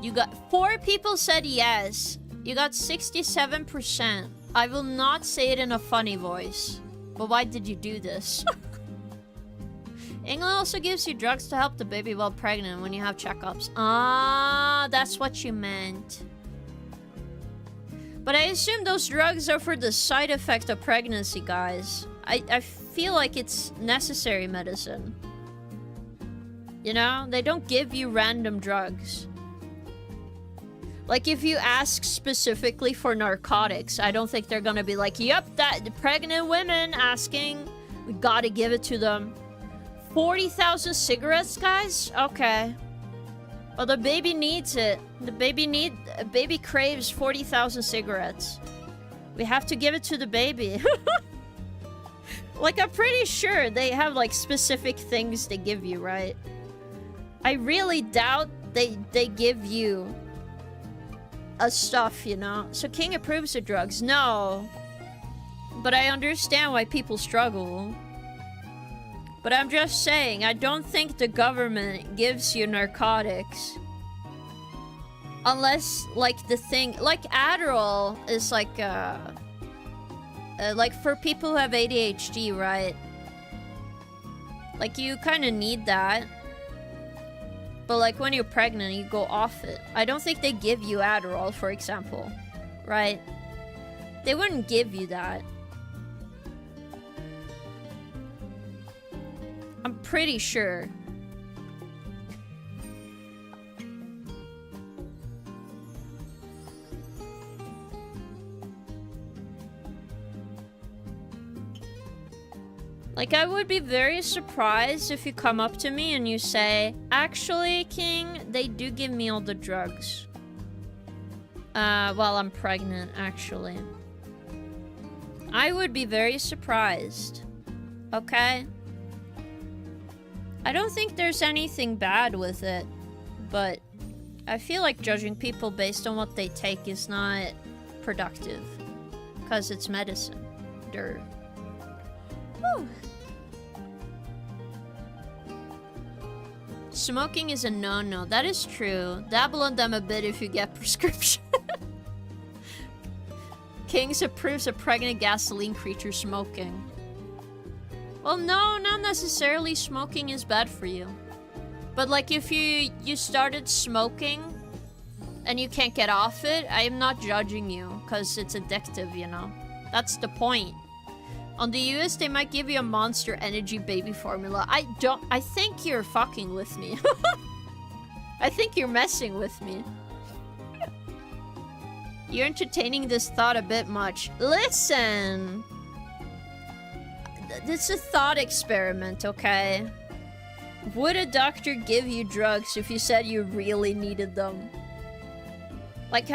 You got 4 people said yes. You got 67%. I will not say it in a funny voice. But why did you do this? England also gives you drugs to help the baby while pregnant when you have checkups. Ah, that's what you meant. But I assume those drugs are for the side effect of pregnancy, guys. I feel like it's necessary medicine. You know? They don't give you random drugs. Like, if you ask specifically for narcotics, I don't think they're gonna be like, yep, that pregnant women asking, we gotta give it to them. 40,000 cigarettes, guys? Okay. Well, the baby needs it. The baby craves 40,000 cigarettes. We have to give it to the baby. Like, I'm pretty sure they have, like, specific things they give you, right? I really doubt they give you a stuff, you know? So King approves of drugs. No. But I understand why people struggle. But I'm just saying, I don't think the government gives you narcotics. Unless, like, the thing... Like, Adderall is, like, like, for people who have ADHD, right? Like, you kind of need that. But, like, when you're pregnant, you go off it. I don't think they give you Adderall, for example. Right? They wouldn't give you that. I'm pretty sure. Like, I would be very surprised if you come up to me and you say, actually, King, they do give me all the drugs. While I'm pregnant, actually. I would be very surprised. Okay? I don't think there's anything bad with it, but I feel like judging people based on what they take is not productive. Because it's medicine. Durr. Whew. Smoking is a no-no. That is true. Dabble on them a bit if you get prescription. Kings approves of pregnant gasoline creature smoking. Well, no, not necessarily smoking is bad for you. But, like, if you started smoking and you can't get off it, I am not judging you, because it's addictive, you know? That's the point. On the US, they might give you a Monster Energy baby formula. I think you're fucking with me. I think you're messing with me. You're entertaining this thought a bit much. Listen! It's a thought experiment, okay? Would a doctor give you drugs if you said you really needed them? Like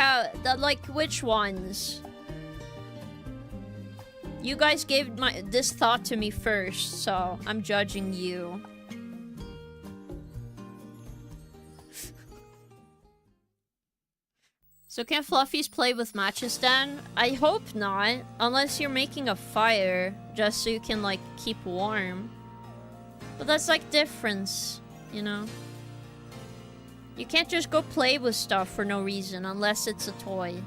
like which ones? You guys gave this thought to me first, so I'm judging you. So can fluffies play with matches then? I hope not, unless you're making a fire just so you can like keep warm. But that's like difference, you know? You can't just go play with stuff for no reason unless it's a toy.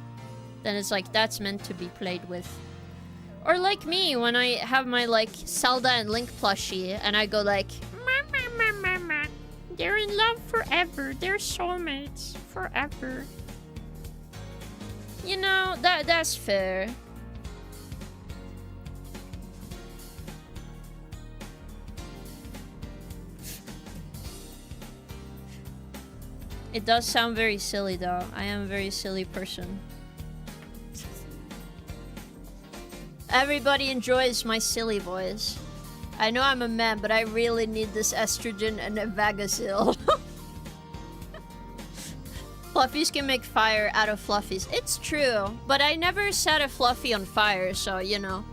Then it's like that's meant to be played with. Or like me, when I have my, like, Zelda and Link plushie, and I go like, "Mama, they're in love forever. They're soulmates forever." You know, that's fair. It does sound very silly, though. I am a very silly person. Everybody enjoys my silly voice. I know I'm a man, but I really need this estrogen and a Vagisil. Fluffies can make fire out of fluffies. It's true, but I never set a fluffy on fire, so, you know.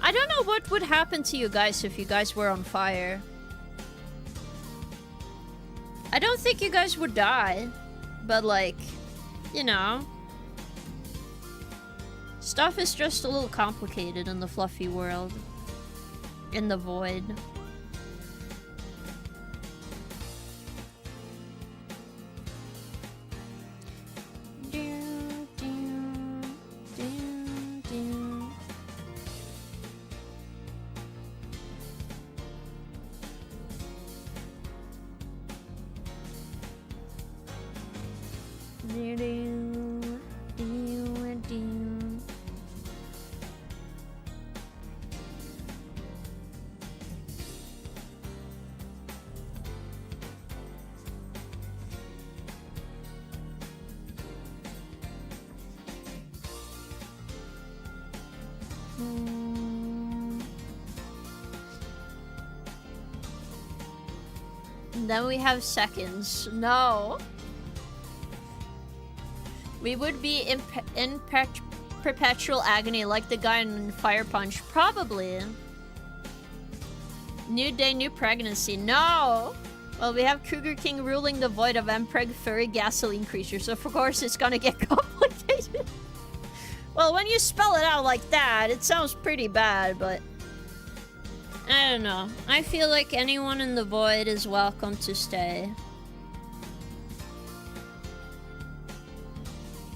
I don't know what would happen to you guys if you guys were on fire. I don't think you guys would die, but like, you know. Stuff is just a little complicated in the fluffy world. In the void. Then we have seconds. No. We would be in perpetual agony like the guy in Fire Punch. Probably. New day, new pregnancy. No! Well, we have Cougar King ruling the void of Mpreg furry gasoline creatures, so of course it's gonna get complicated. Well, when you spell it out like that, it sounds pretty bad, but... I don't know. I feel like anyone in the void is welcome to stay.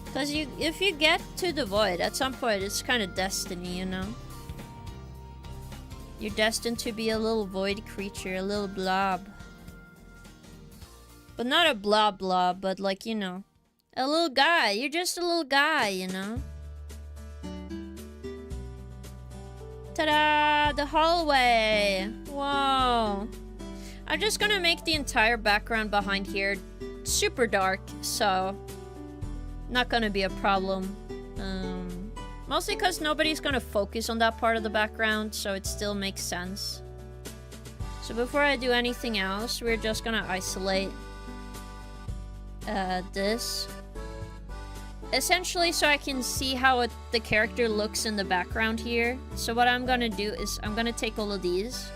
Because if you get to the void, at some point it's kind of destiny, you know? You're destined to be a little void creature, a little blob. But not a blob, but like, you know. A little guy. You're just a little guy, you know? Ta-da! The hallway! Whoa! I'm just gonna make the entire background behind here super dark, so... not gonna be a problem. Mostly because nobody's gonna focus on that part of the background, so it still makes sense. So before I do anything else, we're just gonna isolate this. Essentially, so I can see how the character looks in the background here. So what I'm gonna do is I'm gonna take all of these,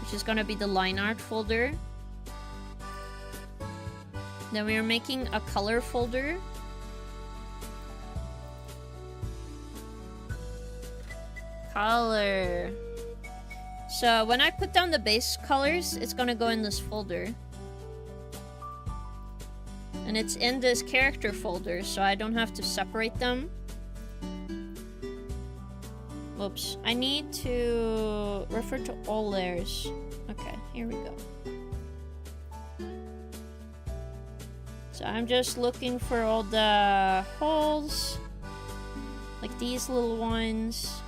which is gonna be the line art folder. Then we are making a color folder. Color. So when I put down the base colors, it's gonna go in this folder. And it's in this character folder, so I don't have to separate them. Whoops. I need to refer to all layers. Okay, here we go. So I'm just looking for all the holes. Like these little ones.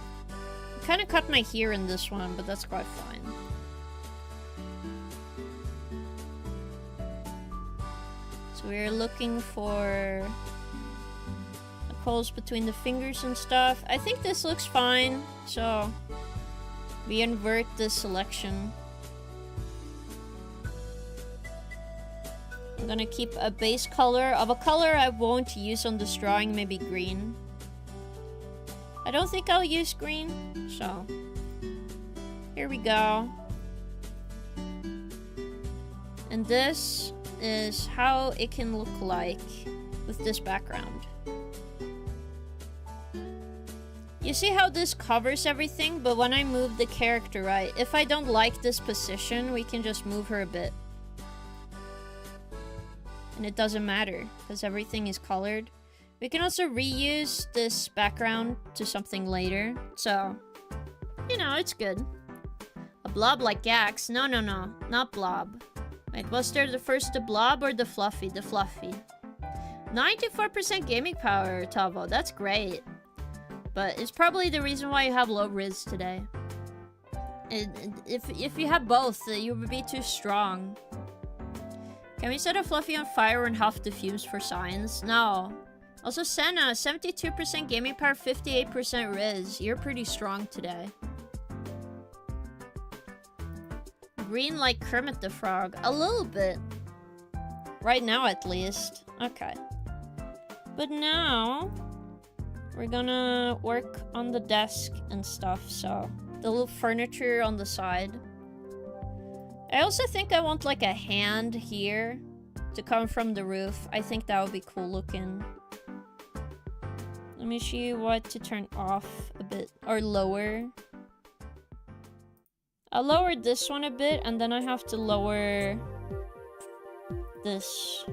kind of cut my hair in this one, but that's quite fine. So we're looking for the holes between the fingers and stuff. I think this looks fine, so we invert the selection. I'm gonna keep a base color of a color I won't use on this drawing, maybe green. I don't think I'll use green, so here we go. And this is how it can look like with this background. You see how this covers everything, but when I move the character right, if I don't like this position, we can just move her a bit. And it doesn't matter, because everything is colored. We can also reuse this background to something later, so, you know, it's good. A blob like Gax? No, no, no, not blob. Wait, was there the first the blob or the fluffy? The fluffy. 94% gaming power, Tavo, that's great. But it's probably the reason why you have low Riz today. If you have both, you would be too strong. Can we set a fluffy on fire and huff the fumes for science? No. Also, Senna, 72% gaming power, 58% Riz. You're pretty strong today. Green like Kermit the Frog. A little bit. Right now, at least. Okay. But now, we're gonna work on the desk and stuff, so the little furniture on the side. I also think I want like a hand here to come from the roof. I think that would be cool looking. Let me show you what to turn off a bit, or lower. I'll lower this one a bit, and then I have to lower this.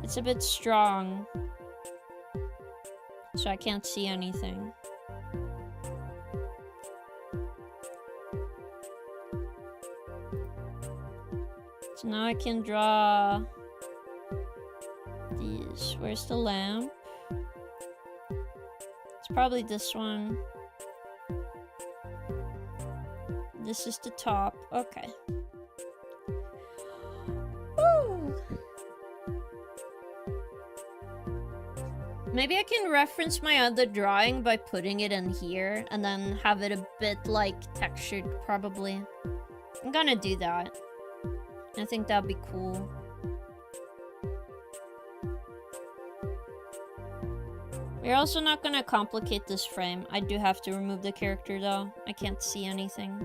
It's a bit strong, so I can't see anything. So now I can draw these. Where's the lamp? It's probably this one. This is the top. Okay. Woo! Maybe I can reference my other drawing by putting it in here and then have it a bit like textured, probably. I'm gonna do that. I think that'd be cool. We're also not gonna complicate this frame. I do have to remove the character though. I can't see anything.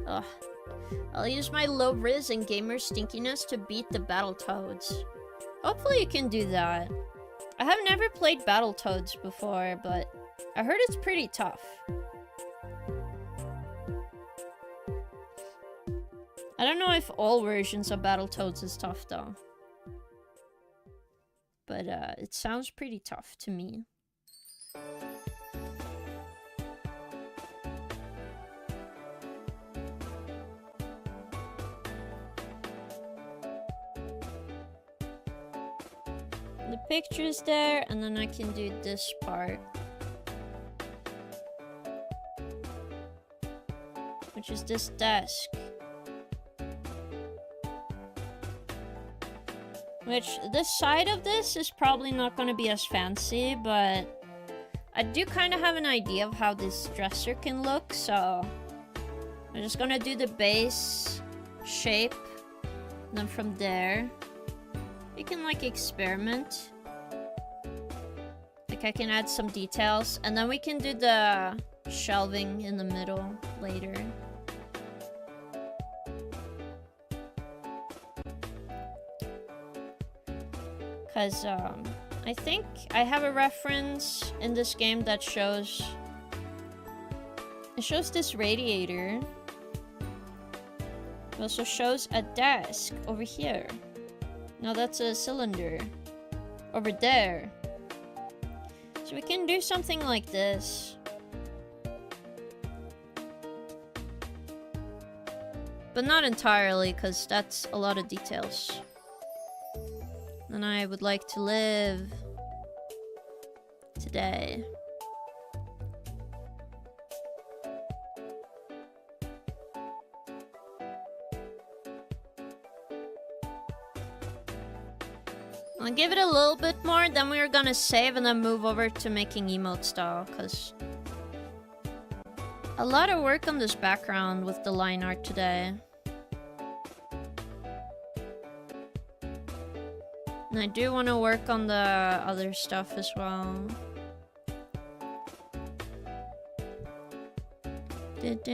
Ugh. I'll use my low Riz and gamer stinkiness to beat the Battletoads. Hopefully you can do that. I have never played Battletoads before, but I heard it's pretty tough. I don't know if all versions of Battletoads is tough though. But it sounds pretty tough to me. The picture's there, and then I can do this part, which is this desk. Which, this side of this is probably not going to be as fancy, but I do kind of have an idea of how this dresser can look, so I'm just going to do the base shape, and then from there you can like experiment. Like I can add some details, and then we can do the shelving in the middle later. Because I think I have a reference in this game that shows... It shows this radiator. It also shows a desk over here. No, that's a cylinder. Over there. So we can do something like this. But not entirely, because that's a lot of details. And I would like to live today. I'll give it a little bit more, then we're gonna save and then move over to making emote style, because a lot of work on this background with the line art today. And I do want to work on the other stuff as well. It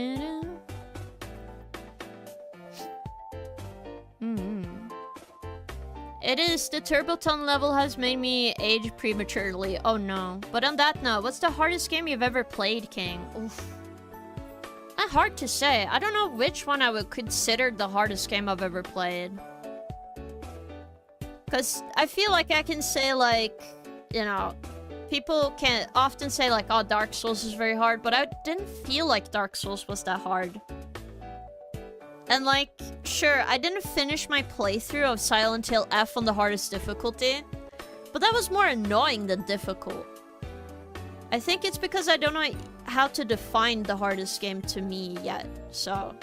is, the Turboton level has made me age prematurely. Oh no. But on that note, what's the hardest game you've ever played, King? Oof. Not hard to say. I don't know which one I would consider the hardest game I've ever played. Because I feel like I can say, like, you know, people can often say, like, oh, Dark Souls is very hard, but I didn't feel like Dark Souls was that hard. And, like, sure, I didn't finish my playthrough of Silent Hill F on the hardest difficulty, but that was more annoying than difficult. I think it's because I don't know how to define the hardest game to me yet, so...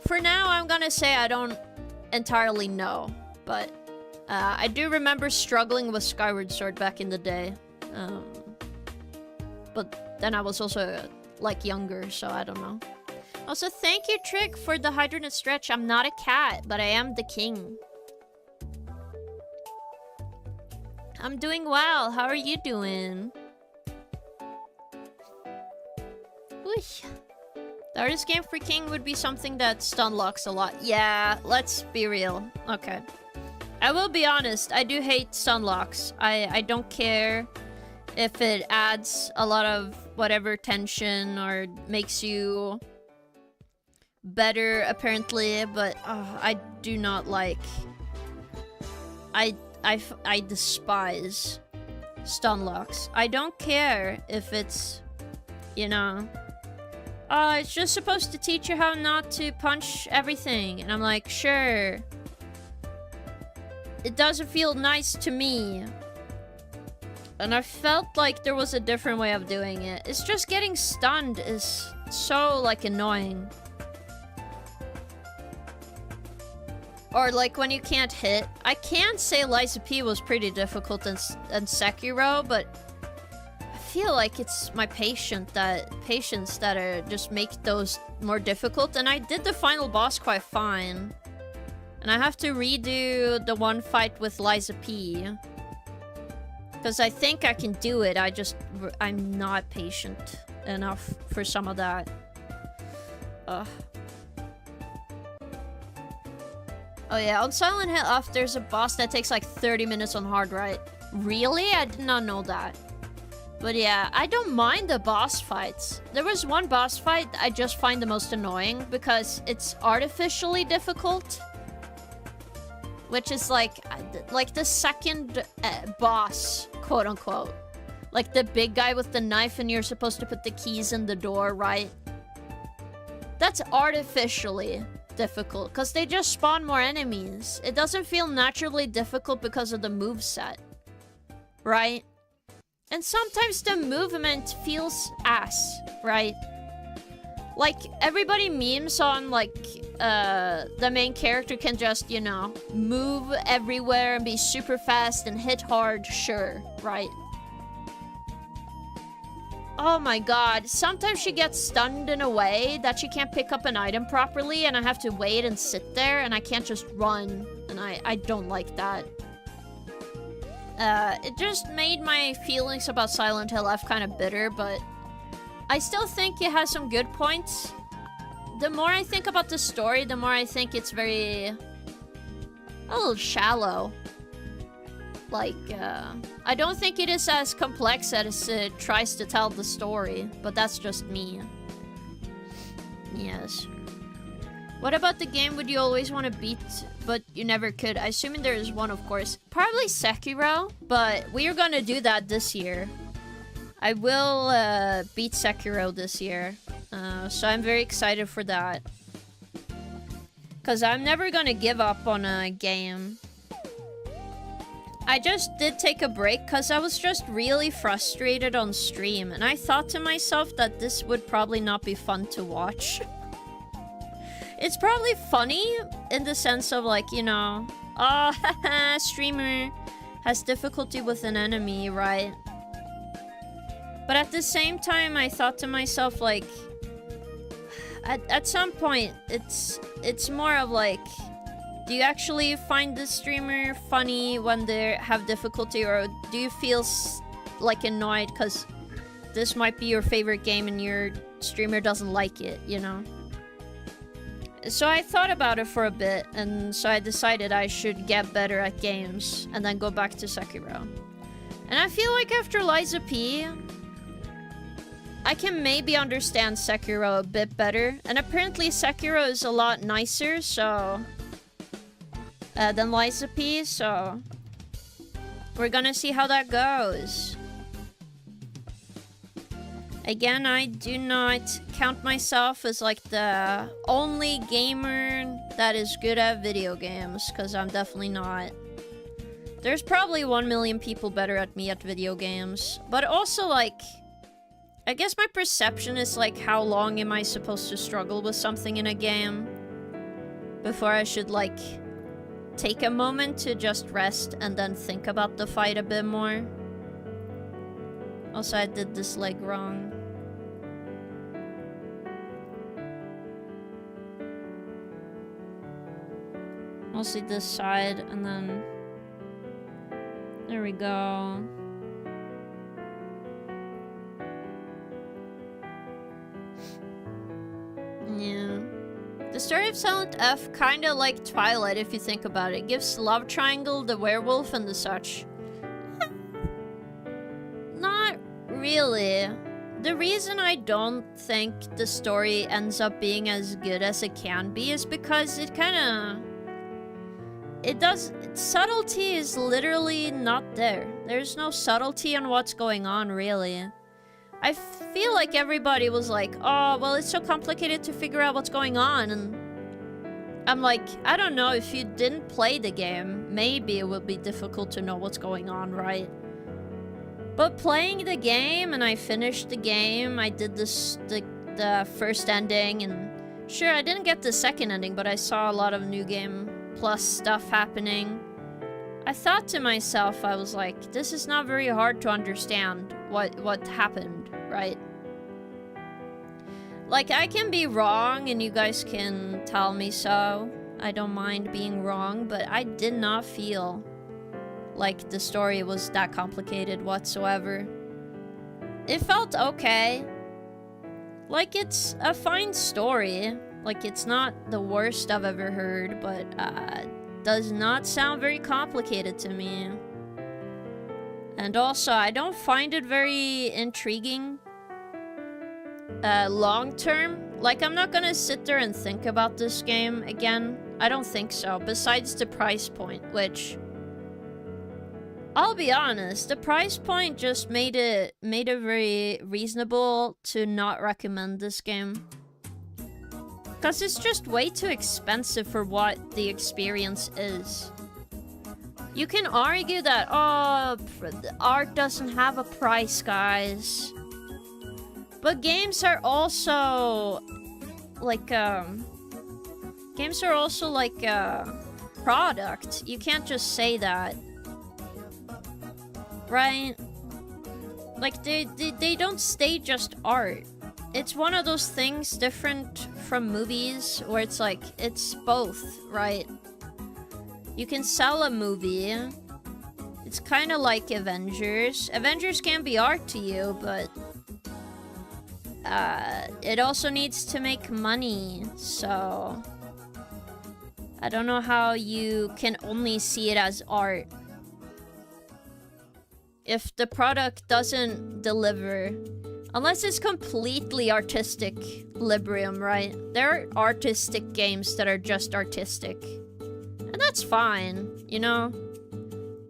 For now, I'm gonna say I don't entirely know. But I do remember struggling with Skyward Sword back in the day. But then I was also, like, younger, so I don't know. Also, thank you, Trick, for the hydrant stretch. I'm not a cat, but I am the king. I'm doing well. How are you doing? Whoosh. The hardest game for King would be something that stun locks a lot. Yeah, let's be real. Okay. I will be honest, I do hate stun locks. I don't care if it adds a lot of whatever tension or makes you better, apparently, but I do not like... I despise stun locks. I don't care if it's, you know... it's just supposed to teach you how not to punch everything. And I'm like, sure. It doesn't feel nice to me. And I felt like there was a different way of doing it. It's just getting stunned is so, like, annoying. Or, like, when you can't hit. I can say Liza P was pretty difficult in Sekiro, but I feel like it's my patience that just make those more difficult. And I did the final boss quite fine. And I have to redo the one fight with Liza P. Because I think I can do it, I'm not patient enough for some of that. Ugh. Oh yeah, on Silent Hill F, there's a boss that takes like 30 minutes on hard, right? Really? I did not know that. But yeah, I don't mind the boss fights. There was one boss fight I just find the most annoying because it's artificially difficult. Which is like the second boss, quote unquote. Like the big guy with the knife and you're supposed to put the keys in the door, right? That's artificially difficult because they just spawn more enemies. It doesn't feel naturally difficult because of the moveset, right? And sometimes the movement feels ass, right? Like, everybody memes on, like, the main character can just, you know, move everywhere and be super fast and hit hard, sure, right? Oh my god, sometimes she gets stunned in a way that she can't pick up an item properly and I have to wait and sit there and I can't just run. And I don't like that. It just made my feelings about Silent Hill F kind of bitter, but I still think it has some good points. The more I think about the story, the more I think it's a little shallow. Like, I don't think it is as complex as it tries to tell the story, but that's just me. Yes. What about the game would you always want to beat, but you never could? I assume there is one, of course. Probably Sekiro, but we are gonna do that this year. I will beat Sekiro this year. So I'm very excited for that. Because I'm never gonna give up on a game. I just did take a break because I was just really frustrated on stream. And I thought to myself that this would probably not be fun to watch. It's probably funny in the sense of like, you know, oh, haha, streamer has difficulty with an enemy, right? But at the same time, I thought to myself, like, at some point, it's more of like, do you actually find the streamer funny when they have difficulty, or do you feel like annoyed because this might be your favorite game and your streamer doesn't like it, you know? So I thought about it for a bit, and so I decided I should get better at games and then go back to Sekiro. And I feel like after Liza P, I can maybe understand Sekiro a bit better. And apparently Sekiro is a lot nicer, so... than Liza P, so... we're gonna see how that goes. Again, I do not count myself as like the only gamer that is good at video games, because I'm definitely not. There's probably 1 million people better at me at video games. But also, like, I guess my perception is like, how long am I supposed to struggle with something in a game before I should, like, take a moment to just rest and then think about the fight a bit more. Also, I did this leg wrong. Mostly this side, and then... there we go. Yeah. The story of Silent F kinda like Twilight if you think about it. It gives love triangle, the werewolf, and the such. Not really. The reason I don't think the story ends up being as good as it can be is because it kinda... subtlety is literally not there. There's no subtlety on what's going on, really. I feel like everybody was like, oh, well, it's so complicated to figure out what's going on, and I'm like, I don't know, if you didn't play the game, maybe it would be difficult to know what's going on, right? But playing the game, and I finished the game, I did the first ending, and sure, I didn't get the second ending, but I saw a lot of New Game Plus stuff happening. I thought to myself, I was like, this is not very hard to understand what happened, right? Like, I can be wrong and you guys can tell me so. I don't mind being wrong, but I did not feel like the story was that complicated whatsoever. It felt okay. Like, it's a fine story. Like, it's not the worst I've ever heard, but does not sound very complicated to me. And also, I don't find it very intriguing long term. Like, I'm not gonna sit there and think about this game again. I don't think so, besides the price point, which... I'll be honest, the price point just made it very reasonable to not recommend this game. Because it's just way too expensive for what the experience is. You can argue that, oh, art doesn't have a price, guys. But games are also like games are also like a product. You can't just say that. Right? Like, they don't stay just art. It's one of those things different from movies where it's like, it's both, right? You can sell a movie. It's kind of like Avengers. Avengers can be art to you, but it also needs to make money, so I don't know how you can only see it as art. If the product doesn't deliver, Unless it's completely artistic Librium, right? There are artistic games that are just artistic. And that's fine, you know?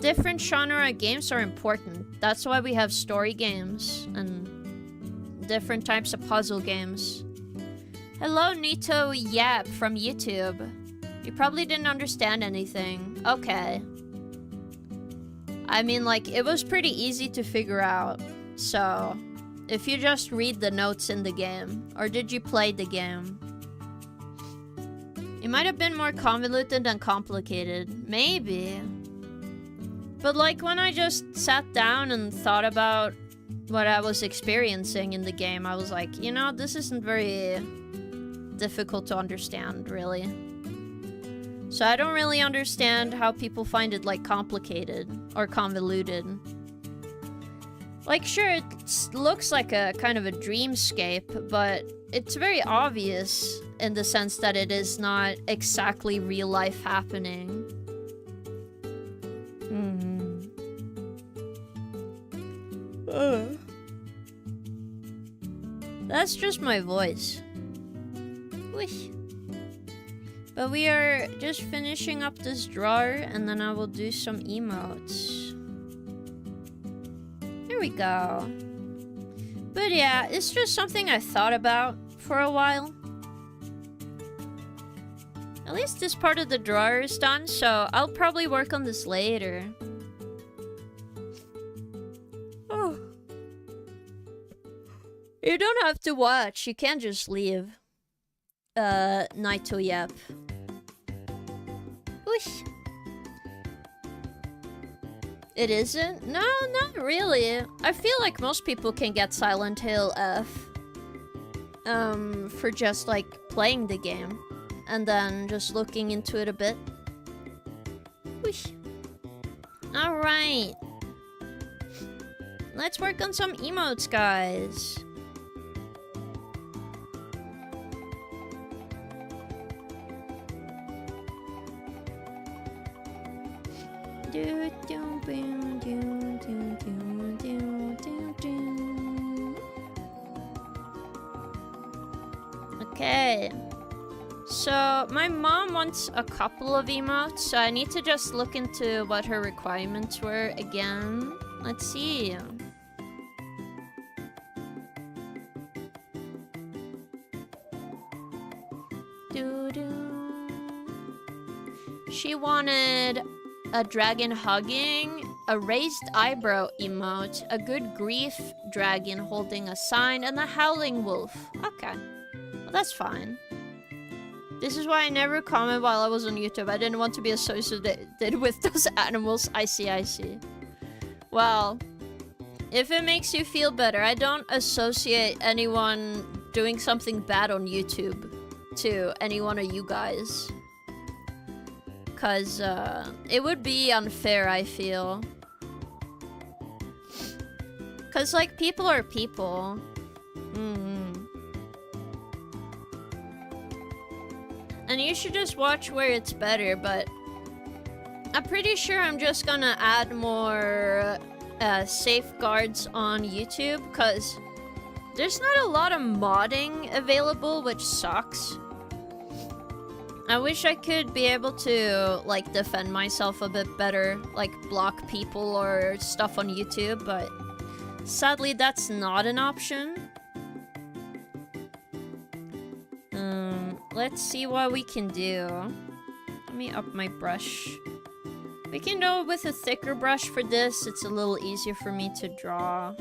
Different genre games are important. That's why we have story games and different types of puzzle games. Hello, Nito Yap from YouTube. You probably didn't understand anything. Okay. I mean, like, it was pretty easy to figure out. So, if you just read the notes in the game, or did you play the game? It might have been more convoluted than complicated. Maybe. But like when I just sat down and thought about what I was experiencing in the game, I was like, you know, this isn't very difficult to understand, really. So I don't really understand how people find it, like, complicated or convoluted. Like, sure, it looks like a kind of a dreamscape, but it's very obvious in the sense that it is not exactly real life happening. That's just my voice. Whoosh. But we are just finishing up this drawer, and then I will do some emotes. There we go. But yeah, it's just something I thought about for a while. At least this part of the drawer is done, so I'll probably work on this later. Oh. You don't have to watch, you can just leave. Naito Yep. Whoosh. It isn't? No, not really. I feel like most people can get Silent Hill F. For just, like, playing the game. And then just looking into it a bit. Whoosh. Alright. Let's work on some emotes, guys. Okay. So, my mom wants a couple of emotes, so I need to just look into what her requirements were again. Let's see. She wanted a dragon hugging, a raised eyebrow emote, a good grief dragon holding a sign, and a howling wolf. Okay. Well, that's fine. This is why I never comment while I was on YouTube. I didn't want to be associated with those animals. I see. Well, if it makes you feel better, I don't associate anyone doing something bad on YouTube to any one of you guys. Because, it would be unfair, I feel. Because, like, people are people. And you should just watch where it's better, but I'm pretty sure I'm just gonna add more safeguards on YouTube, because there's not a lot of modding available, which sucks. I wish I could be able to, like, defend myself a bit better, like, block people or stuff on YouTube, but sadly that's not an option. Let's see what we can do. Let me up my brush. We can go with a thicker brush for this. It's a little easier for me to draw.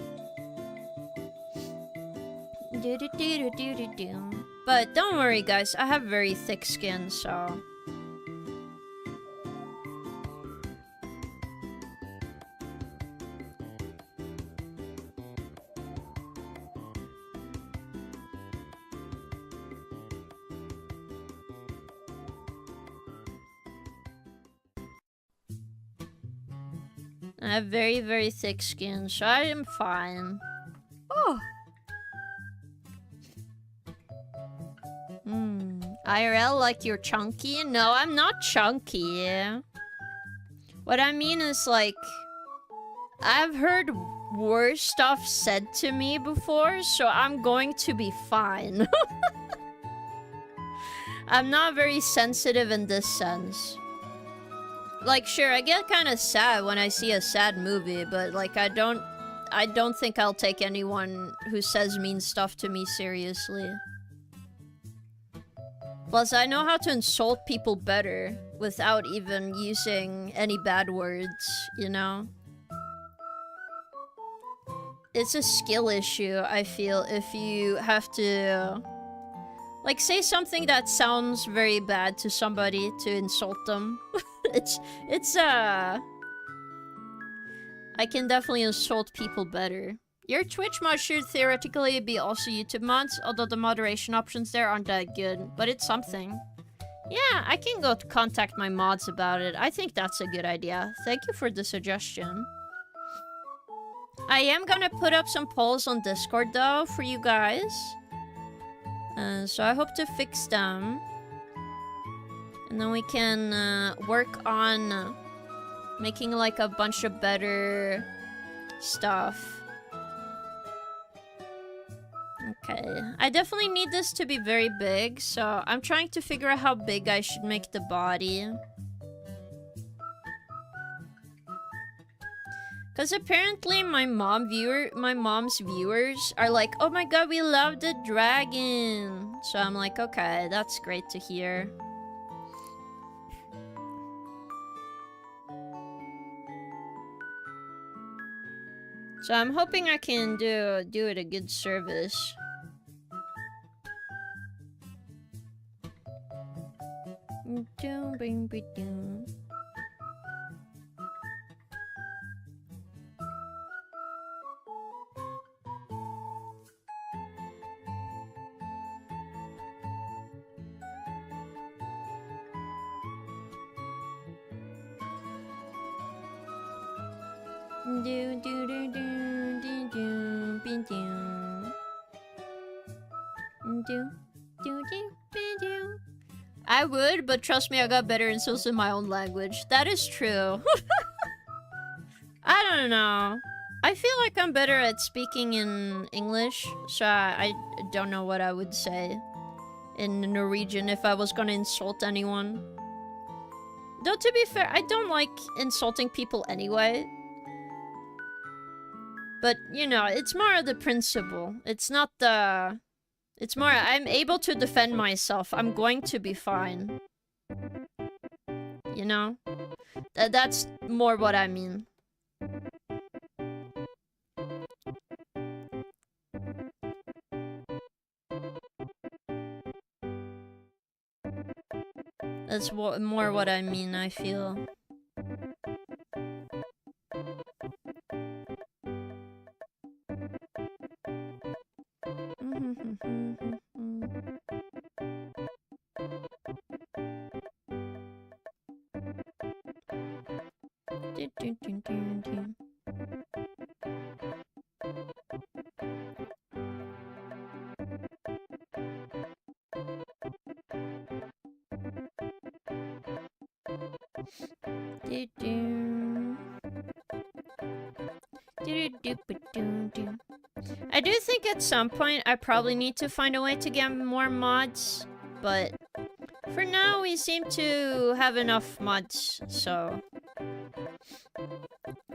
But don't worry, guys. I have very thick skin, so... I have very, very thick skin, so I am fine. Oh! IRL, like you're chunky? No, I'm not chunky. What I mean is, like, I've heard worse stuff said to me before, so I'm going to be fine. I'm not very sensitive in this sense. Like, sure, I get kind of sad when I see a sad movie, but like, I don't think I'll take anyone who says mean stuff to me seriously. Plus, I know how to insult people better without even using any bad words, you know? It's a skill issue, I feel, if you have to... like, say something that sounds very bad to somebody to insult them. I can definitely insult people better. Your Twitch mod should theoretically be also YouTube mods, although the moderation options there aren't that good, but it's something. Yeah, I can go contact my mods about it. I think that's a good idea. Thank you for the suggestion. I am gonna put up some polls on Discord though for you guys. So I hope to fix them. And then we can work on making like a bunch of better stuff. Okay, I definitely need this to be very big, so I'm trying to figure out how big I should make the body. Because apparently my mom's viewers are like, oh my god, we love the dragon. So I'm like, okay, that's great to hear. So I'm hoping I can do it a good service. I would, but trust me, I got better insults in my own language. That is true. I don't know. I feel like I'm better at speaking in English, so I don't know what I would say in Norwegian if I was gonna insult anyone. Though, to be fair, I don't like insulting people anyway. But, you know, it's more of the principle. It's not the... It's more, I'm able to defend myself. I'm going to be fine. You know? That's more what I mean. That's more what I mean, I feel. I do think at some point I probably need to find a way to get more mods, but for now we seem to have enough mods, so...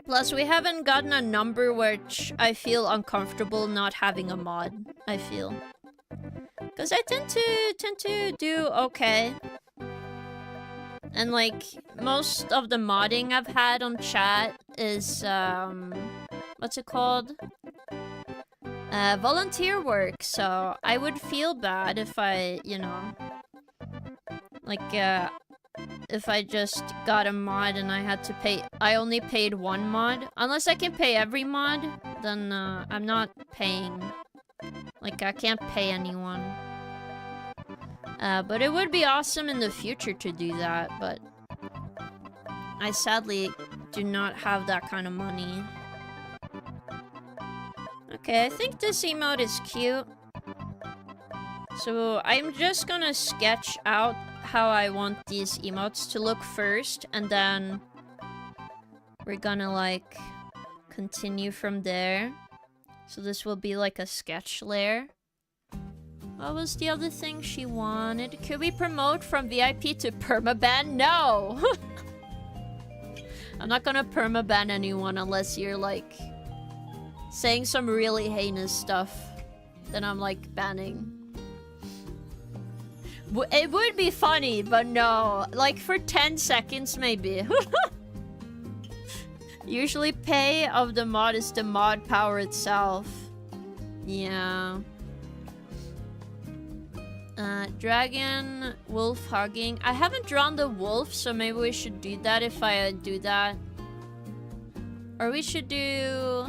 Plus, we haven't gotten a number which I feel uncomfortable not having a mod, I feel. Because I tend to do okay. And like, most of the modding I've had on chat is, what's it called? Volunteer work, so I would feel bad if I, you know... Like, if I just got a mod and I had to pay... I only paid one mod. Unless I can pay every mod, then I'm not paying. Like, I can't pay anyone. But it would be awesome in the future to do that, but... I sadly do not have that kind of money. Okay, I think this emote is cute. So I'm just gonna sketch out how I want these emotes to look first, and then we're gonna like continue from there. So this will be like a sketch layer. What was the other thing she wanted? Could we promote from VIP to permaban? No! I'm not gonna permaban anyone unless you're like saying some really heinous stuff. Then I'm like banning. It would be funny, but no. Like for 10 seconds maybe. Usually pay of the mod is the mod power itself. Yeah. Dragon, wolf hugging. I haven't drawn the wolf, so maybe we should do that if I do that. Or we should do...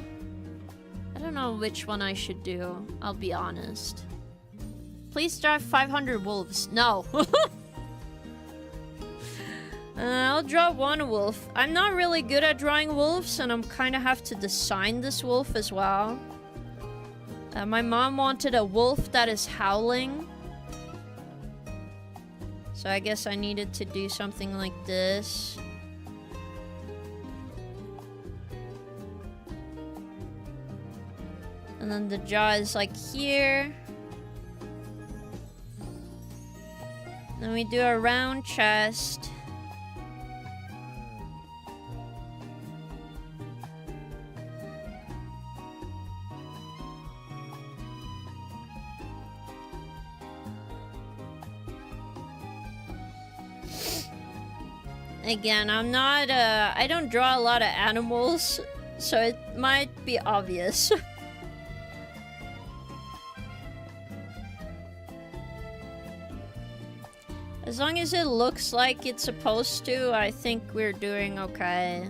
I don't know which one I should do, I'll be honest. Please draw 500 wolves. No. I'll draw one wolf. I'm not really good at drawing wolves, and I'm kind of have to design this wolf as well. My mom wanted a wolf that is howling. So I guess I needed to do something like this. And then the jaw is like here. Then we do a round chest. Again, I'm not, I don't draw a lot of animals, so it might be obvious. As long as it looks like it's supposed to, I think we're doing okay.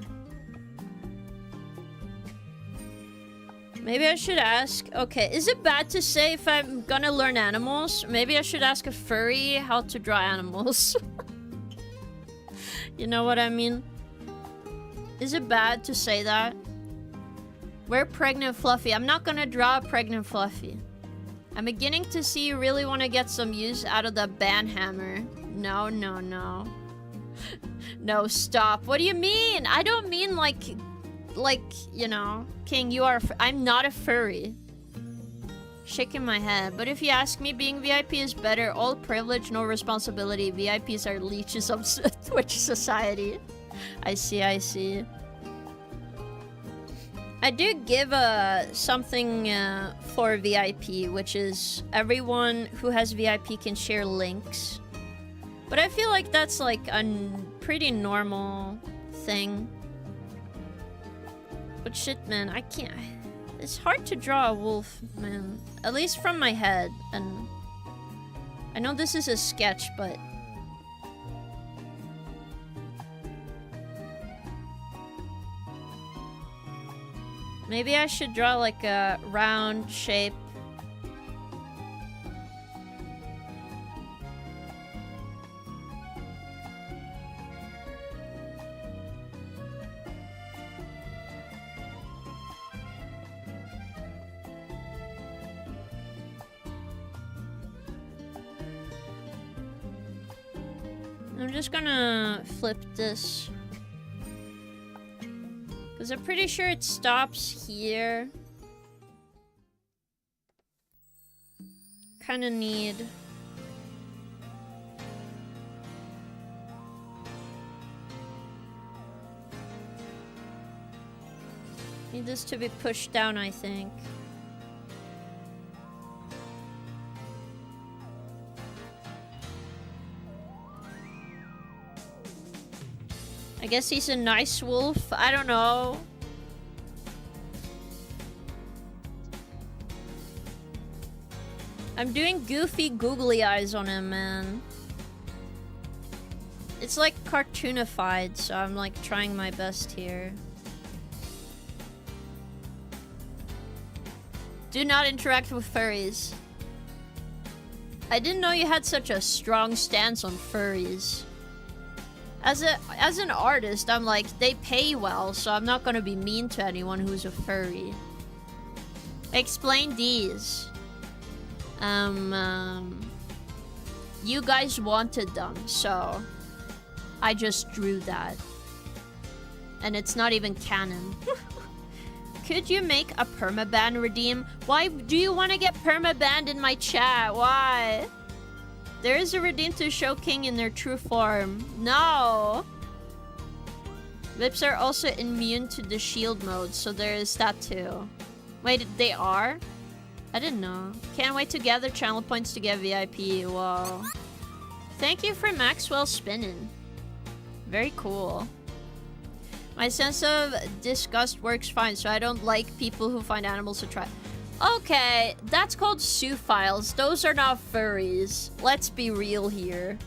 Maybe I should ask... Okay, is it bad to say if I'm gonna learn animals? Maybe I should ask a furry how to draw animals. You know what I mean? Is it bad to say that? We're pregnant Fluffy. I'm not gonna draw a pregnant Fluffy. I'm beginning to see you really want to get some use out of the ban hammer. No, no, no. No, stop. What do you mean? I don't mean like, you know, King, you are... I'm not a furry. Shaking my head. But if you ask me, being VIP is better. All privilege, no responsibility. VIPs are leeches of Twitch society. I see, I see. I do give something for VIP, which is everyone who has VIP can share links. But I feel like that's like a pretty normal thing. But shit, man, I can't... It's hard to draw a wolf, man. At least from my head. And I know this is a sketch, but... Maybe I should draw like a round shape. I'm just gonna flip this. Because I'm pretty sure it stops here. Kinda need... Need this to be pushed down, I think. I guess he's a nice wolf. I don't know. I'm doing goofy googly eyes on him, man. It's like cartoonified, so I'm like trying my best here. Do not interact with furries. I didn't know you had such a strong stance on furries. As an artist, I'm like, they pay well, so I'm not gonna be mean to anyone who's a furry. Explain these. You guys wanted them, so I just drew that. And it's not even canon. Could you make a permaban redeem? Why do you want to get permabanned in my chat? Why? There is a redeem to show King in their true form. No! Lips are also immune to the shield mode, so there is that too. Wait, they are? I didn't know. Can't wait to gather channel points to get VIP. Whoa. Thank you for Maxwell spinning. Very cool. My sense of disgust works fine, so I don't like people who find animals attractive. Okay, that's called zoophiles. Those are not furries. Let's be real here.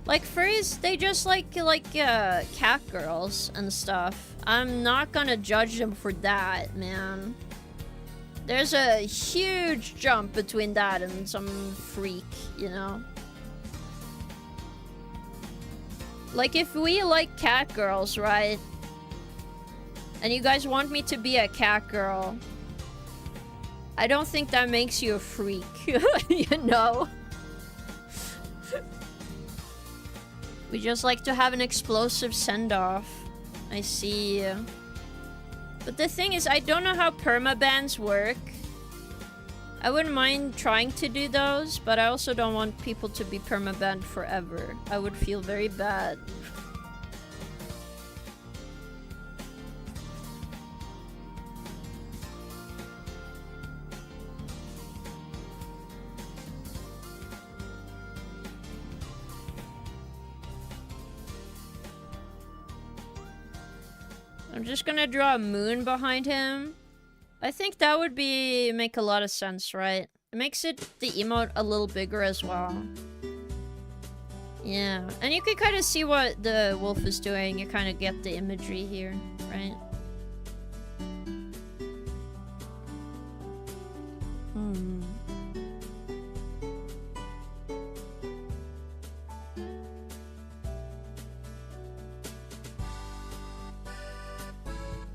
Like, furries, they just like cat girls and stuff. I'm not gonna judge them for that, man. There's a huge jump between that and some freak, you know? Like, if we like cat girls, right? And you guys want me to be a cat girl, I don't think that makes you a freak, you know? We just like to have an explosive send-off. I see. But the thing is, I don't know how permabans work. I wouldn't mind trying to do those, but I also don't want people to be permabanned forever. I would feel very bad. I'm just gonna draw a moon behind him. I think that would make a lot of sense, right? It makes the emote a little bigger as well. Yeah, and you can kind of see what the wolf is doing. You kind of get the imagery here, right?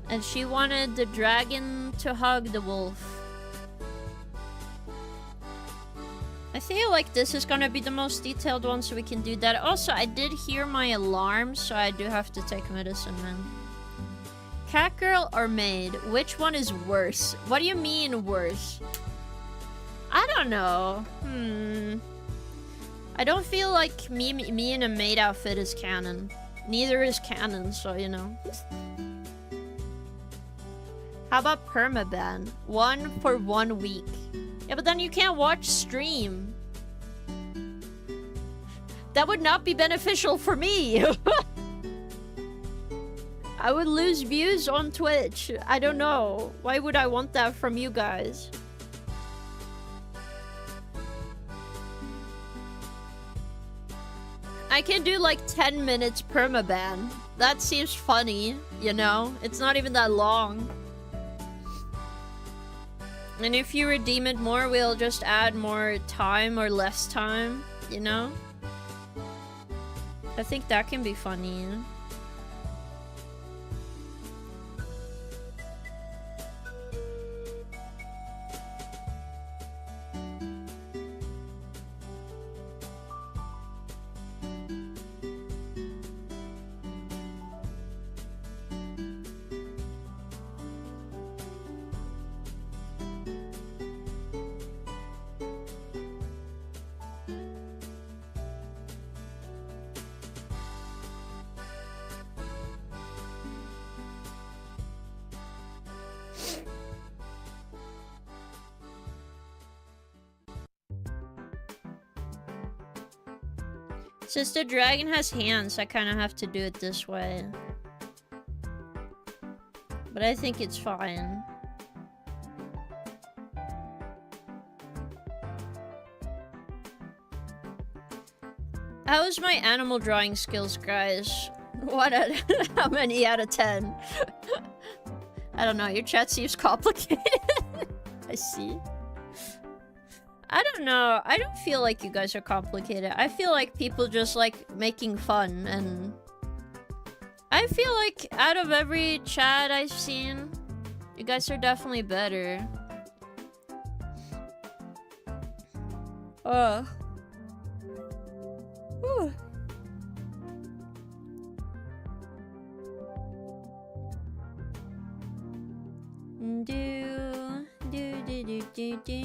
And she wanted the dragon to hug the wolf. I feel like this is gonna be the most detailed one, so we can do that. Also, I did hear my alarm, so I do have to take medicine, man. Cat girl or maid? Which one is worse? What do you mean worse? I don't know. I don't feel like me in a maid outfit is canon. Neither is canon, so you know. How about permaban? 1 for 1 week. Yeah, but then you can't watch stream. That would not be beneficial for me. I would lose views on Twitch. I don't know. Why would I want that from you guys? I can do like 10 minutes permaban. That seems funny, you know? It's not even that long. And if you redeem it more, we'll just add more time or less time, you know? I think that can be funny. Since the dragon has hands, I kind of have to do it this way. But I think it's fine. How's my animal drawing skills, guys? How many out of 10? I don't know, your chat seems complicated. I see. I don't know. I don't feel like you guys are complicated. I feel like people just like making fun, and I feel like out of every chat I've seen, you guys are definitely better. Whew. Do do do do do do.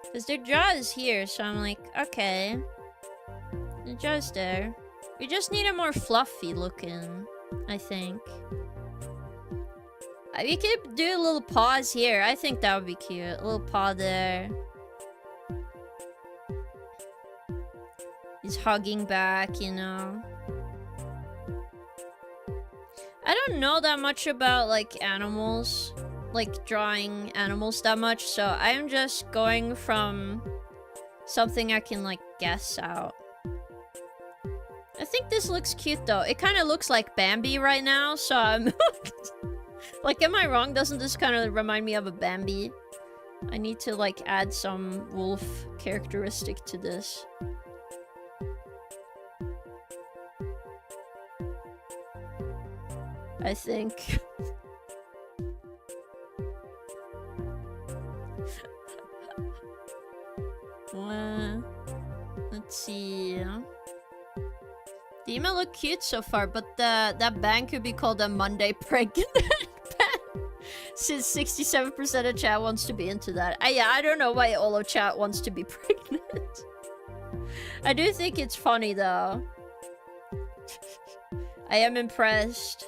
Because their jaw is here, so I'm like, okay. The jaw's there. We just need a more fluffy looking, I think. We could do a little paws here. I think that would be cute. A little paw there. He's hugging back, you know. I don't know that much about, like, animals. Like, drawing animals that much, so I'm just going from something I can, like, guess out. I think this looks cute, though. It kind of looks like Bambi right now, so I'm... Like, am I wrong? Doesn't this kind of remind me of a Bambi? I need to, like, add some wolf characteristic to this. I think. Let's see. The email look cute so far, but that band could be called a Monday Pregnant Band. Since 67% of chat wants to be into that. Yeah, I don't know why all of chat wants to be pregnant. I do think it's funny though. I am impressed.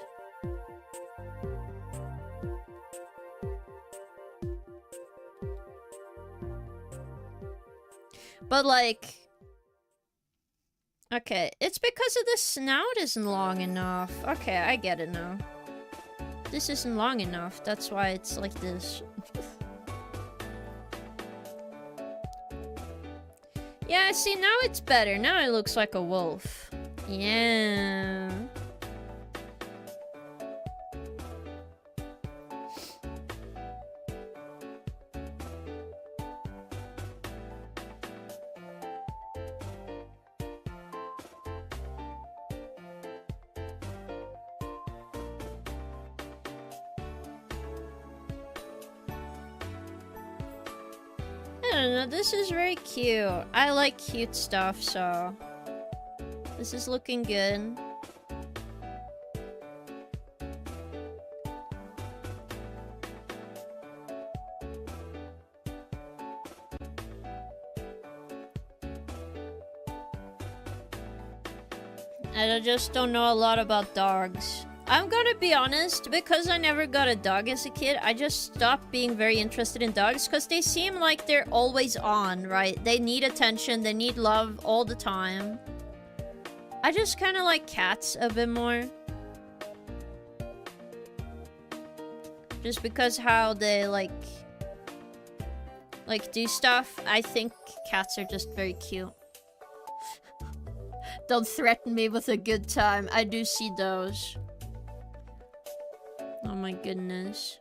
But like... Okay, it's because of the snout isn't long enough. Okay, I get it now. This isn't long enough, that's why it's like this. Yeah, see, now it's better. Now it looks like a wolf. Yeah. I don't know, this is very cute. I like cute stuff, so... This is looking good. I just don't know a lot about dogs. I'm gonna be honest, because I never got a dog as a kid, I just stopped being very interested in dogs because they seem like they're always on, right? They need attention, they need love all the time. I just kind of like cats a bit more. Just because how they like do stuff, I think cats are just very cute. Don't threaten me with a good time, I do see those. Oh my goodness.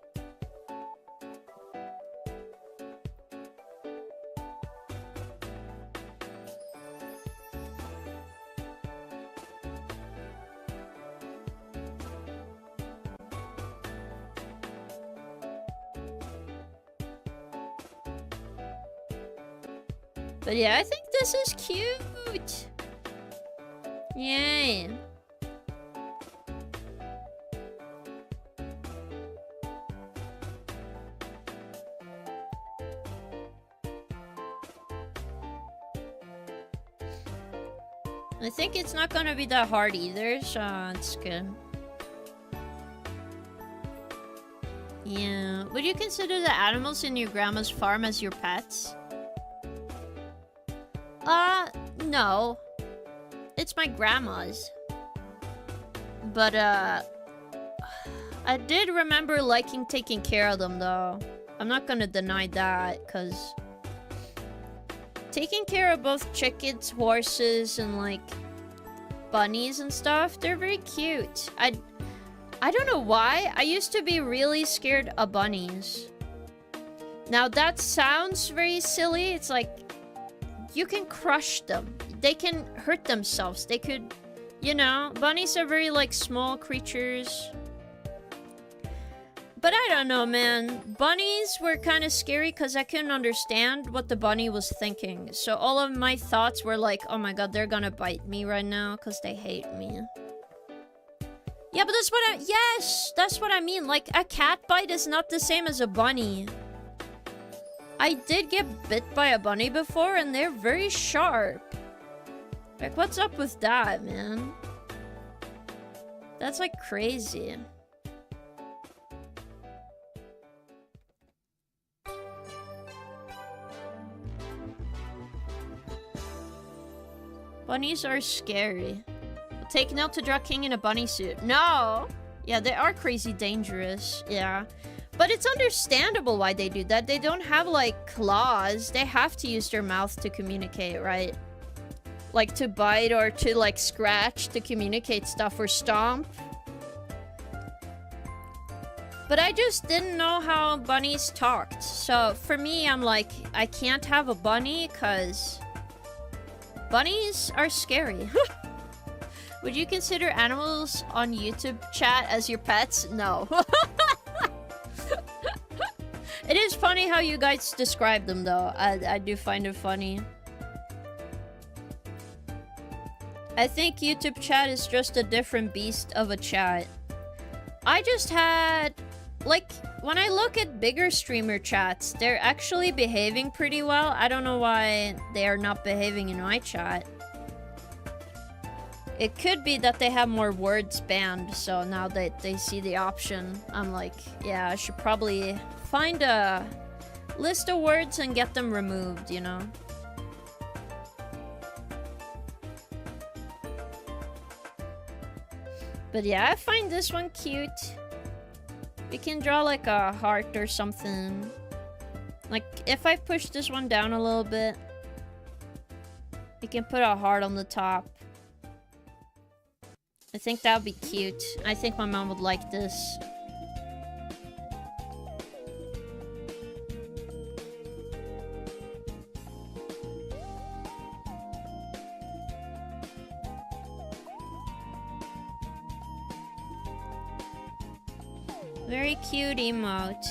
But yeah, I think this is cute. Yay. I think it's not gonna be that hard either, so it's good. Yeah. Would you consider the animals in your grandma's farm as your pets? No. It's my grandma's. But, I did remember liking taking care of them, though. I'm not gonna deny that, because... Taking care of both chickens, horses, and, like, bunnies and stuff, they're very cute. I don't know why. I used to be really scared of bunnies. Now, that sounds very silly. It's like, you can crush them. They can hurt themselves. They could, you know, bunnies are very, like, small creatures. But I don't know, man. Bunnies were kind of scary because I couldn't understand what the bunny was thinking. So all of my thoughts were like, oh my god, they're gonna bite me right now because they hate me. Yeah, but that's what yes, that's what I mean. Like, a cat bite is not the same as a bunny. I did get bit by a bunny before and they're very sharp. Like, what's up with that, man? That's like crazy. Bunnies are scary. Taken out to draw king in a bunny suit. No! Yeah, they are crazy dangerous. Yeah. But it's understandable why they do that. They don't have, like, claws. They have to use their mouth to communicate, right? Like, to bite or to, like, scratch to communicate stuff or stomp. But I just didn't know how bunnies talked. So, for me, I'm like, I can't have a bunny because bunnies are scary. Would you consider animals on YouTube chat as your pets? No. It is funny how you guys describe them, though. I do find it funny. I think YouTube chat is just a different beast of a chat. I just had... Like, when I look at bigger streamer chats, they're actually behaving pretty well. I don't know why they are not behaving in my chat. It could be that they have more words banned, so now that they see the option, I'm like, yeah, I should probably find a list of words and get them removed, you know? But yeah, I find this one cute. We can draw like a heart or something. Like, if I push this one down a little bit, you can put a heart on the top. I think that would be cute. I think my mom would like this. Very cute emote.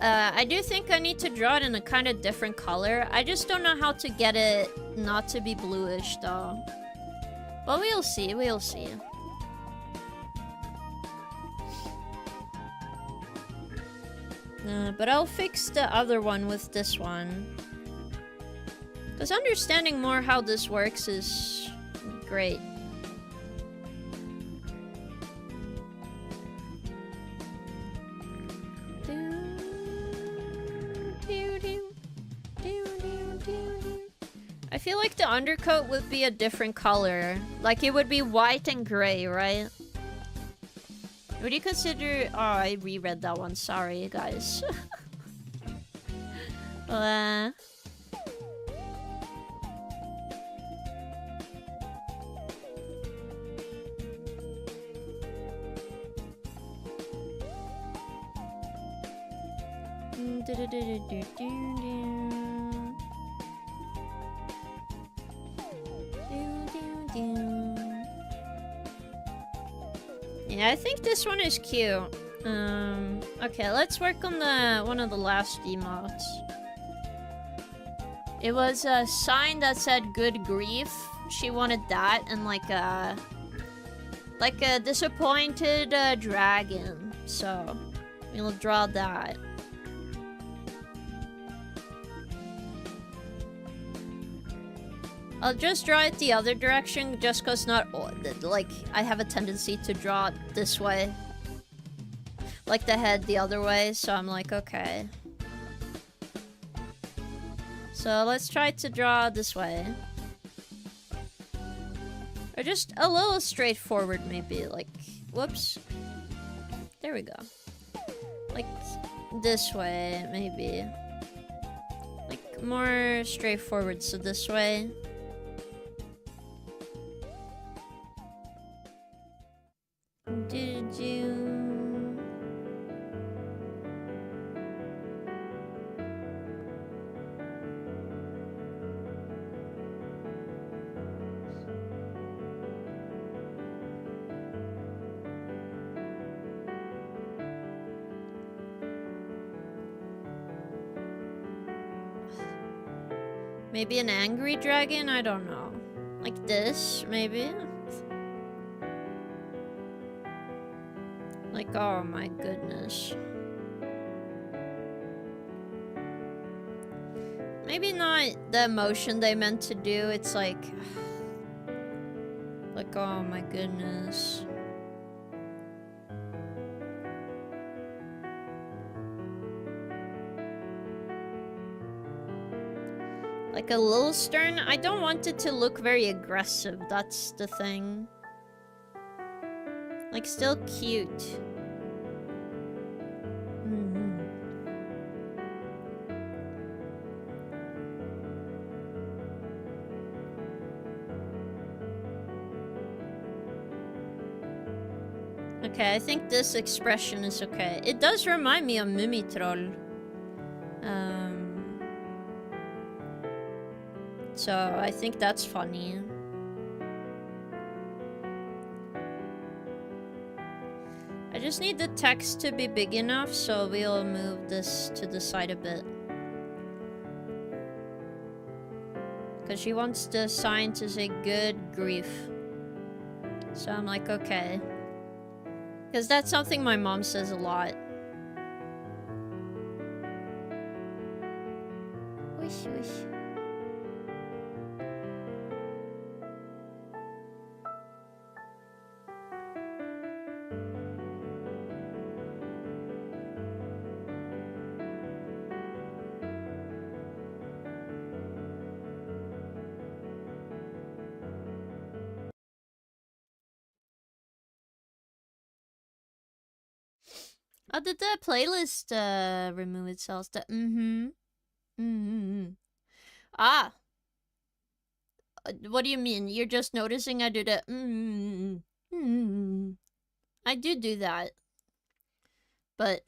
I do think I need to draw it in a kind of different color. I just don't know how to get it not to be bluish, though. But we'll see, we'll see. But I'll fix the other one with this one. Because understanding more how this works is great. I feel like the undercoat would be a different color. Like, it would be white and gray, right? Would you consider... Oh, I reread that one. Sorry, guys. Yeah, I think this one is cute. Okay, let's work on the one of the last emotes. It was a sign that said "Good grief." She wanted that, and like a disappointed dragon. So we'll draw that. I'll just draw it the other direction, just cause like, I have a tendency to draw it this way. Like the head the other way, so I'm like, okay. So let's try to draw this way. Or just a little straightforward, maybe, like, whoops. There we go. Like, this way, maybe. Like, more straightforward, so this way. Did you... Maybe an angry dragon? I don't know. Like this, maybe? Like, oh my goodness. Maybe not the emotion they meant to do. It's like... Like, oh my goodness. Like a little stern. I don't want it to look very aggressive. That's the thing. Like, still cute. Okay, I think this expression is okay. It does remind me of Mumitroll. So I think that's funny. I just need the text to be big enough, so we'll move this to the side a bit. Because she wants the sign to say good grief. So I'm like, okay. Because that's something my mom says a lot. Wish, wish. Oh, did the playlist remove itself? Ah. What do you mean? You're just noticing I do the I do that. But,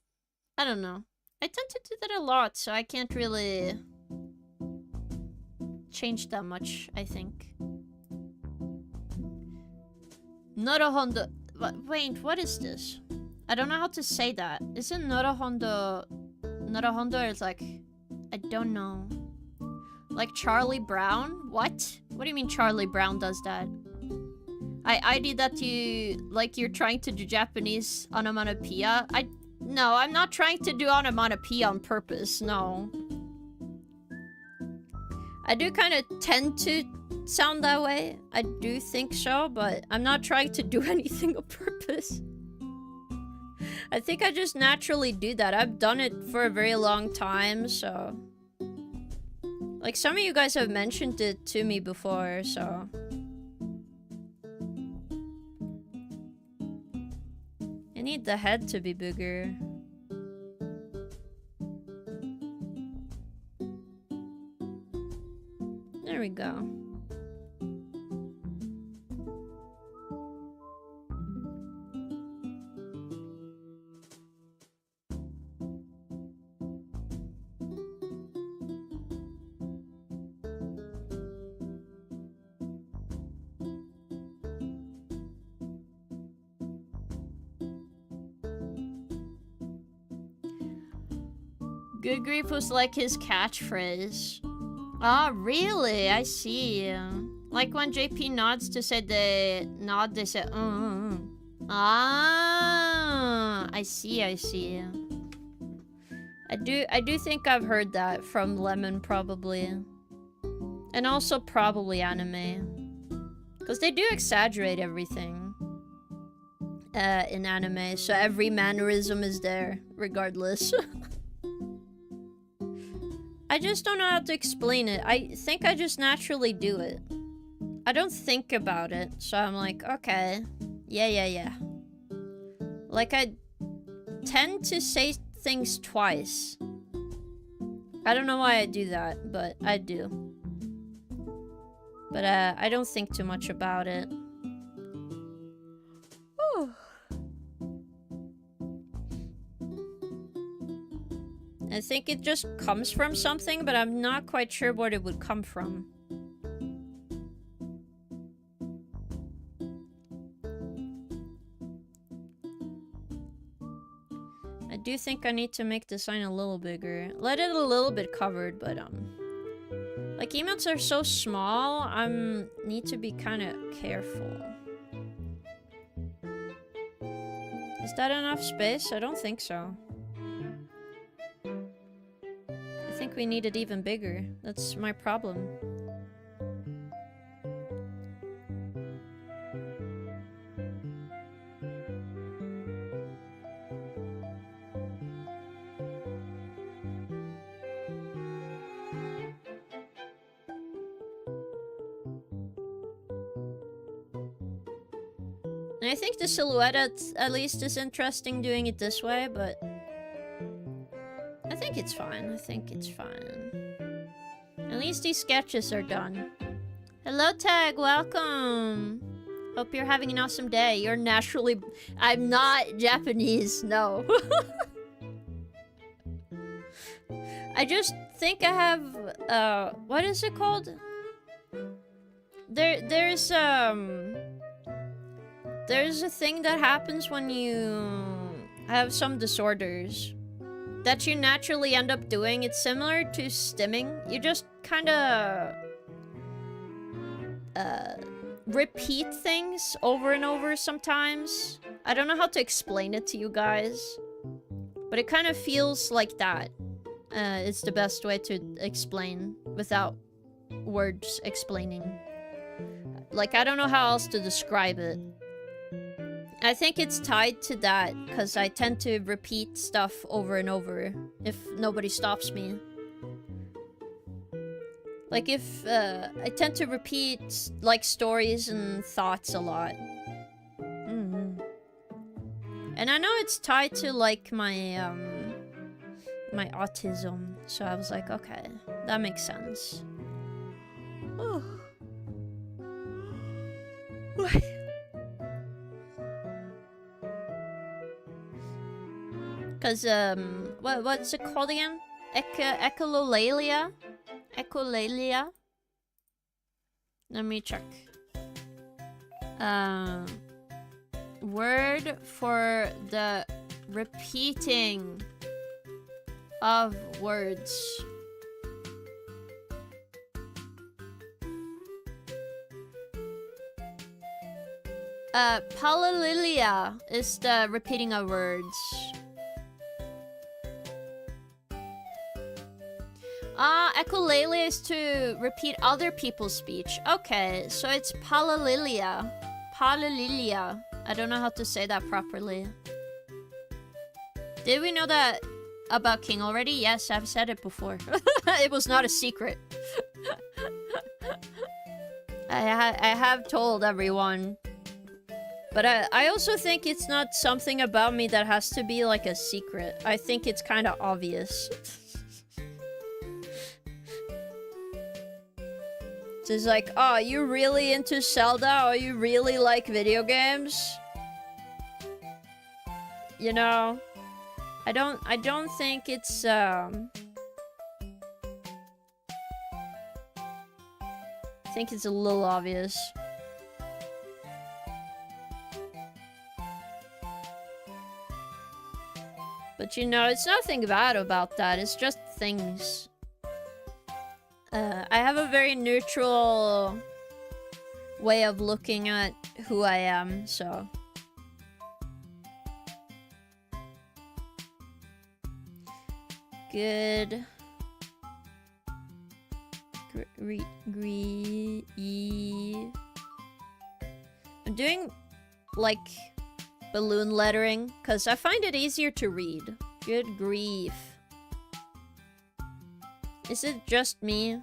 I don't know. I tend to do that a lot, so I can't really change that much, I think. Norohondo. Wait, what is this? I don't know how to say that. Isn't Norohondo... Norohondo is like... I don't know. Like Charlie Brown? What? What do you mean Charlie Brown does that? I did that to... Like you're trying to do Japanese onomatopoeia? No, I'm not trying to do onomatopoeia on purpose, no. I do kind of tend to sound that way. I do think so, but I'm not trying to do anything on purpose. I think I just naturally do that. I've done it for a very long time, so... Like, some of you guys have mentioned it to me before, so... I need the head to be bigger. There we go. Good grief was like his catchphrase. Ah, really? I see. Like when JP nods to say the nod, they say, Ah, I see. I do think I've heard that from Lemon, probably. And also probably anime. Because they do exaggerate everything. In anime, so every mannerism is there, regardless. I just don't know how to explain it. I think I just naturally do it. I don't think about it, so I'm like, okay. Yeah. Like, I tend to say things twice. I don't know why I do that, but I do. But, I don't think too much about it. Whew. I think it just comes from something, but I'm not quite sure what it would come from. I do think I need to make the sign a little bigger. Let it a little bit covered, but Like, emotes are so small, need to be kind of careful. Is that enough space? I don't think so. I think we need it even bigger. That's my problem. And I think the silhouette at least is interesting doing it this way, but I think it's fine. I think it's fine. At least these sketches are done. Hello, Tag. Welcome. Hope you're having an awesome day. You're naturally... I'm not Japanese. No. I just think I have... what is it called? There's a thing that happens when you have some disorders that you naturally end up doing. It's similar to stimming. You just kind of repeat things over and over sometimes. I don't know how to explain it to you guys, but it kind of feels like that. It's the best way to explain without words explaining. Like, I don't know how else to describe it. I think it's tied to that, because I tend to repeat stuff over and over if nobody stops me. Like, if, I tend to repeat, like, stories and thoughts a lot. And I know it's tied to, like, my, my autism, so I was like, okay, that makes sense. Oh. Because, what's it called again? Echolalia? Echolalia? Let me check. Word for the repeating of words. Palalilia is the repeating of words. Echolalia is to repeat other people's speech. Okay, so it's palalilia. Palalilia. I don't know how to say that properly. Did we know that about King already? Yes, I've said it before. It was not a secret. I have told everyone. But I also think it's not something about me that has to be like a secret. I think it's kind of obvious. It's like, oh, you really into Zelda? Or you really like video games? You know, I don't think it's I think it's a little obvious. But you know, it's nothing bad about that. It's just things. I have a very neutral way of looking at who I am, so. Good. I'm doing, like, balloon lettering, because I find it easier to read. Good grief. Is it just me?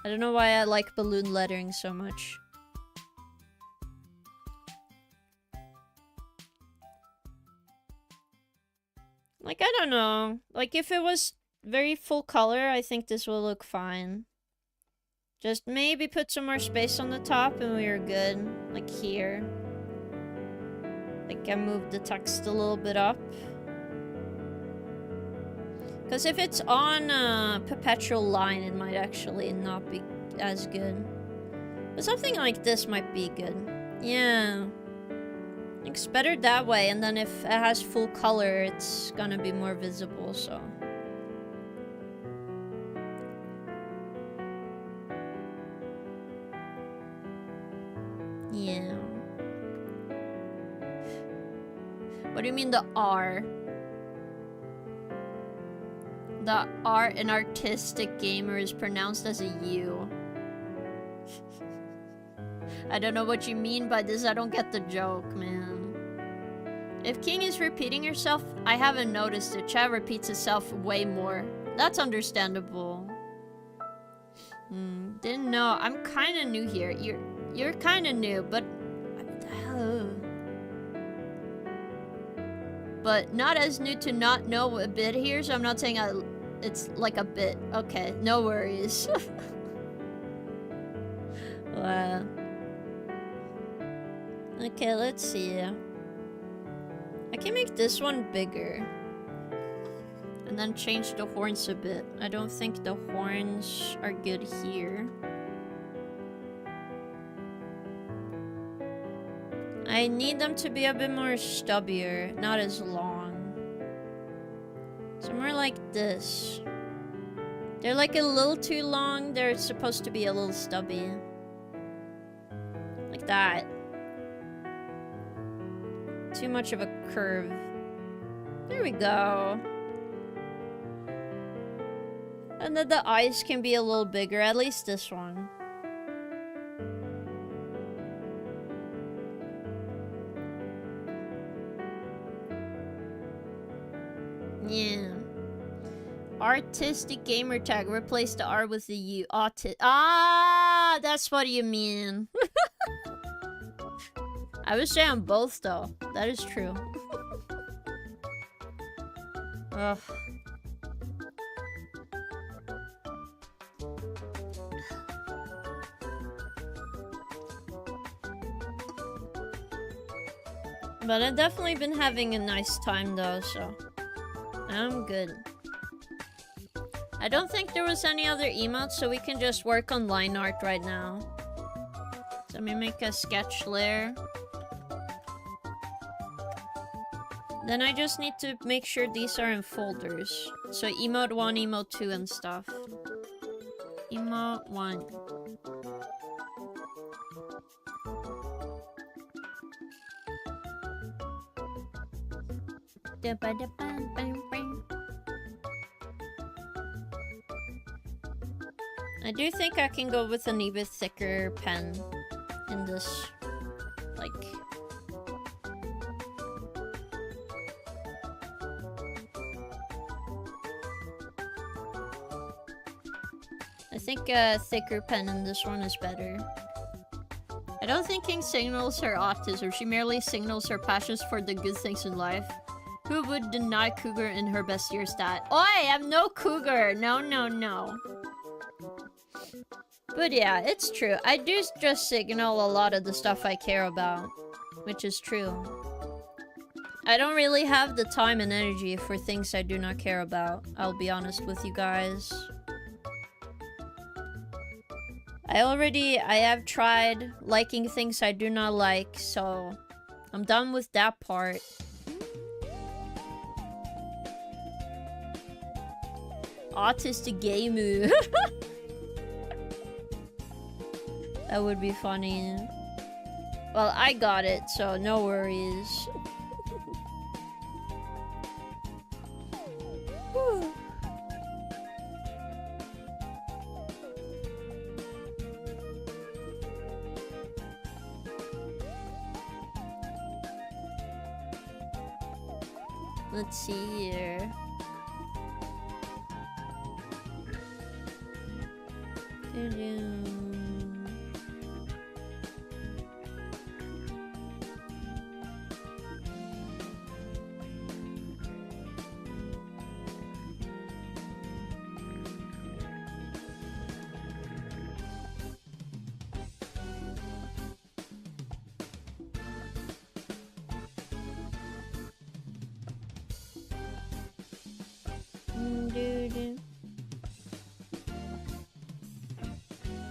I don't know why I like balloon lettering so much. Like, I don't know. Like, if it was very full color, I think this will look fine. Just maybe put some more space on the top and we are good. Like here. Like, I moved the text a little bit up. Because if it's on a perpetual line, it might actually not be as good. But something like this might be good. Yeah. It's better that way, and then if it has full color, it's gonna be more visible, so. Yeah. What do you mean the R? The R in artistic gamer is pronounced as a U. I don't know what you mean by this. I don't get the joke, man. If King is repeating herself, I haven't noticed it. Chat repeats itself way more. That's understandable. Didn't know. I'm kind of new here. You're kind of new, but but not as new to not know a bit here. So I'm not saying it's like a bit. Okay, no worries. Wow. Okay, let's see. I can make this one bigger. And then change the horns a bit. I don't think the horns are good here. I need them to be a bit more stubbier, not as long. Somewhere like this. They're like a little too long. They're supposed to be a little stubby. Like that. Too much of a curve. There we go. And then the eyes can be a little bigger, at least this one. Yeah. Artistic gamer tag. Replace the R with the U. Ah, that's what you mean. I would say on both though. That is true. Ugh. But I've definitely been having a nice time though, so I'm good. I don't think there was any other emotes, so we can just work on line art right now. So let me make a sketch layer. Then I just need to make sure these are in folders. So emote 1, emote 2 and stuff. Emote 1. I do think I can go with an even thicker pen in this, like... I think a thicker pen in this one is better. I don't think King signals her autism. She merely signals her passions for the good things in life. Who would deny cougar in her best year stat? Oi, I'm no cougar. No, no, no. But yeah, it's true. I do just signal a lot of the stuff I care about, which is true. I don't really have the time and energy for things I do not care about. I'll be honest with you guys. I have tried liking things I do not like, so I'm done with that part. Autistic gamer. That would be funny. Well, I got it, so no worries. Let's see here.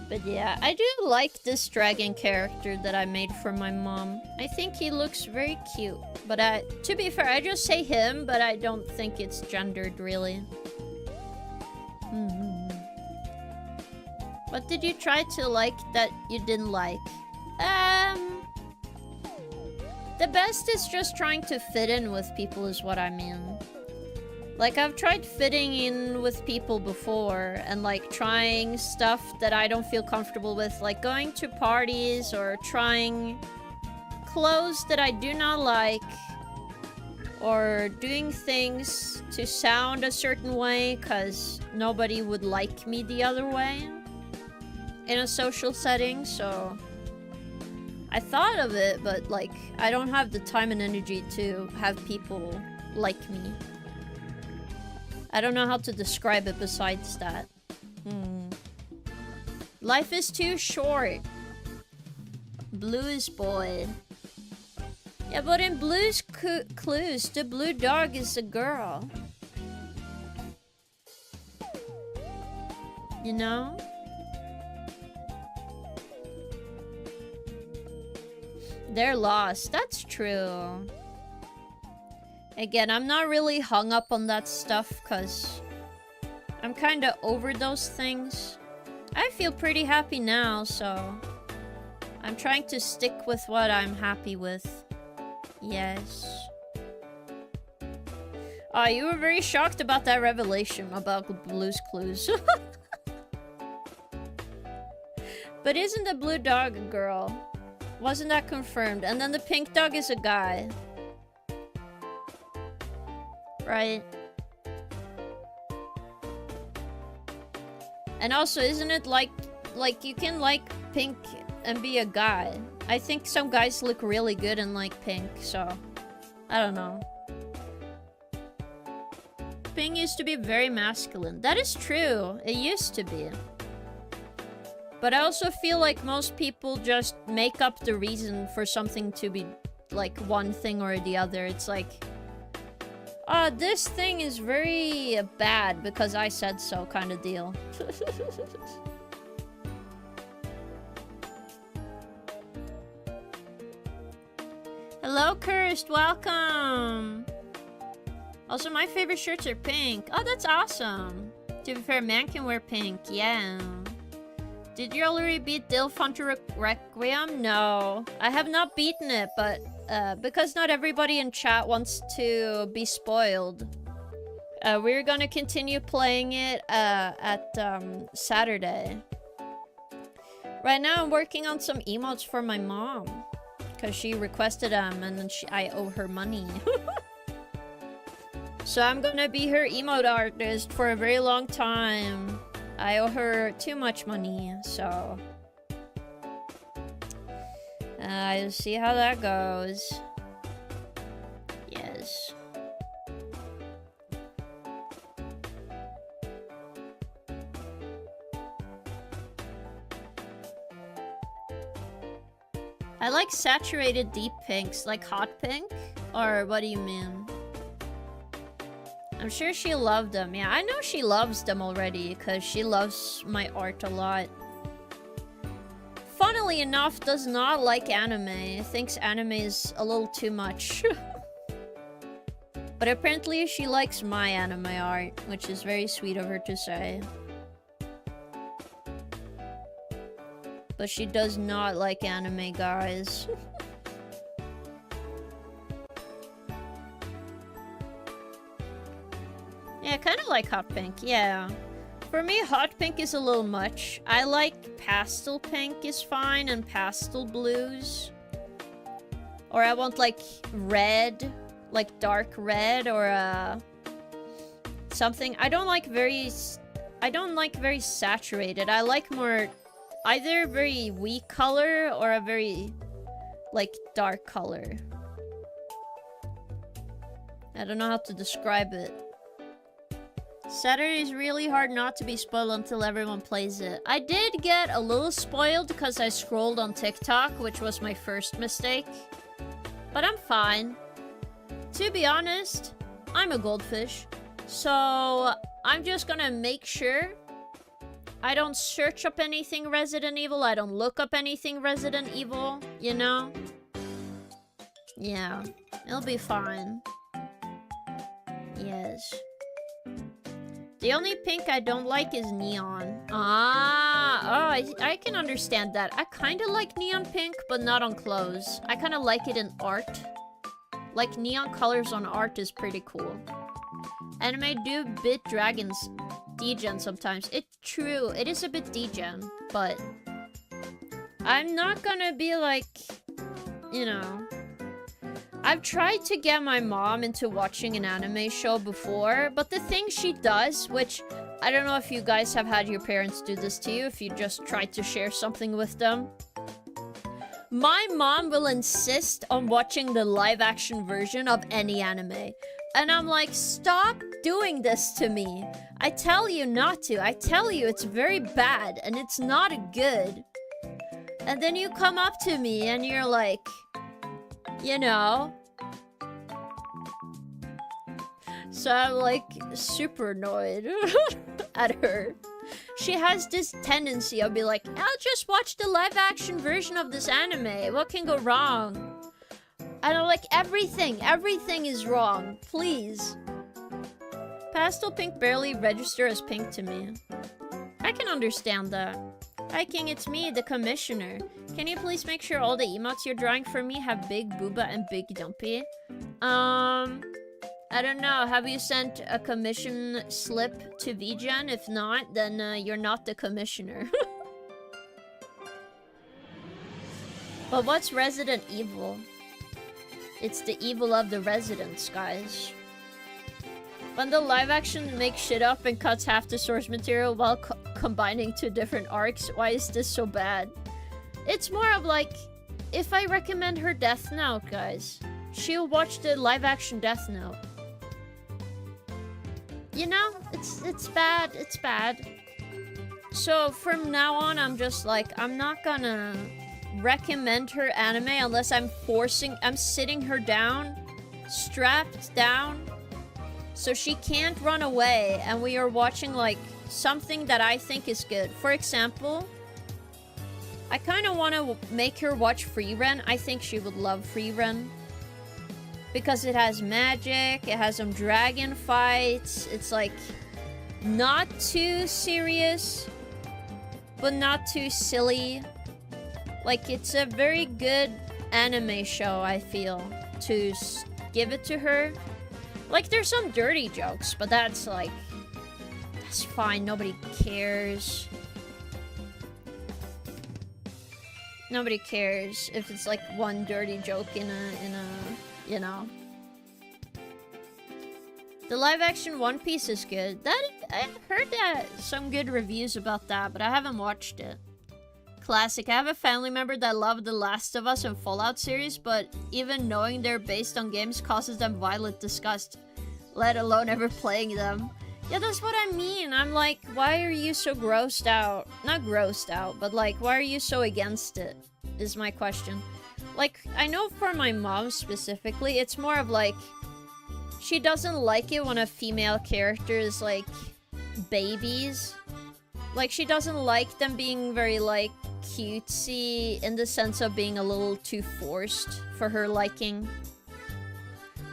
But yeah, I do like this dragon character that I made for my mom. I think he looks very cute. But to be fair, I just say him, but I don't think it's gendered really. What did you try to like that you didn't like? The best is just trying to fit in with people is what I mean. Like, I've tried fitting in with people before and, like, trying stuff that I don't feel comfortable with, like going to parties or trying clothes that I do not like, or doing things to sound a certain way because nobody would like me the other way in a social setting, so I thought of it, but, like, I don't have the time and energy to have people like me. I don't know how to describe it besides that. Life is too short. Blues boy. Yeah, but in Blue's Clues, the blue dog is a girl. You know? They're lost. That's true. Again, I'm not really hung up on that stuff because I'm kind of over those things. I feel pretty happy now, so I'm trying to stick with what I'm happy with. Yes. Oh, you were very shocked about that revelation about Blue's Clues. But isn't the blue dog a girl? Wasn't that confirmed? And then the pink dog is a guy. Right? And also, isn't it like you can like pink and be a guy? I think some guys look really good in like pink, so I don't know. Pink used to be very masculine. That is true. It used to be. But I also feel like most people just make up the reason for something to be like one thing or the other. It's like, this thing is very bad because I said so kind of deal. Hello, Cursed. Welcome. Also, my favorite shirts are pink. Oh, that's awesome. To be fair, man can wear pink. Yeah. Did you already beat Dilf Hunter Requiem? No. I have not beaten it, but because not everybody in chat wants to be spoiled, we're gonna continue playing it at Saturday. Right now I'm working on some emotes for my mom because she requested them and then I owe her money. So I'm gonna be her emote artist for a very long time. I owe her too much money, so I'll see how that goes. Yes. I like saturated deep pinks, like hot pink? Or what do you mean? I'm sure she loved them. Yeah, I know she loves them already because she loves my art a lot. Funnily enough, does not like anime. Thinks anime is a little too much. But apparently she likes my anime art, which is very sweet of her to say. But she does not like anime, guys. Yeah, kind of like hot pink, yeah. For me, hot pink is a little much. I like pastel pink is fine and pastel blues. Or I want like red, like dark red or something. I don't like very saturated. I like more either very weak color or a very like dark color. I don't know how to describe it. Saturday is really hard not to be spoiled until everyone plays it. I did get a little spoiled because I scrolled on TikTok, which was my first mistake. But I'm fine. To be honest, I'm a goldfish. So I'm just gonna make sure I don't search up anything Resident Evil. I don't look up anything Resident Evil, you know? Yeah, it'll be fine. Yes. The only pink I don't like is neon. Ah, oh, I can understand that. I kind of like neon pink, but not on clothes. I kind of like it in art. Like neon colors on art is pretty cool. Anime do bit dragons degen sometimes. It's true, it is a bit degen, but I'm not gonna be like, you know. I've tried to get my mom into watching an anime show before, but the thing she does, which I don't know if you guys have had your parents do this to you, if you just try to share something with them. My mom will insist on watching the live-action version of any anime. And I'm like, stop doing this to me. I tell you not to. I tell you it's very bad and it's not good. And then you come up to me and you're like, you know. So I'm like super annoyed at her. She has this tendency of be like, I'll just watch the live action version of this anime. What can go wrong? And I'm like, everything is wrong. Please. Pastel pink barely register as pink to me. I can understand that. Hi King, it's me, the commissioner. Can you please make sure all the emotes you're drawing for me have big booba and big dumpy? I don't know. Have you sent a commission slip to VGen? If not, then you're not the commissioner. But what's Resident Evil? It's the evil of the residents, guys. When the live action makes shit up and cuts half the source material while combining two different arcs, why is this so bad? It's more of like, if I recommend her Death Note, guys, she'll watch the live action Death Note. You know, it's bad, it's bad. So from now on, I'm just like, I'm not gonna recommend her anime unless I'm sitting her down, strapped down, so she can't run away, and we are watching like something that I think is good. For example, I kind of want to make her watch Frieren. I think she would love Frieren. Because it has magic, it has some dragon fights, it's like not too serious, but not too silly. Like, it's a very good anime show, I feel, to give it to her. Like, there's some dirty jokes, but that's like, that's fine, nobody cares. Nobody cares if it's like one dirty joke in a you know. The live action One Piece is good. I've heard that some good reviews about that, but I haven't watched it. Classic. I have a family member that loved The Last of Us and Fallout series, but even knowing they're based on games causes them violent disgust, let alone ever playing them. Yeah, that's what I mean. I'm like, why are you so grossed out? Not grossed out, but like, why are you so against it? Is my question. Like, I know for my mom specifically, it's more of like, she doesn't like it when a female character is like babies. Like, she doesn't like them being very like cutesy in the sense of being a little too forced for her liking.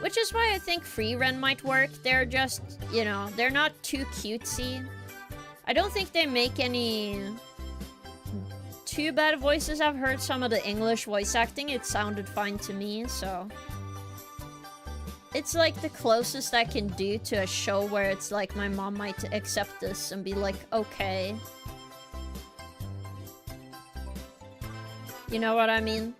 Which is why I think Frieren might work. They're just, you know, they're not too cutesy. I don't think they make any too bad voices. I've heard some of the English voice acting. It sounded fine to me, so it's like the closest I can do to a show where it's like my mom might accept this and be like, okay. You know what I mean?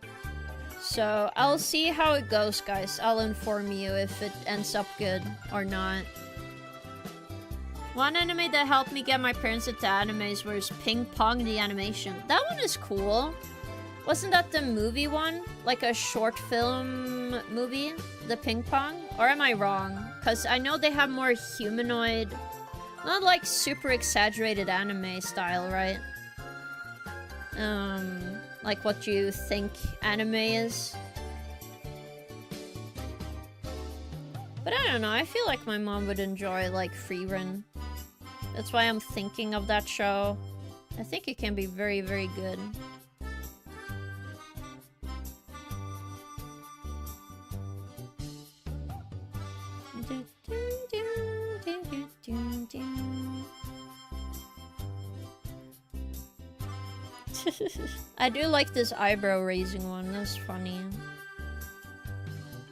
So I'll see how it goes, guys. I'll inform you if it ends up good or not. One anime that helped me get my parents into animes was Ping Pong the Animation. That one is cool. Wasn't that the movie one? Like a short film movie? The Ping Pong? Or am I wrong? Because I know they have more humanoid, not like super exaggerated anime style, right? Like what you think anime is. But I don't know, I feel like my mom would enjoy like Frieren. That's why I'm thinking of that show. I think it can be very, very good. I do like this eyebrow raising one. That's funny.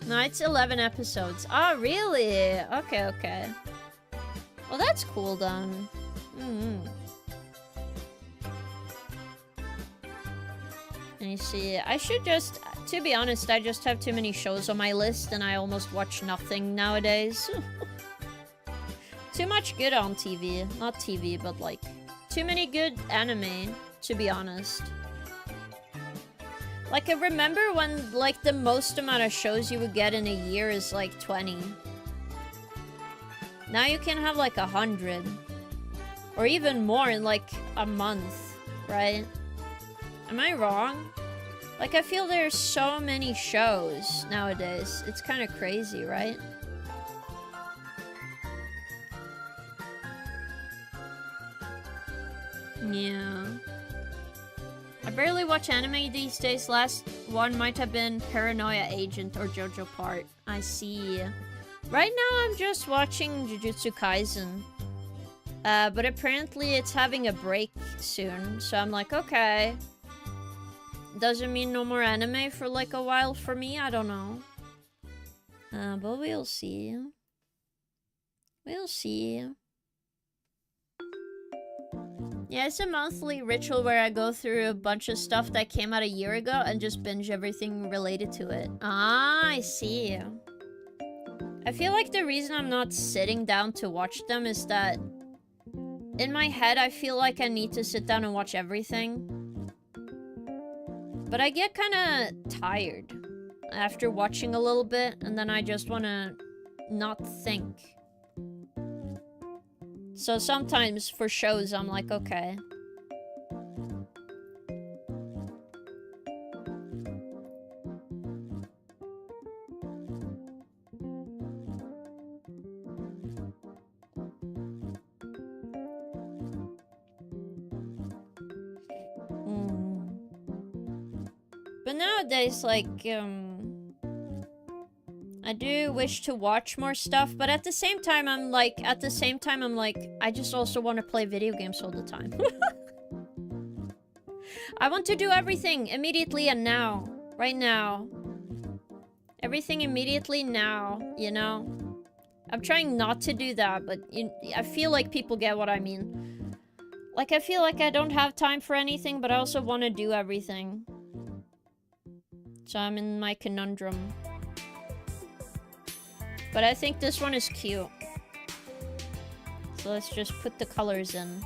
No, it's 11 episodes. Oh, really? Okay, okay. Well, that's cool then. Let me see. I should just... To be honest, I just have too many shows on my list and I almost watch nothing nowadays. Too much good on TV. Not TV, but like... Too many good anime, to be honest. Like, I remember when, like, the most amount of shows you would get in a year is, like, 20. Now you can have, like, 100. Or even more in, like, a month, right? Am I wrong? Like, I feel there's so many shows nowadays. It's kind of crazy, right? Yeah. I barely watch anime these days. Last one might have been Paranoia Agent or JoJo Part. I see. Right now I'm just watching Jujutsu Kaisen. But apparently it's having a break soon. So I'm like, okay. Doesn't mean no more anime for like a while for me. I don't know. But we'll see. We'll see. Yeah, it's a monthly ritual where I go through a bunch of stuff that came out a year ago and just binge everything related to it. Ah, I see. I feel like the reason I'm not sitting down to watch them is that in my head I feel like I need to sit down and watch everything. But I get kind of tired after watching a little bit and then I just want to not think. So sometimes for shows, I'm like, okay. But nowadays, like, I do wish to watch more stuff, but at the same time, I'm like, I just also want to play video games all the time. I want to do everything immediately and now. Right now. Everything immediately now, you know? I'm trying not to do that, but I feel like people get what I mean. Like, I feel like I don't have time for anything, but I also want to do everything. So I'm in my conundrum. But I think this one is cute. So let's just put the colors in.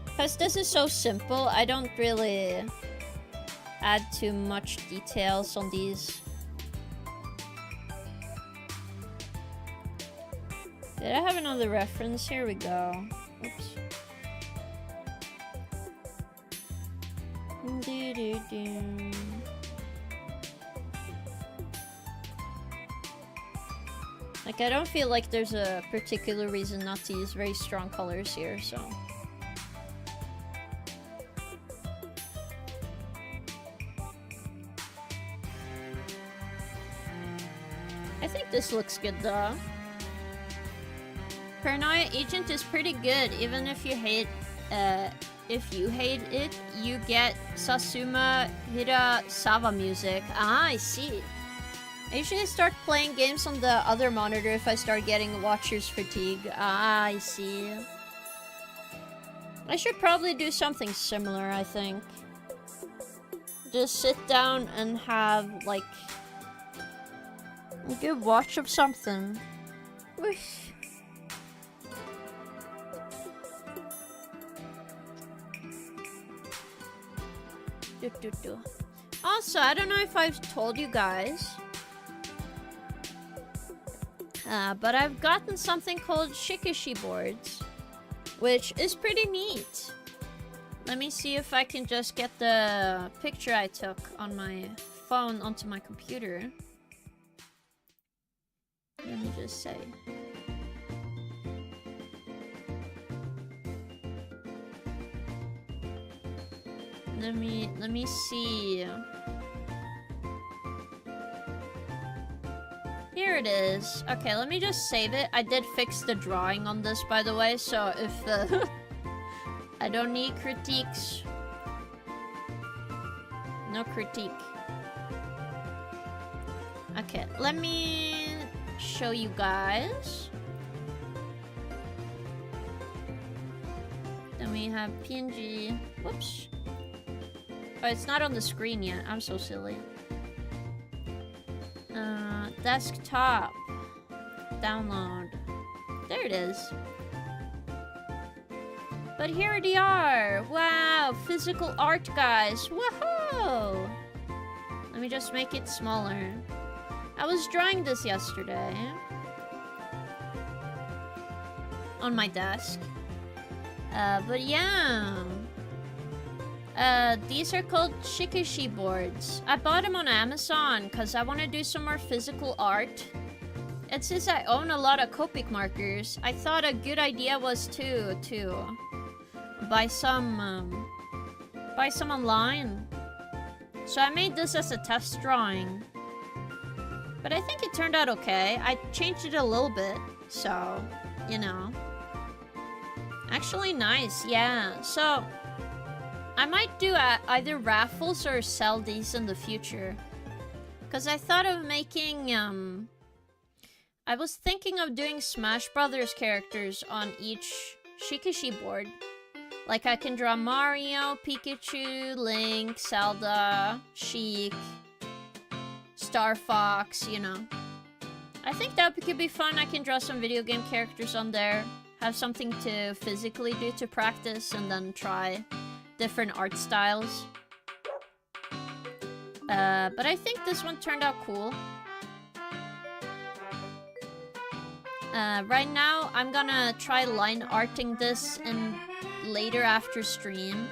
Because this is so simple, I don't really add too much details on these. Did I have another reference? Here we go. Oops. Like, I don't feel like there's a particular reason not to use very strong colors here, so... I think this looks good, though. Paranoia Agent is pretty good, even if you hate it, you get Sasuma Hirasawa music. Ah, I see. I usually start playing games on the other monitor if I start getting watcher's fatigue. Ah, I see. I should probably do something similar, I think. Just sit down and have, like, a good watch of something. Whoosh. Also, I don't know if I've told you guys, but I've gotten something called Shikishi boards, which is pretty neat. Let me see if I can just get the picture I took on my phone onto my computer. Let me just say. Let me see. Here here it is. Okay, let me just save it. I did fix the drawing on this, by the way, so if I don't need critiques. No critique. Okay, let me show you guys. Then we have PNG. Whoops. Oh, it's not on the screen yet. I'm so silly. Desktop. Download. There it is. But here they are. Wow, physical art, guys. Woohoo! Let me just make it smaller. I was drawing this yesterday on my desk. But yeah. These are called Shikishi boards. I bought them on Amazon because I want to do some more physical art. And since I own a lot of Copic markers, I thought a good idea was to buy some online. So I made this as a test drawing. But I think it turned out okay. I changed it a little bit, so, you know. Actually nice, yeah. So I might do either raffles or sell these in the future. Because I thought of making, I was thinking of doing Smash Brothers characters on each Shikishi board. Like I can draw Mario, Pikachu, Link, Zelda, Sheik, Star Fox, you know. I think that could be fun. I can draw some video game characters on there. Have something to physically do to practice and then try different art styles. But I think this one turned out cool. Right now, I'm gonna try line arting this and later after stream.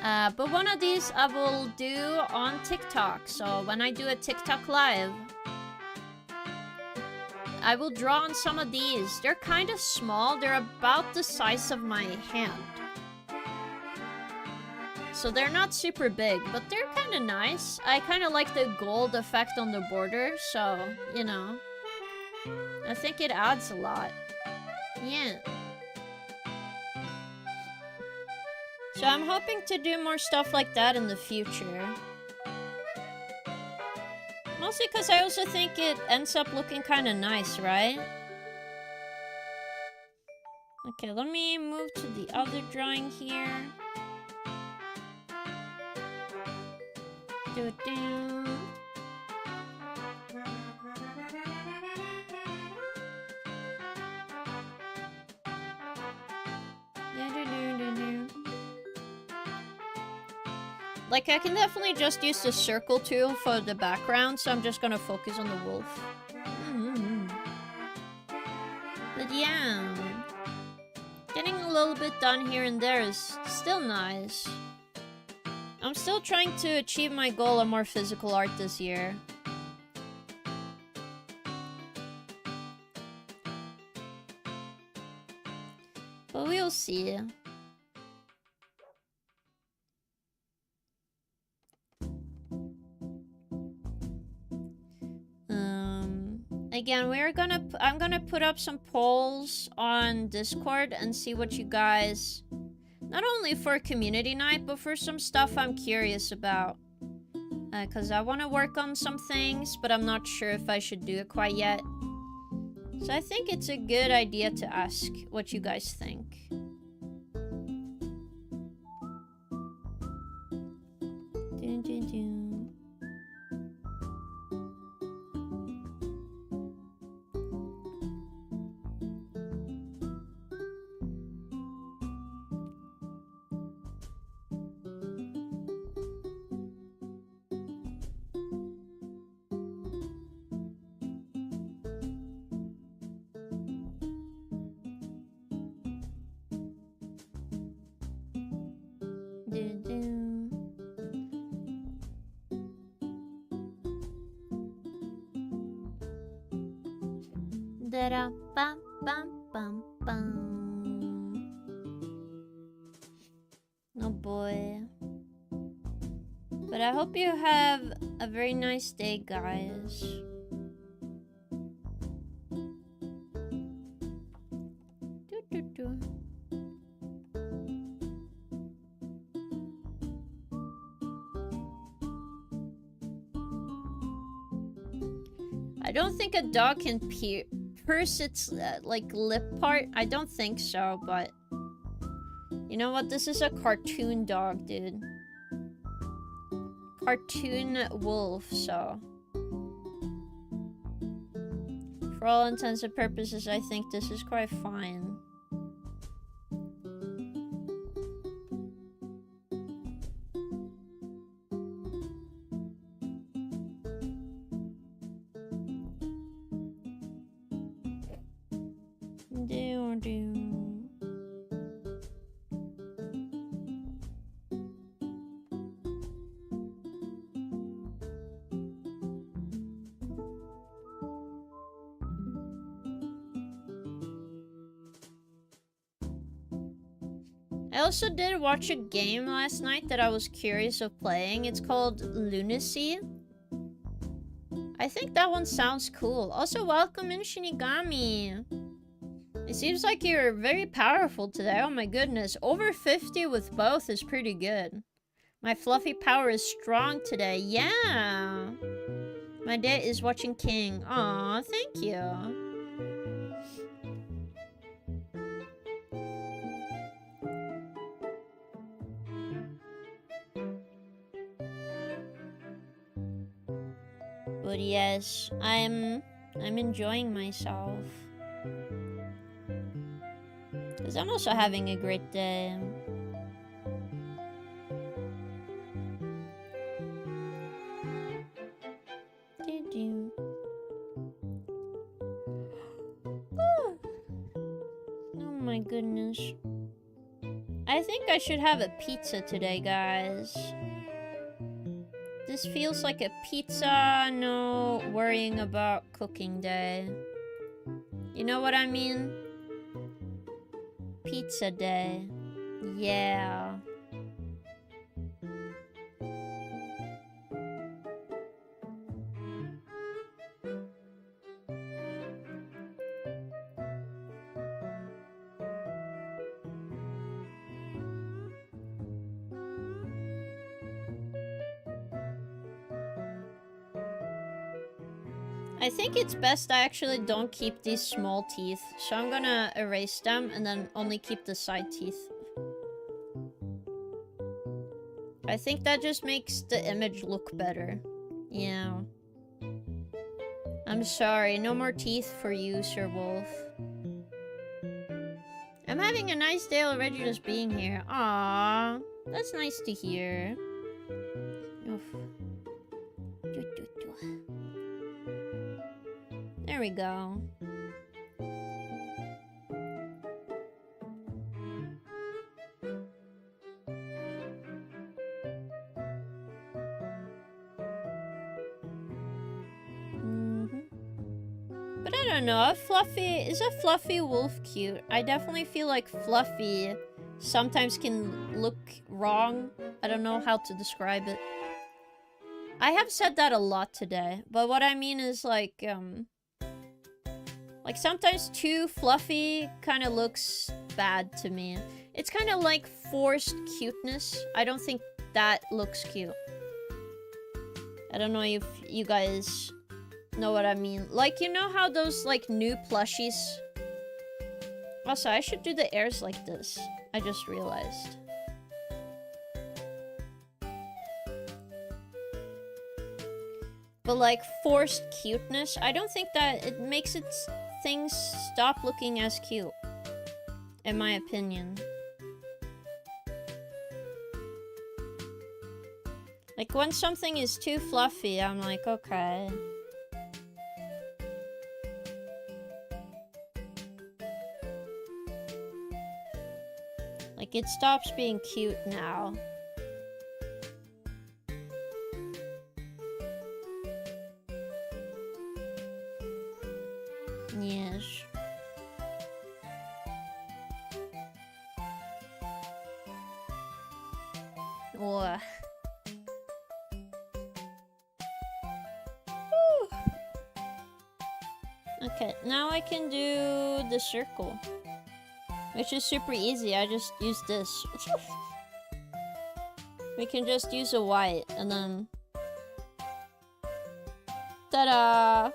But one of these I will do on TikTok. So when I do a TikTok live, I will draw on some of these. They're kind of small. They're about the size of my hand. So they're not super big, but they're kind of nice. I kind of like the gold effect on the border, so, you know. I think it adds a lot. Yeah. So I'm hoping to do more stuff like that in the future. Mostly because I also think it ends up looking kind of nice, right? Okay, let me move to the other drawing here. Do it down. Like, I can definitely just use the circle tool for the background, so I'm just gonna focus on the wolf. But yeah, getting a little bit done here and there is still nice. I'm still trying to achieve my goal of more physical art this year. But we'll see. Again, I'm gonna put up some polls on Discord and see what you guys, not only for community night, but for some stuff I'm curious about. Cause I wanna work on some things, but I'm not sure if I should do it quite yet. So I think it's a good idea to ask what you guys think. Dun, dun, dun. Oh boy. But I hope you have a very nice day, guys. do. I don't think a dog can pierce its like lip part. I don't think so, but you know what? This is a cartoon dog, dude. Cartoon wolf, so for all intents and purposes, I think this is quite fine. I also did watch a game last night that I was curious of playing. It's called Lunacy. I think that one sounds cool. Also, welcome in, Shinigami. It seems like you're very powerful today. Oh my goodness. Over 50 with both is pretty good. My fluffy power is strong today. Yeah. My date is watching King. Aw, thank you. But yes, I'm enjoying myself. Because I'm also having a great day. Oh my goodness. I think I should have a pizza today, guys. This feels like a pizza, no worrying about cooking day. You know what I mean? Pizza day. Yeah. I think it's best I actually don't keep these small teeth, so I'm gonna erase them and then only keep the side teeth. I think that just makes the image look better. Yeah. I'm sorry, no more teeth for you, Sir Wolf. I'm having a nice day already just being here. Aww, that's nice to hear. Oof. There we go. But I don't know, is a fluffy wolf cute? I definitely feel like fluffy sometimes can look wrong. I don't know how to describe it. I have said that a lot today, but what I mean is like sometimes too fluffy kind of looks bad to me. It's kind of like forced cuteness. I don't think that looks cute. I don't know if you guys know what I mean. Like, you know how those like new plushies... Also, I should do the airs like this. I just realized. But like forced cuteness, I don't think that it makes it things stop looking as cute, in my opinion. Like when something is too fluffy, I'm like, okay. Like it stops being cute now. Yes. Ugh. Okay, now I can do the circle. Which is super easy. I just use this. We can just use a white and then... Ta-da!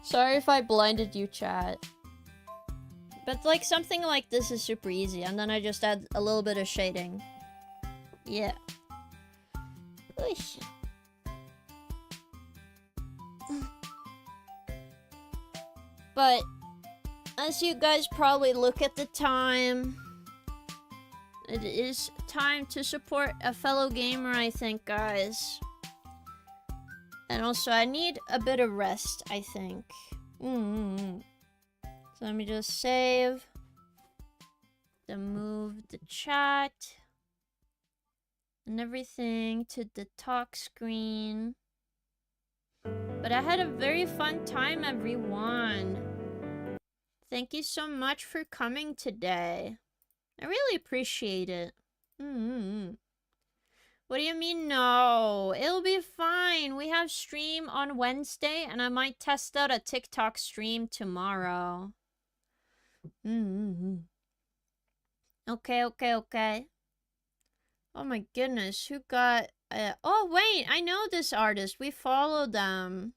Sorry if I blinded you, chat. But like something like this is super easy, and then I just add a little bit of shading. Yeah. Oosh. But as you guys probably look at the time, it is time to support a fellow gamer, I think, guys. And also, I need a bit of rest, I think. So let me just save. Then move the chat. And everything to the talk screen. But I had a very fun time, everyone. Thank you so much for coming today. I really appreciate it. What do you mean, no? It'll be fine. We have stream on Wednesday, and I might test out a TikTok stream tomorrow. Okay. Oh my goodness, who got... oh, wait, I know this artist. We follow them.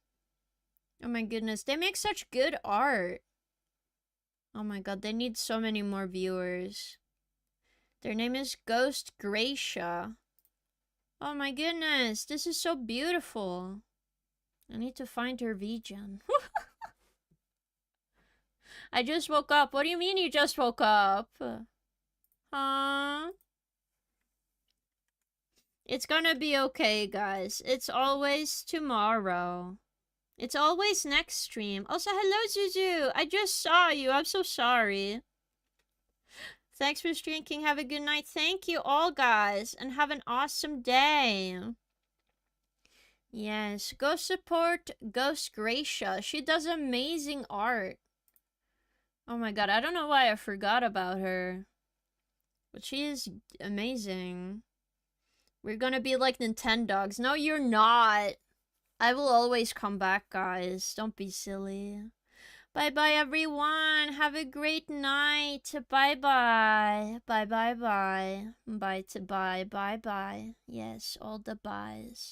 Oh my goodness, they make such good art. Oh my god, they need so many more viewers. Their name is Ghost Gracia. Oh my goodness, this is so beautiful. I need to find her VGen. I just woke up. What do you mean you just woke up? Huh? It's gonna be okay, guys. It's always tomorrow. It's always next stream. Also, hello, Zuzu. I just saw you. I'm so sorry. Thanks for streaming. Have a good night. Thank you all, guys. And have an awesome day. Yes. Go support Ghost Gracia. She does amazing art. Oh my god. I don't know why I forgot about her. But she is amazing. We're gonna be like Nintendogs. No, you're not. I will always come back, guys. Don't be silly. Bye-bye, everyone. Have a great night. Bye-bye. Bye-bye-bye. Bye-to-bye. Bye-bye. Yes, all the byes.